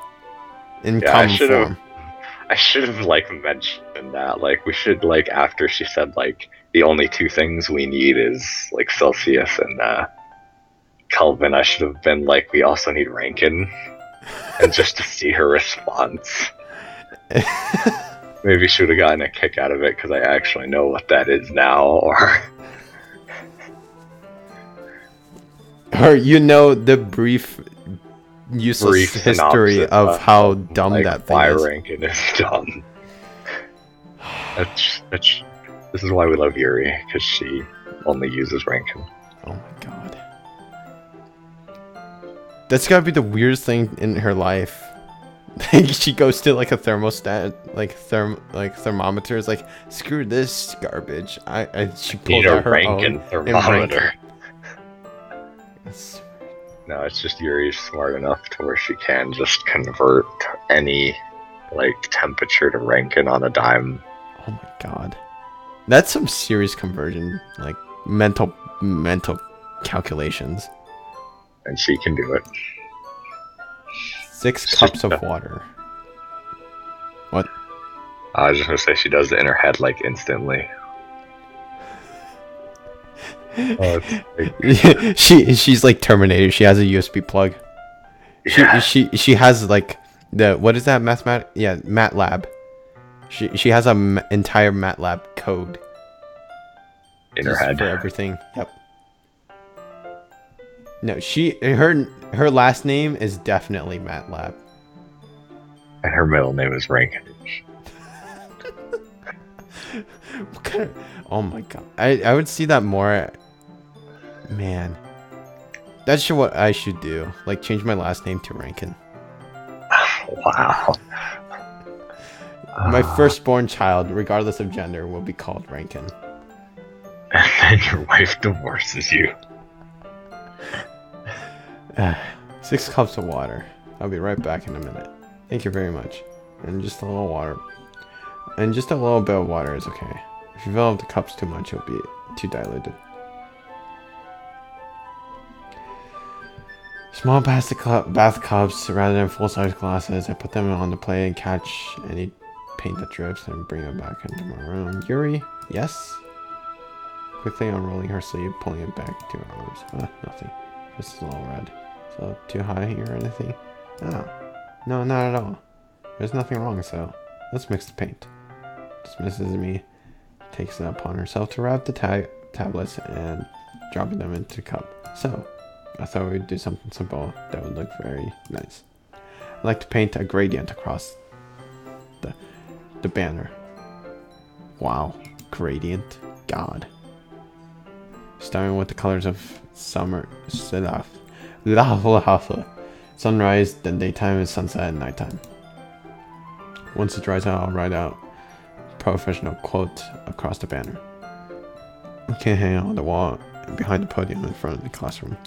in common form. I should have like mentioned that. Like we should like after she said like the only two things we need is like Celsius and Kelvin. I should have been like we also need Rankin, and just to see her response. Maybe she would have gotten a kick out of it because I actually know what that is now, or you know the brief useless history of how dumb like, that thing why is. Rankin is dumb. This is why we love Yuri, because she only uses Rankin. Oh my god. That's gotta be the weirdest thing in her life. She goes to like a thermostat, like thermometer. Is like, screw this garbage. She pulls out her Rankin own thermometer. Yes. No, it's just Yuri's smart enough to where she can just convert any like temperature to Rankin on a dime. Oh my god, that's some serious conversion, like mental calculations. And she can do it. 6 cups of water. What? I was just gonna say she does it in her head like instantly. She's like Terminator. She has a USB plug. Yeah. She has like the, what is that, MATLAB. She has a entire MATLAB code In her head for everything. Yep. No, her last name is definitely MATLAB. And her middle name is Rankin. What kind of, oh my god. I would see that more. Man. That's what I should do. Like change my last name to Rankin. Wow. My firstborn child, regardless of gender, will be called Rankin. And then your wife divorces you. 6 cups of water. I'll be right back in a minute. Thank you very much. And just a little water. And just a little bit of water is okay. If you fill up the cups too much, it'll be too diluted. Small plastic bath cups rather than full-size glasses. I put them on the plate and catch any paint that drips and bring it back into my room. Yuri, yes? Quickly unrolling her sleeve, pulling it back to her arms. Nothing. This is a little red. So too hot here or anything? Oh. No, not at all. There's nothing wrong, so let's mix the paint. Dismisses me, takes it upon herself to wrap the tablets and dropping them into the cup. So, I thought we'd do something simple that would look very nice. I'd like to paint a gradient across the banner. Wow, gradient, God. Starting with the colors of summer, sunrise, then daytime, and sunset, and nighttime. Once it dries out, I'll write out professional quote across the banner. We can hang on the wall behind the podium in front of the classroom.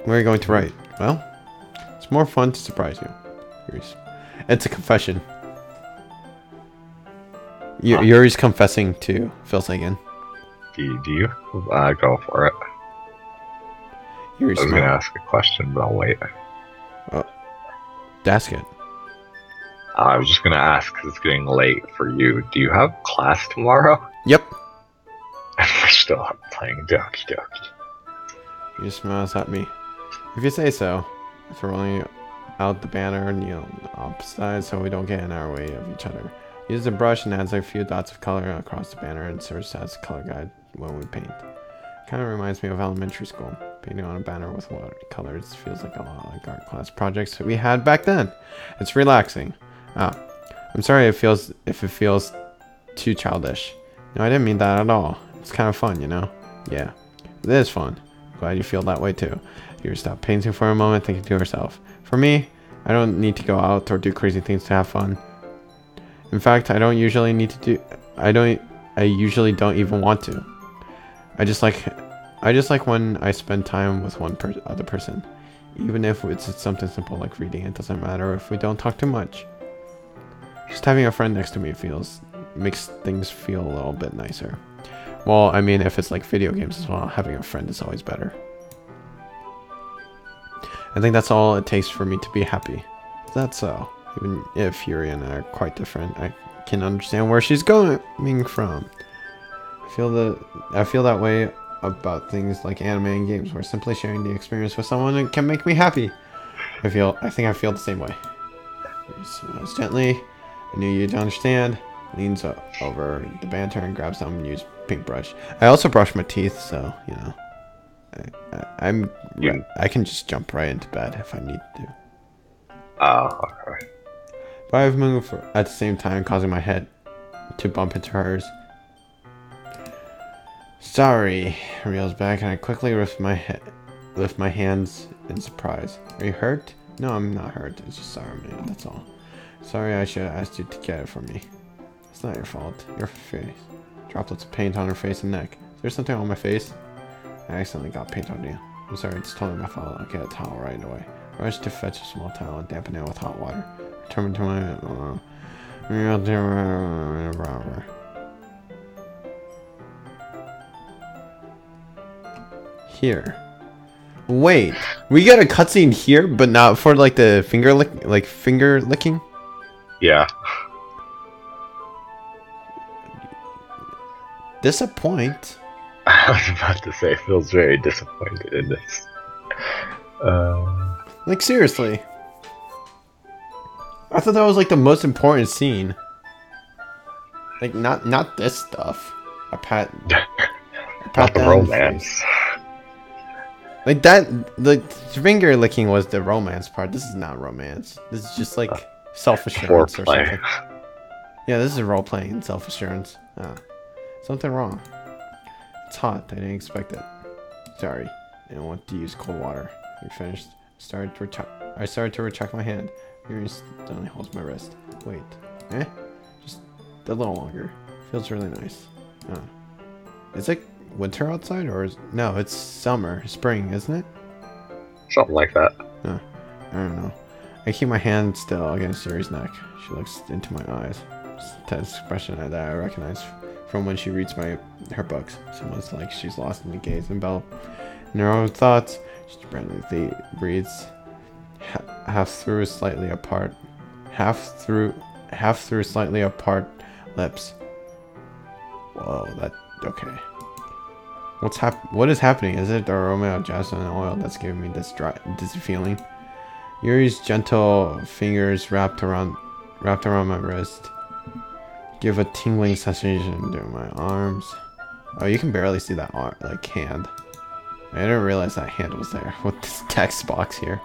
Where are you going to write? Well, it's more fun to surprise you. It's a confession. Yuri's confessing to Phil Sagan. Do you? Go for it. Yuri's I was going to ask a question, but I'll wait. Ask it. I was just going to ask because it's getting late for you. Do you have class tomorrow? Yep. And we're still playing Doki Doki. You smiles at me. If you say so. Throwing out the banner and kneel on the opposite side so we don't get in our way of each other. Use the brush and adds a few dots of color across the banner and serves as a color guide when we paint. Kind of reminds me of elementary school. Painting on a banner with watercolors feels like a lot like art class projects we had back then. It's relaxing. I'm sorry if it feels too childish. No, I didn't mean that at all. It's kind of fun, you know? Yeah, it is fun. Glad you feel that way too. You stop painting for a moment, thinking to yourself. For me, I don't need to go out or do crazy things to have fun. In fact, I usually don't even want to. I just like I just like when I spend time with other person. Even if it's something simple like reading, it doesn't matter if we don't talk too much. Just having a friend next to me makes things feel a little bit nicer. Well, I mean, if it's like video games as well, having a friend is always better. I think that's all it takes for me to be happy. That's so. Even if Yuri and I are quite different, I can understand where she's coming from. I feel that way about things like anime and games, where simply sharing the experience with someone can make me happy. I think I feel the same way. He smiles gently. I knew you'd understand. Leans over the banter and grabs some used paintbrush. I also brush my teeth, so you know. I can just jump right into bed if I need to. Okay. But I've moved at the same time, causing my head to bump into hers. Sorry, reels back, and I quickly lift my hands in surprise. Are you hurt? No, I'm not hurt. It's just sorry, man. That's all. Sorry, I should have asked you to get it for me. It's not your fault. Your face. Droplets of paint on her face and neck. Is there something on my face? I accidentally got paint on you. I'm sorry, it's totally my fault. I'll get a towel right away. I rushed to fetch a small towel and dampen it with hot water. Returned to my... Here. Wait, we got a cutscene here, but not for like the finger licking? Yeah. Disappoint? I was about to say, feels very disappointed in this. Like, seriously. I thought that was like the most important scene. Like, not this stuff. A pat Not the romance. Like that, the finger licking was the romance part. This is not romance. This is just like self-assurance or something. Yeah, this is role-playing and self-assurance. Something wrong. It's hot. I didn't expect it. Sorry. I didn't want to use cold water. We finished. I started to retract my hand. Yuri suddenly holds my wrist. Wait. Just a little longer. Feels really nice. Is it winter outside no, it's spring, isn't it? Something like that. I don't know. I keep my hand still against Yuri's neck. She looks into my eyes. It's that expression that I recognize from when she reads her books. Someone's like she's lost in the gaze and bell. In her own thoughts, she randomly breathes half through slightly apart lips. Whoa, okay. What is happening? Is it the aroma of jasmine oil that's giving me this feeling? Yuri's gentle fingers wrapped around my wrist give a tingling sensation to my arms. Oh, you can barely see that hand. I didn't realize that hand was there with this text box here.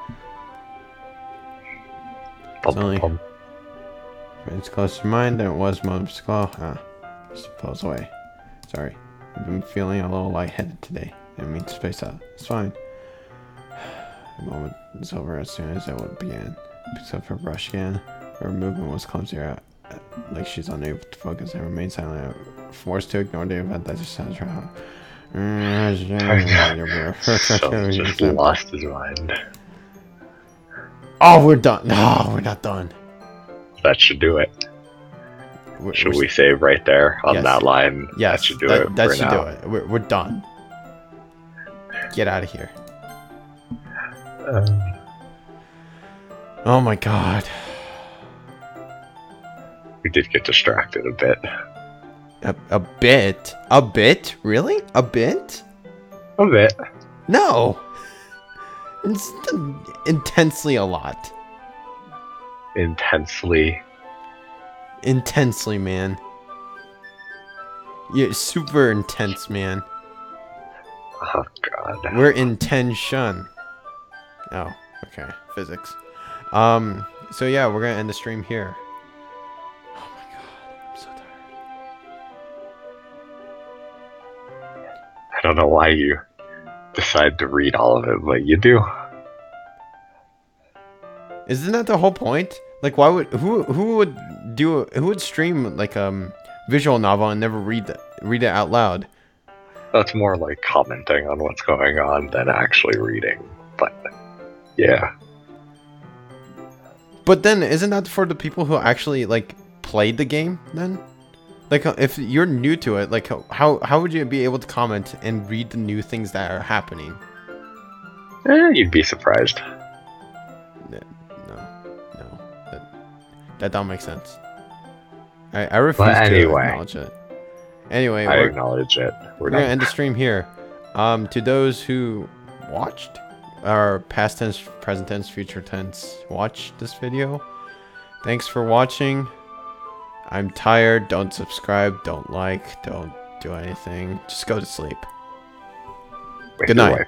It's closer to mine than it was moments ago. Just pulls away. Sorry. I've been feeling a little lightheaded today. I didn't mean to space out. It's fine. The moment is over as soon as it began. Picks up her brush again. Her movement was clumsier, like she's unable to focus and remain silent, forced to ignore the event that just has her. So just lost his mind. Oh, we're done. No, we're not done. That should do it. Should we save right there on that line? Yes, that should do it. That should do it. We're done. Get out of here. Oh my god. We did get distracted a bit. A bit? A bit? Really? A bit? A bit. No. It's intensely a lot. Intensely, man. Yeah, super intense, man. Oh god. We're in tension. Oh, okay. Physics. So yeah, we're gonna end the stream here. Oh my god, I'm so tired. I don't know why you decide to read all of it, but you do. Isn't that the whole point? Like, why would who would stream like visual novel and never read it out loud? That's more like commenting on what's going on than actually reading. But yeah. But then, isn't that for the people who actually like played the game? Then, like, if you're new to it, like, how would you be able to comment and read the new things that are happening? You'd be surprised. No, no, that don't make sense. I refuse to acknowledge it. Anyway, I acknowledge it. We're gonna end the stream here. To those who watched, or past tense, present tense, future tense, watch this video. Thanks for watching. I'm tired. Don't subscribe. Don't like. Don't do anything. Just go to sleep. Good night.